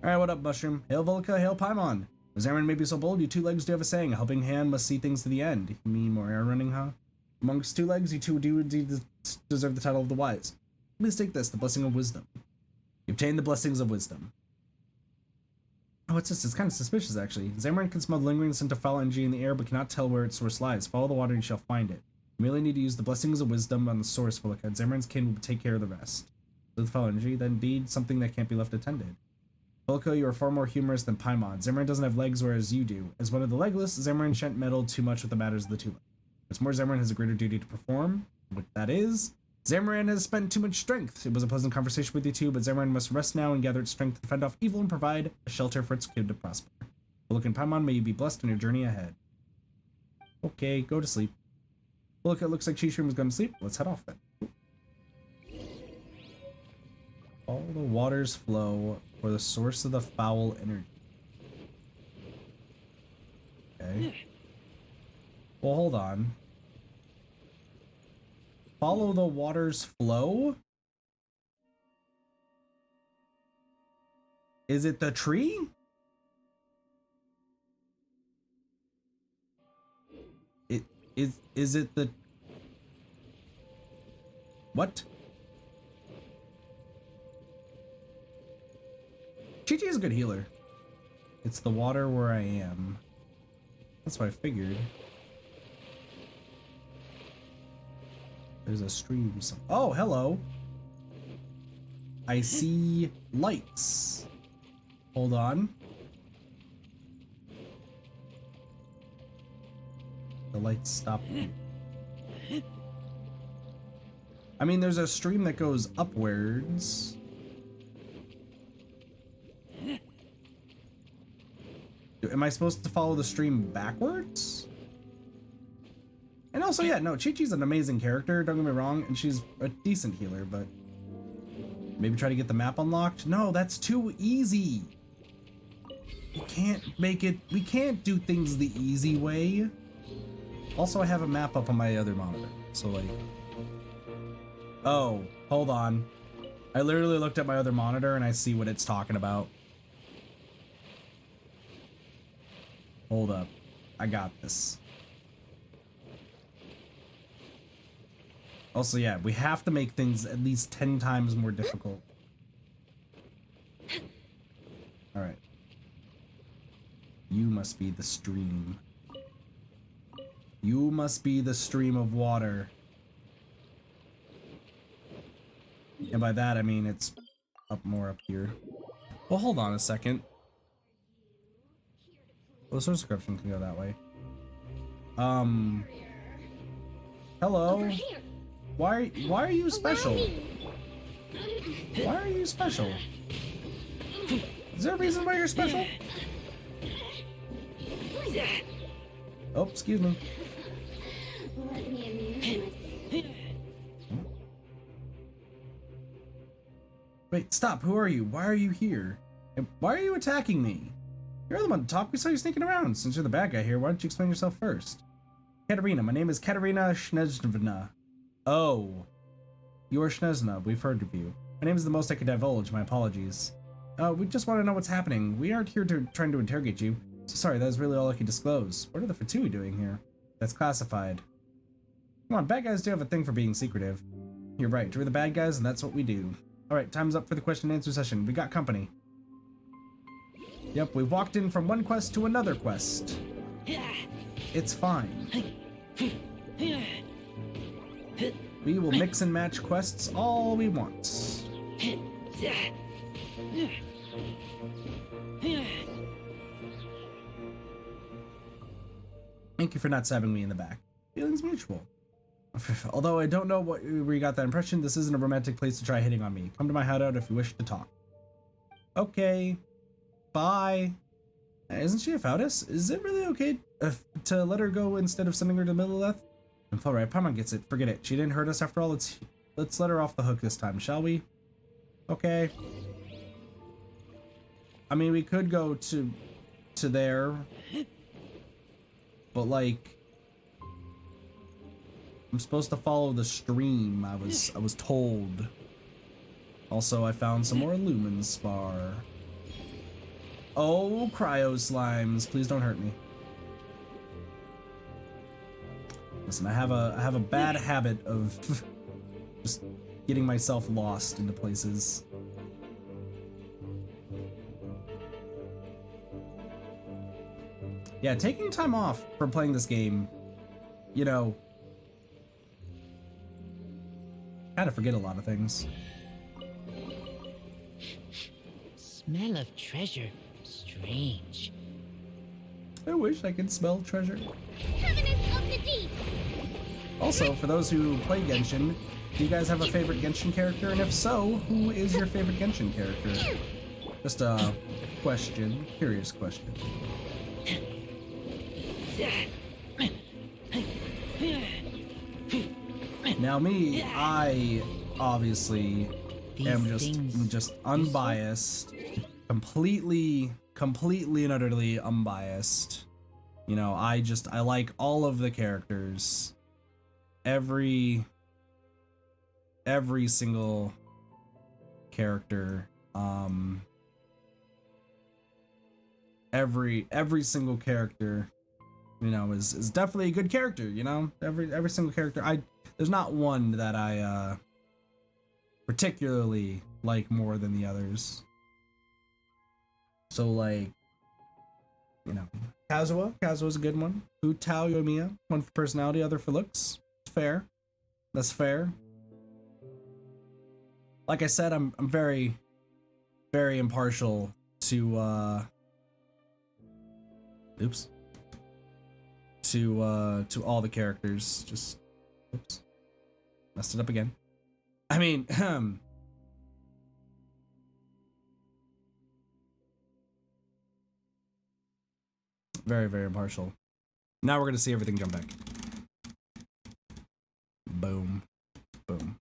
Alright, what up, Mushroom? Hail Volca, hail Paimon. As Aaron may be so bold, you 2 legs do have a saying, a helping hand must see things to the end. You mean more air running, huh? Amongst 2 legs, you 2 do indeed deserve the title of the wise. Please take this, the blessing of wisdom. You obtain the blessings of wisdom. Oh, what's this? It's kind of suspicious, actually. Zamoran can smell the lingering scent of foul energy in the air, but cannot tell where its source lies. Follow the water and you shall find it. You merely need to use the blessings of wisdom on the source, Volca, and Zamoran's kin will take care of the rest. With the foul energy, then indeed something that can't be left attended. Volca, you are far more humorous than Paimon. Zamoran doesn't have legs, whereas you do. As one of the legless, Zamoran shan't meddle too much with the matters of the 2 legs. What's more, Zamoran has a greater duty to perform. What that is, Zamoran has spent too much strength. It was a pleasant conversation with you two, but Zamoran must rest now and gather its strength to fend off evil and provide a shelter for its kid to prosper. Volca and Paimon, may you be blessed on your journey ahead. Okay, go to sleep. Volca, it looks like Chi-Stream is going to sleep. Let's head off then. All the waters flow for the source of the foul energy. Okay. Well, hold on. Follow the water's flow? Is it the tree? Is it the... What? Chi-Chi is a good healer. It's the water where I am. That's what I figured. There's a stream. Oh, hello. I see lights. Hold on. The lights stop. I mean, there's a stream that goes upwards. Am I supposed to follow the stream backwards? And also, yeah, no, Chi-Chi's an amazing character, don't get me wrong, and she's a decent healer, but maybe try to get the map unlocked? No, that's too easy. We can't make it, we can't do things the easy way. Also, I have a map up on my other monitor, so like... Oh, hold on. I literally looked at my other monitor and I see what it's talking about. Hold up. I got this. Also, yeah, we have to make things at least 10 times more difficult. Alright. You must be the stream. You must be the stream of water. And by that, I mean it's up more up here. Well, hold on a second. Well, the source corruption can go that way. Hello? Why are you special? Why are you special? Is there a reason why you're special? Oh, excuse me. Wait, stop. Who are you? Why are you here? And why are you attacking me? You're the one to talk. We saw you sneaking around. Since you're the bad guy here, why don't you explain yourself first? Katerina. My name is Katerina Schneznevna. Oh. You are Schnezna. We've heard of you. My name is the most I could divulge. My apologies. We just want to know what's happening. We aren't here trying to interrogate you. So sorry, that is really all I can disclose. What are the Fatui doing here? That's classified. Come on, bad guys do have a thing for being secretive. You're right. We're the bad guys, and that's what we do. Alright, time's up for the question and answer session. We got company. Yep, we've walked in from one quest to another quest. It's fine. We will mix and match quests all we want. Thank you for not stabbing me in the back. Feelings mutual. Although I don't know where you got that impression, this isn't a romantic place to try hitting on me. Come to my hideout if you wish to talk. Okay. Bye. Isn't she a Foudis? Is it really okay to let her go instead of sending her to the middle of death? It's alright, Paimon gets it. Forget it. She didn't hurt us after all. Let's let her off the hook this time, shall we? Okay. I mean, we could go to there. But like, I'm supposed to follow the stream, I was told. Also, I found some more Lumen Spar. Oh, cryo slimes, please don't hurt me. Listen, I have a bad habit of just getting myself lost into places. Yeah, taking time off for playing this game, you know, kind of forget a lot of things. Smell of treasure. Strange. I wish I could smell treasure. Covenant of the Deep. Also, for those who play Genshin, do you guys have a favorite Genshin character? And if so, who is your favorite Genshin character? Just a question, curious question. Now me, I obviously am just unbiased, completely and utterly unbiased. You know, I like all of the characters. Every single character, every single character, you know, is definitely a good character, you know? Every single character. There's not one that I particularly like more than the others. So like, you know, Kazua's a good one. Hu Tao Yoimiya, one for personality, other for looks. Fair. That's fair. Like I said, I'm very, very impartial to to all the characters. Just oops. Messed it up again. I mean, very, very impartial. Now we're gonna see everything jump back. Boom. Boom.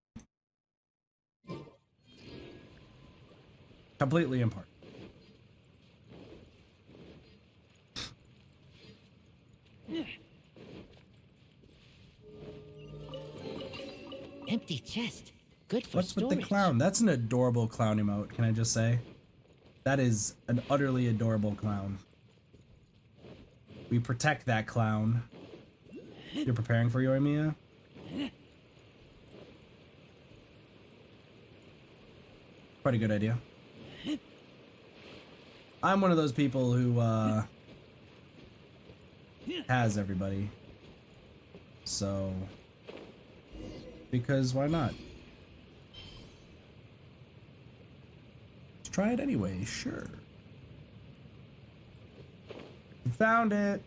Completely impartial. Empty chest. Good for What's storage. with the clown? That's an adorable clown emote, can I just say? That is an utterly adorable clown. We protect that clown. You're preparing for Yoimiya? Quite a good idea. I'm one of those people who has everybody. So, because why not? Let's try it anyway, sure. Found it.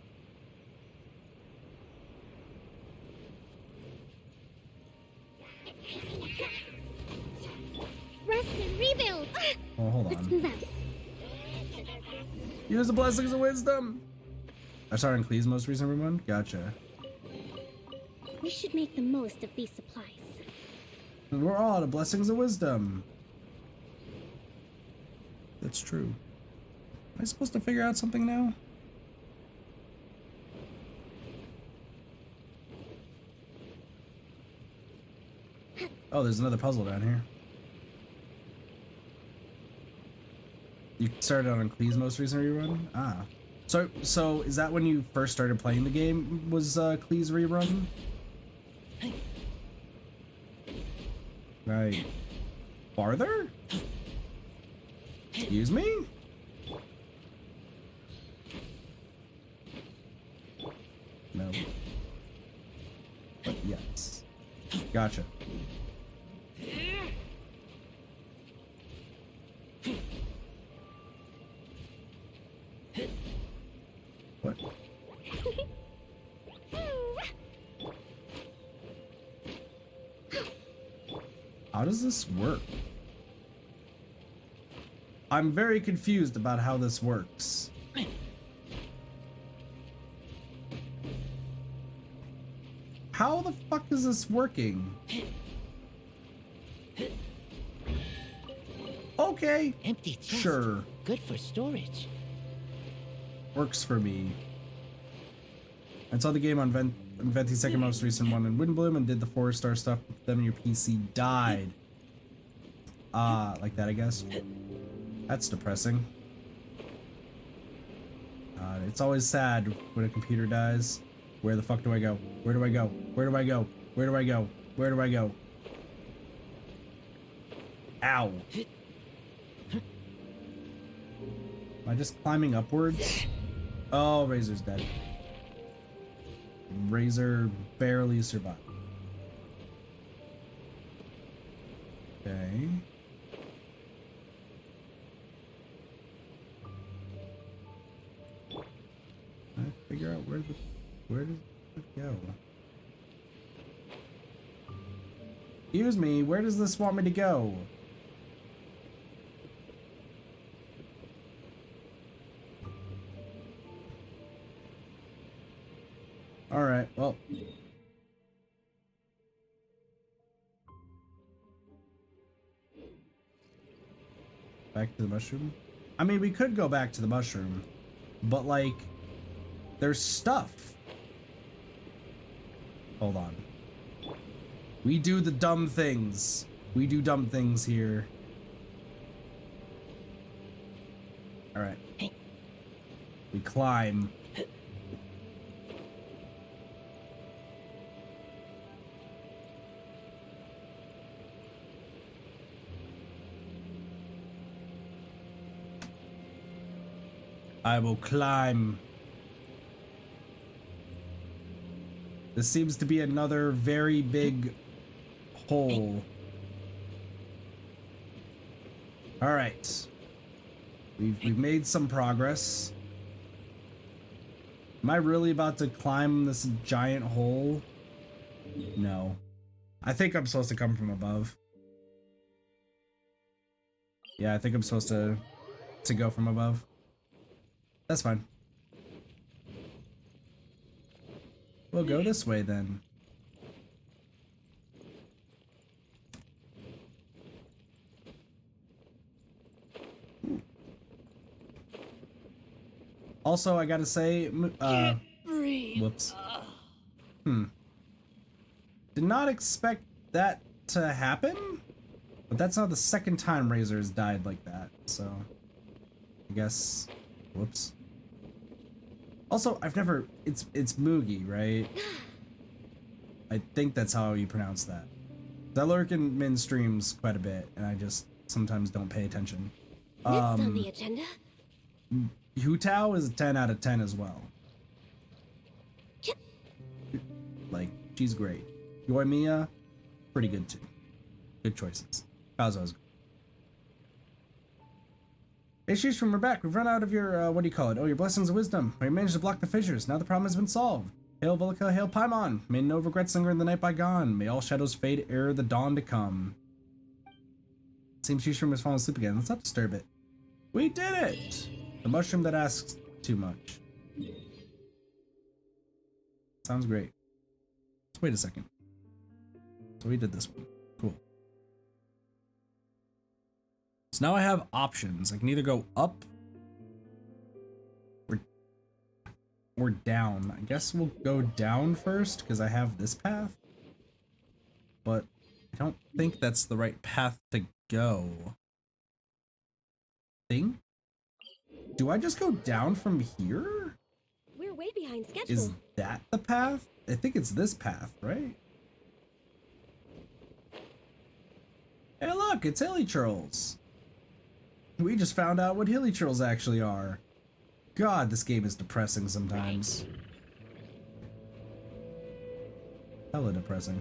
Rest and rebuild. Oh, hold Let's on. move out. Use the blessings of wisdom. I started on Klee's most recent one. Gotcha. We should make the most of these supplies. We're all out of blessings of wisdom. That's true. I supposed to figure out something now? Oh, there's another puzzle down here. You started on Klee's most recent rerun? Ah. So is that when you first started playing the game, was Klee's rerun? Right. Farther? Excuse me? No. But yes. Gotcha. What? How does this work? I'm very confused about how this works. How the fuck is this working? Okay. Empty chest. Sure. Good for storage. Works for me. I saw the game on Venti's second most recent one in Windbloom and did the 4-star stuff, but then your PC died. Like that, I guess. That's depressing. It's always sad when a computer dies. Where the fuck do I go? Where do I go? Where do I go? Where do I go? Where do I go? Ow. Am I just climbing upwards? Oh, Razor's dead. Razor barely survived. Okay. I figure out where does it go? Excuse me, where does this want me to go? Alright, well. Back to the mushroom? I mean, we could go back to the mushroom, but like, there's stuff. Hold on. We do the dumb things. We do dumb things here. Alright. We climb. I will climb. This seems to be another very big hole. All right. We've made some progress. Am I really about to climb this giant hole? No. I think I'm supposed to come from above. Yeah, I think I'm supposed to go from above. That's fine. We'll go this way then. Also, I gotta say, whoops. Did not expect that to happen, but that's not the second time Razor has died like that, so I guess, whoops. Also, I've never, it's Moogie, right? I think that's how you pronounce that. I lurk in Min streams quite a bit, and I just sometimes don't pay attention. Next on the agenda? Hutao is a 10 out of 10 as well. Like, she's great. Yoimiya, pretty good too. Good choices. Kazuha's good. Hey Shishram, we're back. We've run out of your, what do you call it? Oh, your blessings of wisdom. We managed to block the fissures. Now the problem has been solved. Hail Velica, hail Paimon. May no regrets linger in the night bygone. May all shadows fade ere the dawn to come. Seems Shishram has fallen asleep again. Let's not disturb it. We did it! The mushroom that asks too much. Sounds great. Let's wait a second. So we did this one. Cool. So now I have options. I can either go up or down. I guess we'll go down first because I have this path. But I don't think that's the right path to go. Thing? Do I just go down from here? We're way behind schedule. Is that the path? I think it's this path, right? Hey look, it's Hilichurls. We just found out what Hilichurls actually are. God, this game is depressing sometimes. Hella depressing.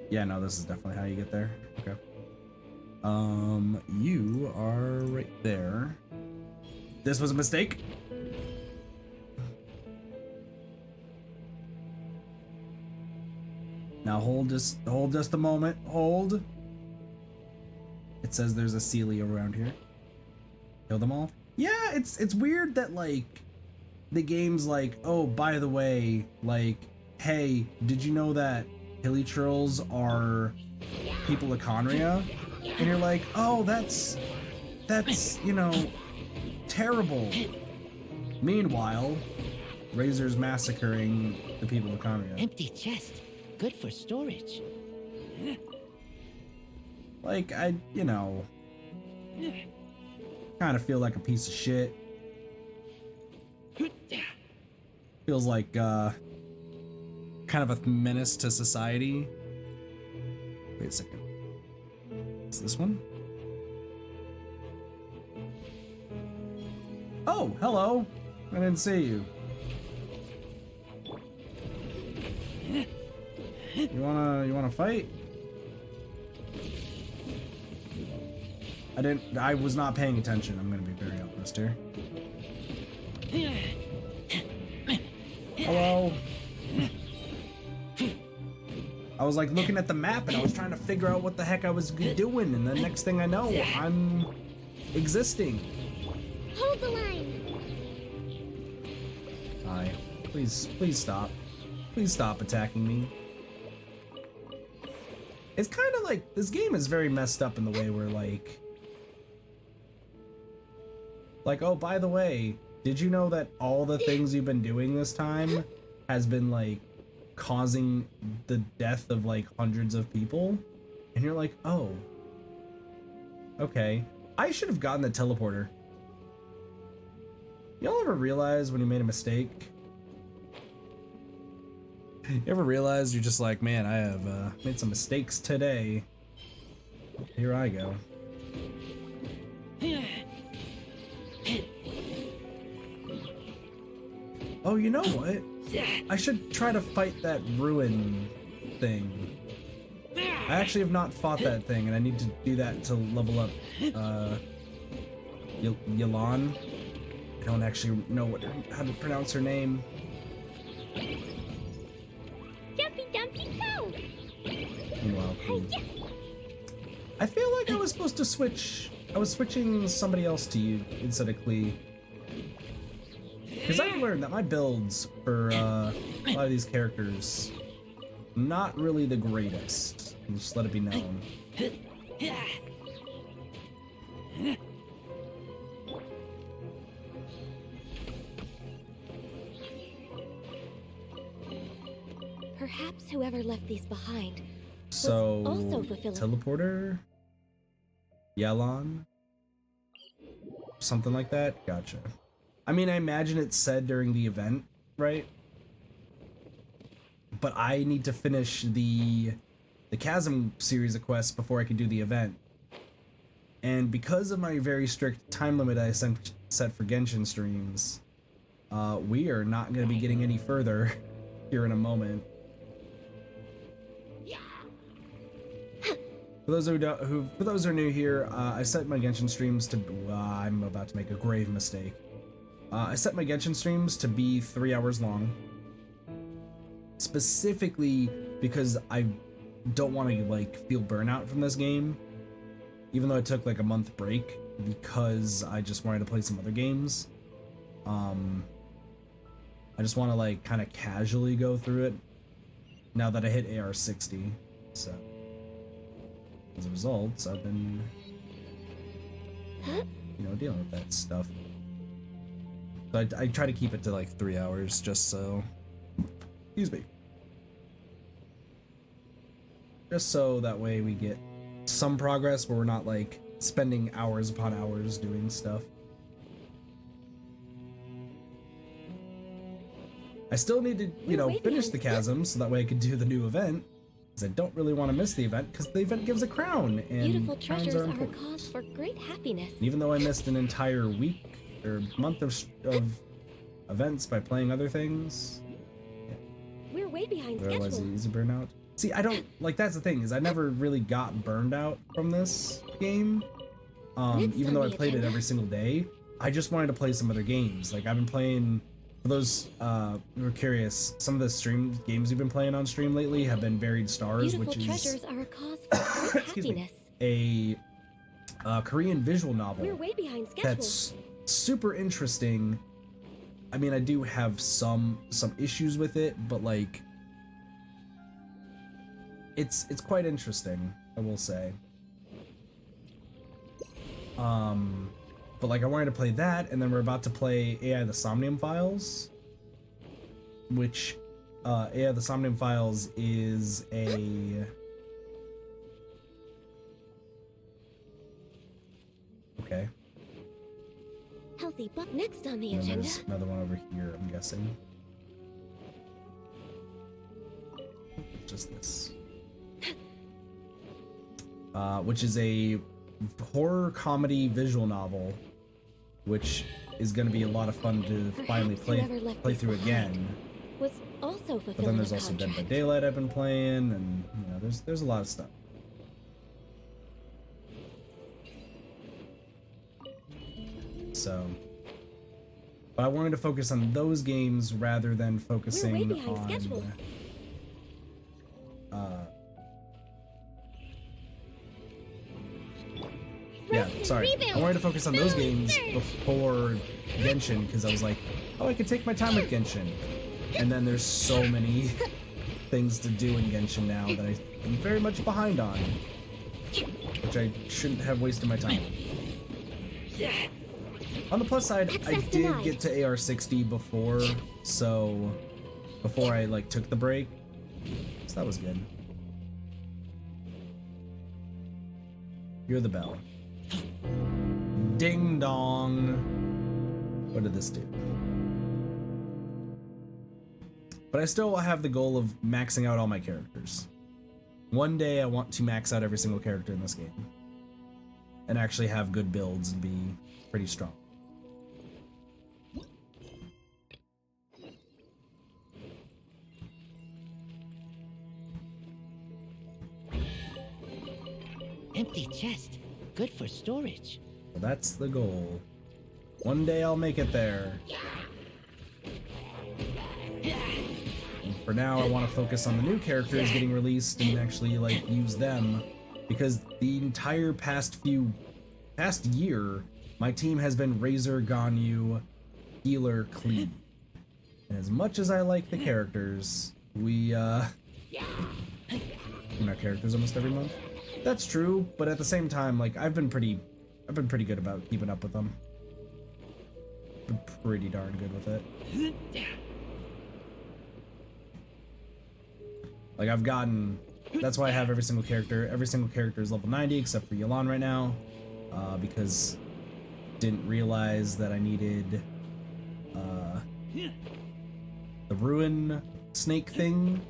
Yeah, no, this is definitely how you get there. Okay. You are right there. This was a mistake. Now hold just a moment. Hold. It says there's a Sealy around here. Kill them all? Yeah, it's weird that like the game's like, oh, by the way, like, hey, did you know that Hilichurls are people of Conria? And you're like, oh, that's you know, terrible. Meanwhile, Razor's massacring the people of Conria. Empty chest. Good for storage. Like, I, you know, kind of feel like a piece of shit. Feels like, kind of a menace to society. Wait a second. Is this one? Oh, hello. I didn't see you. You wanna fight? I was not paying attention. I'm gonna be very honest here. Hello? I was like looking at the map and I was trying to figure out what the heck I was doing, and the next thing I know, I'm existing. Hold the line. Hi. Please stop. Please stop attacking me. It's kind of like, this game is very messed up in the way where like, oh, by the way, did you know that all the things you've been doing this time has been like causing the death of like hundreds of people? And you're like, oh, okay. I should have gotten the teleporter. Y'all ever realize when you made a mistake? You ever realize you're just like, man, I have made some mistakes today. Here I go. Oh, you know what? I should try to fight that ruin thing. I actually have not fought that thing, and I need to do that to level up Yelan. I don't actually know how to pronounce her name. Jumpy Dumpy Go! Meanwhile, I feel like I was supposed to switch. I was switching somebody else to you instead of Klee. Because I've learned that my builds for a lot of these characters, not really the greatest. Just let it be known. Perhaps whoever left these behind So, was also fulfilling. teleporter? Yelan? Something like that? Gotcha. I mean, I imagine it's said during the event, right? But I need to finish the Chasm series of quests before I can do the event. And because of my very strict time limit I set for Genshin streams, we are not going to be getting any further here in a moment. For those who are new here, I set my Genshin streams to. I'm about to make a grave mistake. I set my Genshin streams to be 3 hours long, specifically because I don't want to like feel burnout from this game. Even though I took like a month break because I just wanted to play some other games. I just want to like kind of casually go through it now that I hit AR60. So as a result, I've been you know, dealing with that stuff. So I try to keep it to like 3 hours, just so. Excuse me. Just so that way we get some progress where we're not like spending hours upon hours doing stuff. I still need to, you know, finish the chasm so that way I can do the new event. Because I don't really want to miss the event because the event gives a crown and Beautiful crowns treasures are are a important. cause for great happiness. Even though I missed an entire week or month of events by playing other things, We're way behind otherwise schedule. easy burnout. See, I don't like. That's the thing is I never really got burned out from this game. Next Even on though I the played it agenda. every single day, I just wanted to play some other games. Like I've been playing. For those who are curious, some of the stream games you've been playing on stream lately have been Buried Stars, Beautiful which is treasures are a cause for great excuse me, happiness. a Korean visual novel. We're way behind schedule. That's super interesting. I mean, I do have some issues with it, but like it's quite interesting, I will say. But like I wanted to play that, and then we're about to play AI the Somnium Files, which AI the Somnium Files is a okay. Healthy buck next on the And then agenda. there's another one over here, I'm guessing. Just this. Which is a horror comedy visual novel, which is going to be a lot of fun to finally Perhaps whoever left play this through behind again. Was also But then fulfilling there's a also Dead by contract. Daylight I've been playing, and you know, there's a lot of stuff. So, but I wanted to focus on those games rather than focusing behind on schedule. yeah, sorry. I wanted to focus on those games before Genshin because I was like, oh, I could take my time with Genshin. And then there's so many things to do in Genshin now that I'm very much behind on, which I shouldn't have wasted my time on. On the plus side, I Access did denied. get to AR60 before, so before I like took the break, so that was good. Hear the bell. Ding dong. What did this do? But I still have the goal of maxing out all my characters. One day I want to max out every single character in this game. And actually have good builds and be pretty strong. Empty chest. Good for storage. So that's the goal. One day I'll make it there. And for now, I want to focus on the new characters getting released and actually like use them, because the entire past year, my team has been Razor, Ganyu, Healer, Cleave. And as much as I like the characters, we our characters almost every month. That's true, but at the same time, like I've been pretty good about keeping up with them. Been pretty darn good with it. Like I've gotten, that's why I have every single character. Every single character is level 90 except for Yelan right now, because didn't realize that I needed the ruin snake thing.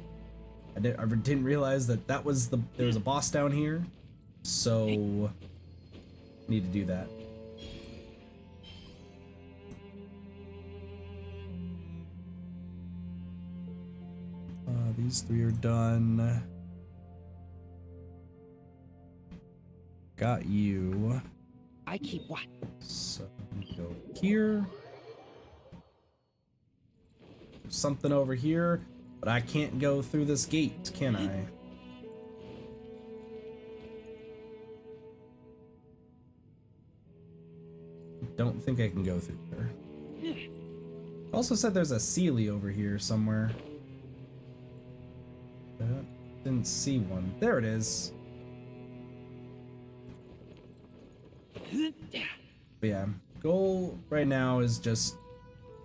I didn't realize that there was a boss down here, so need to do that. These three are done. Got you. I keep what? So go here. Something over here, but I can't go through this gate, can I? Don't think I can go through there. Also said there's a Sealy over here somewhere. Didn't see one. There it is. But yeah, goal right now is just,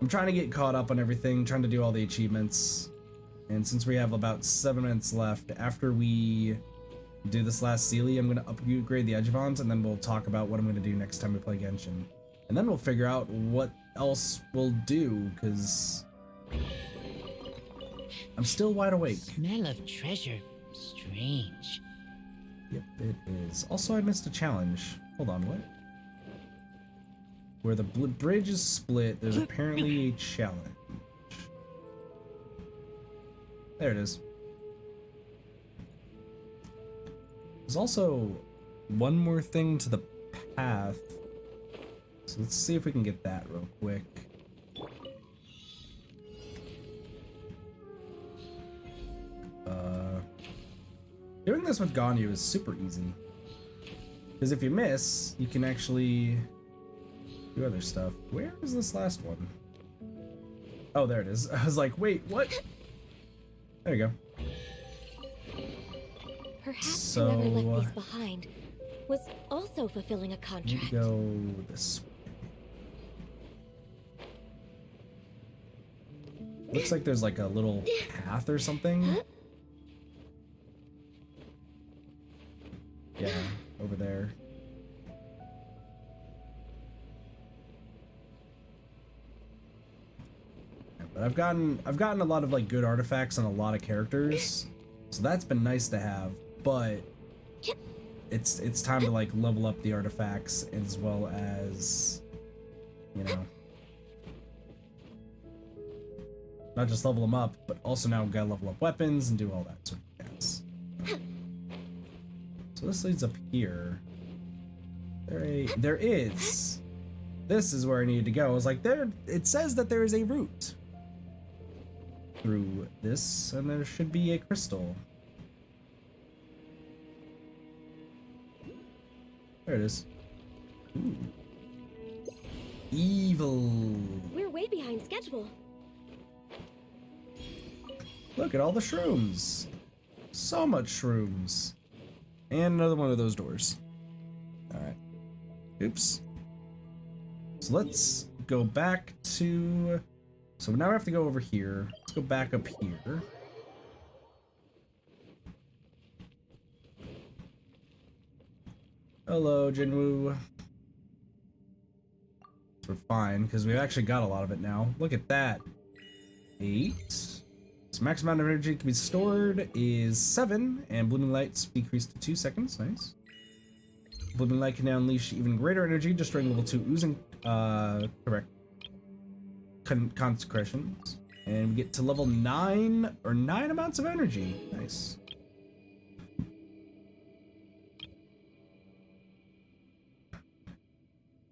I'm trying to get caught up on everything, trying to do all the achievements. And since we have about 7 minutes left, after we do this last Sealy, I'm going to upgrade the Edgevons, and then we'll talk about what I'm going to do next time we play Genshin. And then we'll figure out what else we'll do, because I'm still wide awake. Smell of treasure. Strange. Yep, it is. Also, I missed a challenge. Hold on, what? Where the bridge is split, there's apparently a challenge. There it is. There's also one more thing to the path. So let's see if we can get that real quick. Doing this with Ganyu is super easy. Because if you miss, you can actually do other stuff. Where is this last one? Oh, there it is. I was like, wait, what? There you go. Perhaps whoever left these behind was also fulfilling a contract. Go this way. Looks like there's like a little path or something. Yeah, over there. Yeah, but I've gotten a lot of like good artifacts on a lot of characters, so that's been nice to have. But it's time to like level up the artifacts as well as, you know, not just level them up, but also now we've got to level up weapons and do all that sort of jazz. So this leads up here. There is. This is where I needed to go. I was like, there. It says that there is a route through this, and there should be a crystal. There it is. Ooh. Evil. We're way behind schedule. Look at all the shrooms. So much shrooms. And another one of those doors. Alright. Oops. So let's go back to... So now we have to go over here. Let's go back up here. Hello, Jinwoo. We're fine, because we've actually got a lot of it now. Look at that. 8. So max amount of energy can be stored is 7, and blooming lights decreased to 2 seconds. Nice. Blooming light can now unleash even greater energy, destroying level 2 oozing consecrations. And we get to level 9 or 9 amounts of energy. Nice.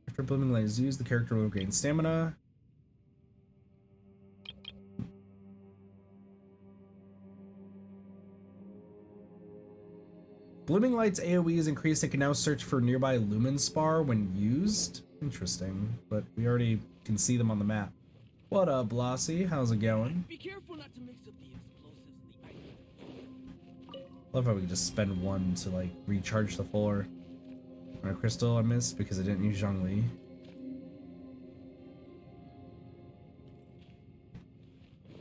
After blooming light is used, the character will gain stamina. Blooming Light's AoE is increased and can now search for nearby lumen spar when used. Interesting, but we already can see them on the map. What up, Blossie? How's it going? Be careful not to mix up the explosives in the item. Love how we can just spend 1 to like recharge the floor. And a crystal I missed because I didn't use Zhongli.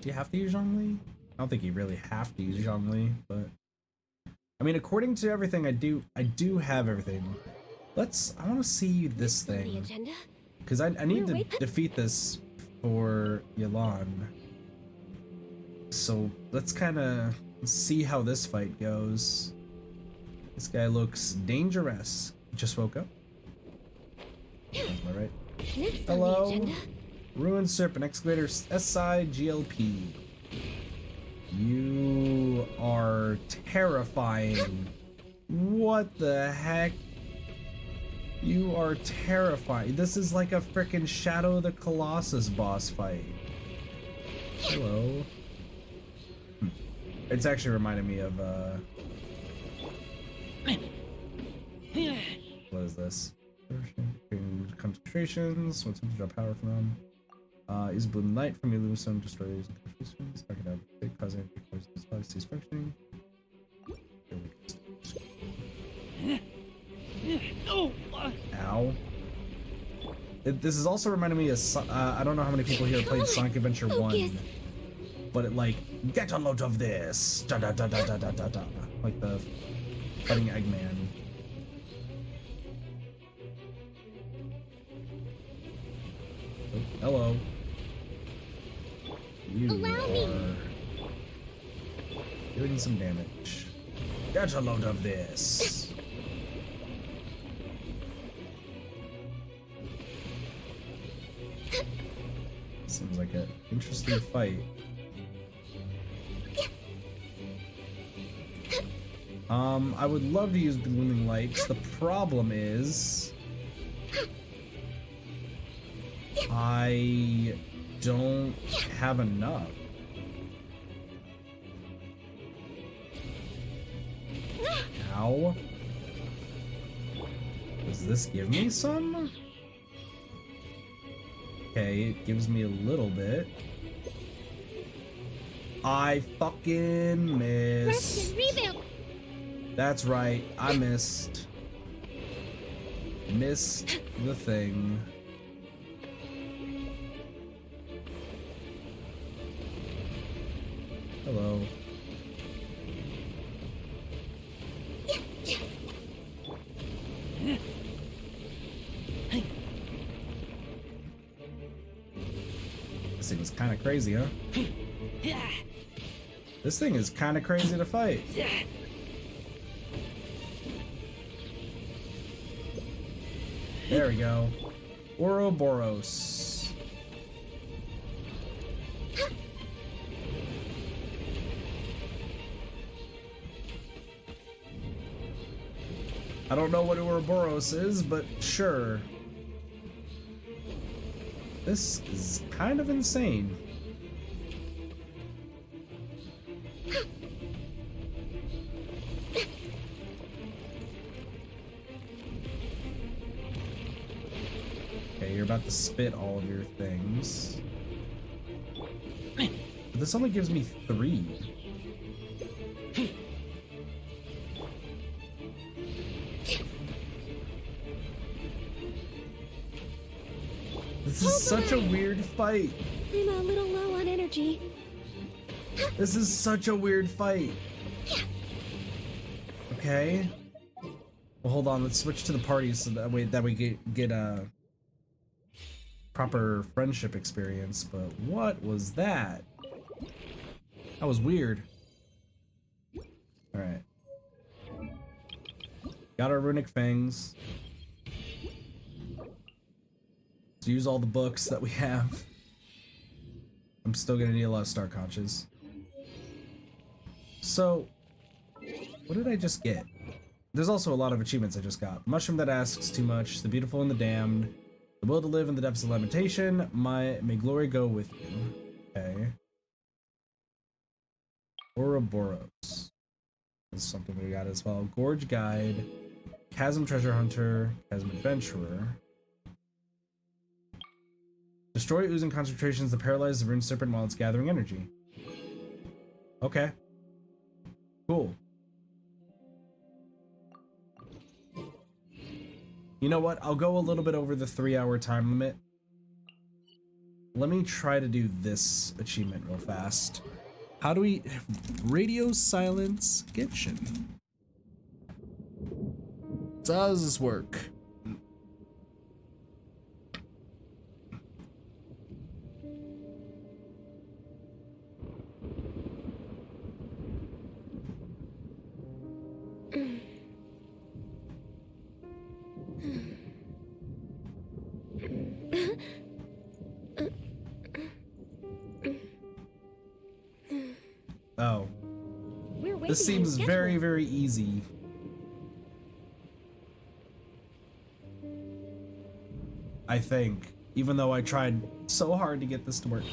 Do you have to use Zhongli? I don't think you really have to use Zhongli, but I mean, according to everything I do have everything. I want to see this thing. Because I need to defeat this for Yelan. So let's kind of see how this fight goes. This guy looks dangerous. Just woke up. Am I right? Hello. Ruined Serpent Excavator SI GLP. You are terrifying. What the heck? You are terrifying. This is like a frickin' Shadow of the Colossus boss fight. Hello. It's actually reminding me of what is this? Concentrations. What's the power from them? Is blooming light from Illumination destroys concentrations. I can have big causing because this body stays functioning. Ow. This is also reminding me of I don't know how many people here played Sonic Adventure 1, but it like, get a load of this, da da da da da da da da, like the fighting Eggman. Oh, hello. You Allow me. are doing some damage. Get a load of this. Seems like an interesting fight. I would love to use blooming lights. The problem is I don't have enough. Ow. Does this give me some? Okay, it gives me a little bit. I fucking missed. That's right, I missed. Missed the thing. Hello. This thing is kind of crazy, huh? This thing is kind of crazy to fight. There we go. Ouroboros. I don't know what Ouroboros is, but sure. This is kind of insane. Okay, you're about to spit all of your things. But this only gives me 3. This is such a weird fight. I'm a little low on energy. This is such a weird fight. Okay. Well, hold on. Let's switch to the parties so that we get a proper friendship experience. But what was that? That was weird. All right. Got our runic fangs. Let's use all the books that we have. I'm still gonna need a lot of star conches. So, what did I just get? There's also a lot of achievements I just got. Mushroom that asks too much, the beautiful and the damned, the will to live in the depths of lamentation, may glory go with you. Okay. Ouroboros. This is something we got as well. Gorge Guide, Chasm Treasure Hunter, Chasm Adventurer. Destroy oozing concentrations that paralyze the rune serpent while it's gathering energy. Okay. Cool. You know what? I'll go a little bit over the 3-hour time limit. Let me try to do this achievement real fast. How do we... Radio silence Genshin. So how does this work? Oh. This seems very, very easy. I think. Even though I tried so hard to get this to work.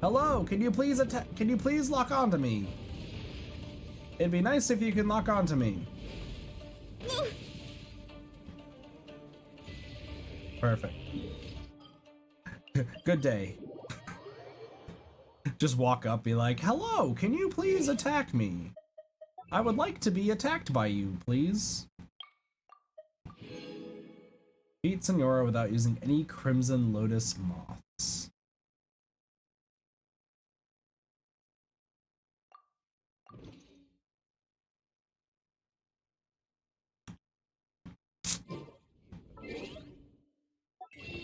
Hello, can you please lock onto me? It'd be nice if you can lock onto me. Perfect. Good day. Just walk up, be like, hello, can you please attack me? I would like to be attacked by you, please. Beat Senora without using any Crimson Lotus moths.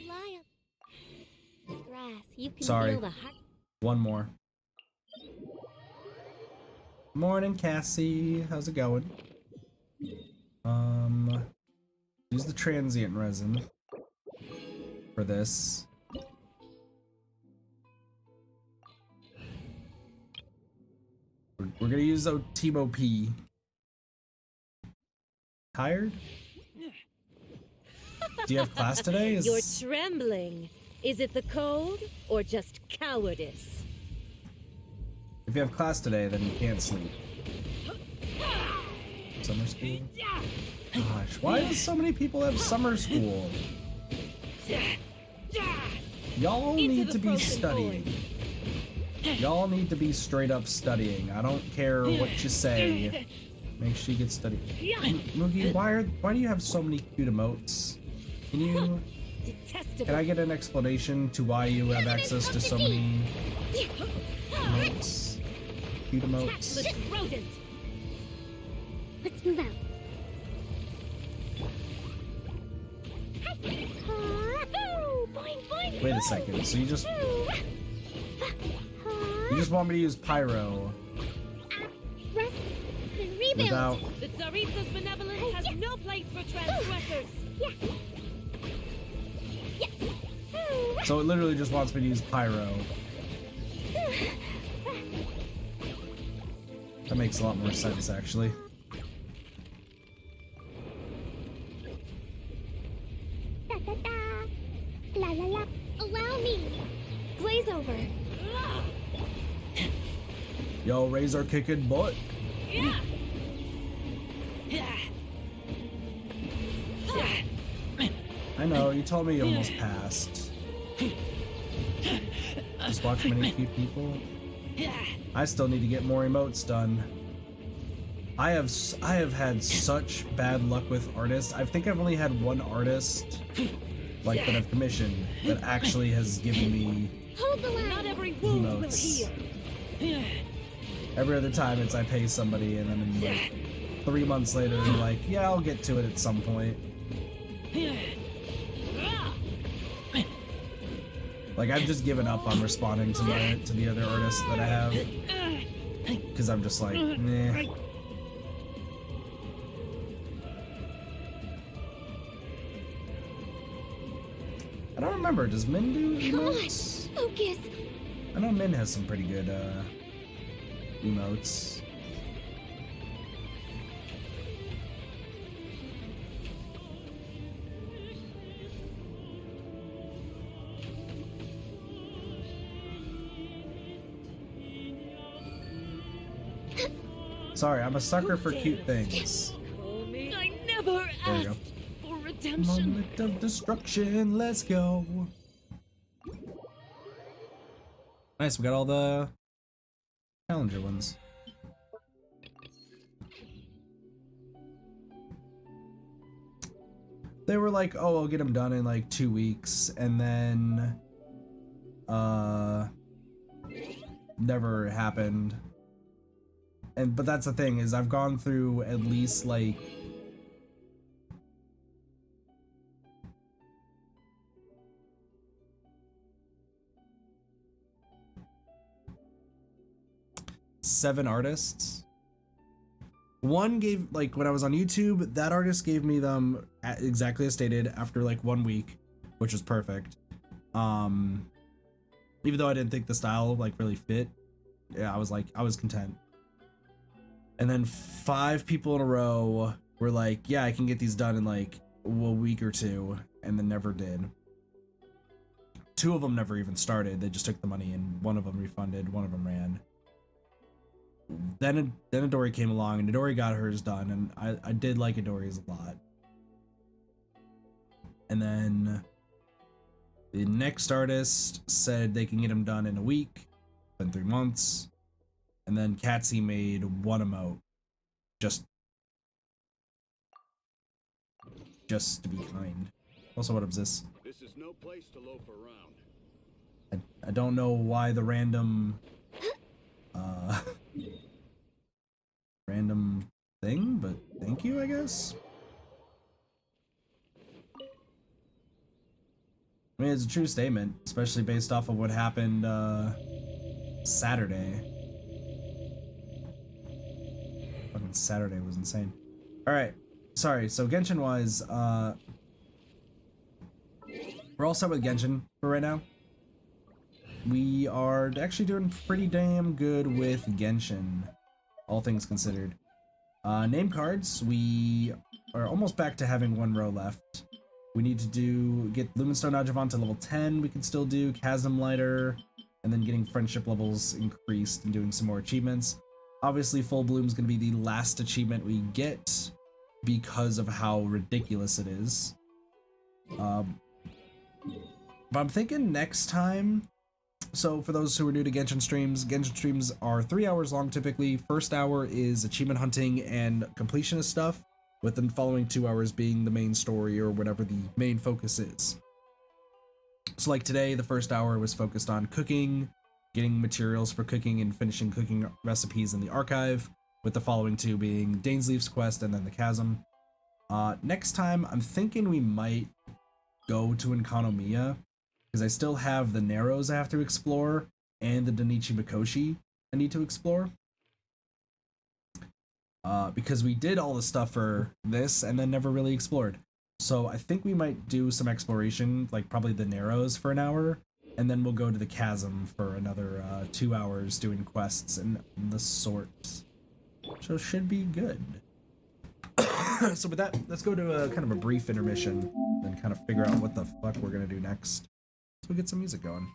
Lie on grass. You can Sorry. feel the heart. One more. Morning, Cassie. How's it going? Use the transient resin for this. We're gonna use Timo P. Tired? Do you have class today? You're trembling. Is it the cold or just cowardice? If you have class today, then you can't sleep. Summer school? Gosh, why do so many people have summer school? Y'all need to be studying. Y'all need to be straight up studying. I don't care what you say. Make sure you get studying. Moogie, why do you have so many cute emotes? Can I get an explanation to why you have access to so many emotes? Cute emotes. Let's move out. Wait a second. So you just want me to use pyro without? The Tsaritsa's benevolence has no place for transgressors. So it literally just wants me to use pyro. That makes a lot more sense, actually. La la la. Allow me. Glaze over. Yo, Razor kicking butt. I know, you told me you almost passed. Just watch many cute people. I still need to get more emotes done. I have had such bad luck with artists. I think I've only had one artist like that I've commissioned that actually has given me emotes. Every other time it's I pay somebody and then like 3 months later they're like, yeah, I'll get to it at some point. Like I've just given up on responding to the other artists that I have because I'm just like, nah. I don't remember. Does Min do emotes? Focus. I know Min has some pretty good emotes. Sorry, I'm a sucker for cute things. I never There you go. asked for redemption. Moment of destruction, let's go. Nice, we got all the challenger ones. They were like, oh, I'll get them done in like 2 weeks, and then never happened. But that's the thing, is I've gone through at least like seven artists. One gave, like, when I was on YouTube, that artist gave me them exactly as stated after like 1 week, which was perfect. Even though I didn't think the style like really fit, yeah, I was content. And then 5 people in a row were like, yeah, I can get these done in like a week or 2, and then never did. 2 of them never even started. They just took the money, and one of them refunded, one of them ran. Then Adori came along, and Adori got hers done, and I did like Adori's a lot. And then the next artist said they can get them done in a week, in 3 months. And then Katsy made 1 emote, just to be kind. Also, what up, this? This is no place to loaf around. I don't know why the random random thing, but thank you, I guess. I mean, it's a true statement, especially based off of what happened Saturday. Fucking Saturday was insane. Alright, sorry, so Genshin-wise, we're all set with Genshin for right now. We are actually doing pretty damn good with Genshin, all things considered. Name cards, we are almost back to having 1 row left. We need to get Lumenstone Adjuvant to level 10, we can still do Chasm Lighter, and then getting friendship levels increased and doing some more achievements. Obviously, Full Bloom is going to be the last achievement we get because of how ridiculous it is. But I'm thinking next time. So for those who are new to Genshin streams are 3 hours long typically. First hour is achievement hunting and completionist stuff, with the following 2 hours being the main story or whatever the main focus is. So like today, the first hour was focused on cooking, getting materials for cooking and finishing cooking recipes in the archive, with the following 2 being Dainsleif's quest and then the Chasm. Next time, I'm thinking we might go to Enkanomiya, because I still have the Narrows I have to explore, and the Donichi Mikoshi I need to explore. Because we did all the stuff for this and then never really explored. So I think we might do some exploration, like probably the Narrows for an hour, and then we'll go to the Chasm for another 2 hours doing quests and the sort. So it should be good. So with that, let's go to a kind of a brief intermission, then kind of figure out what the fuck we're gonna do next. So we get some music going.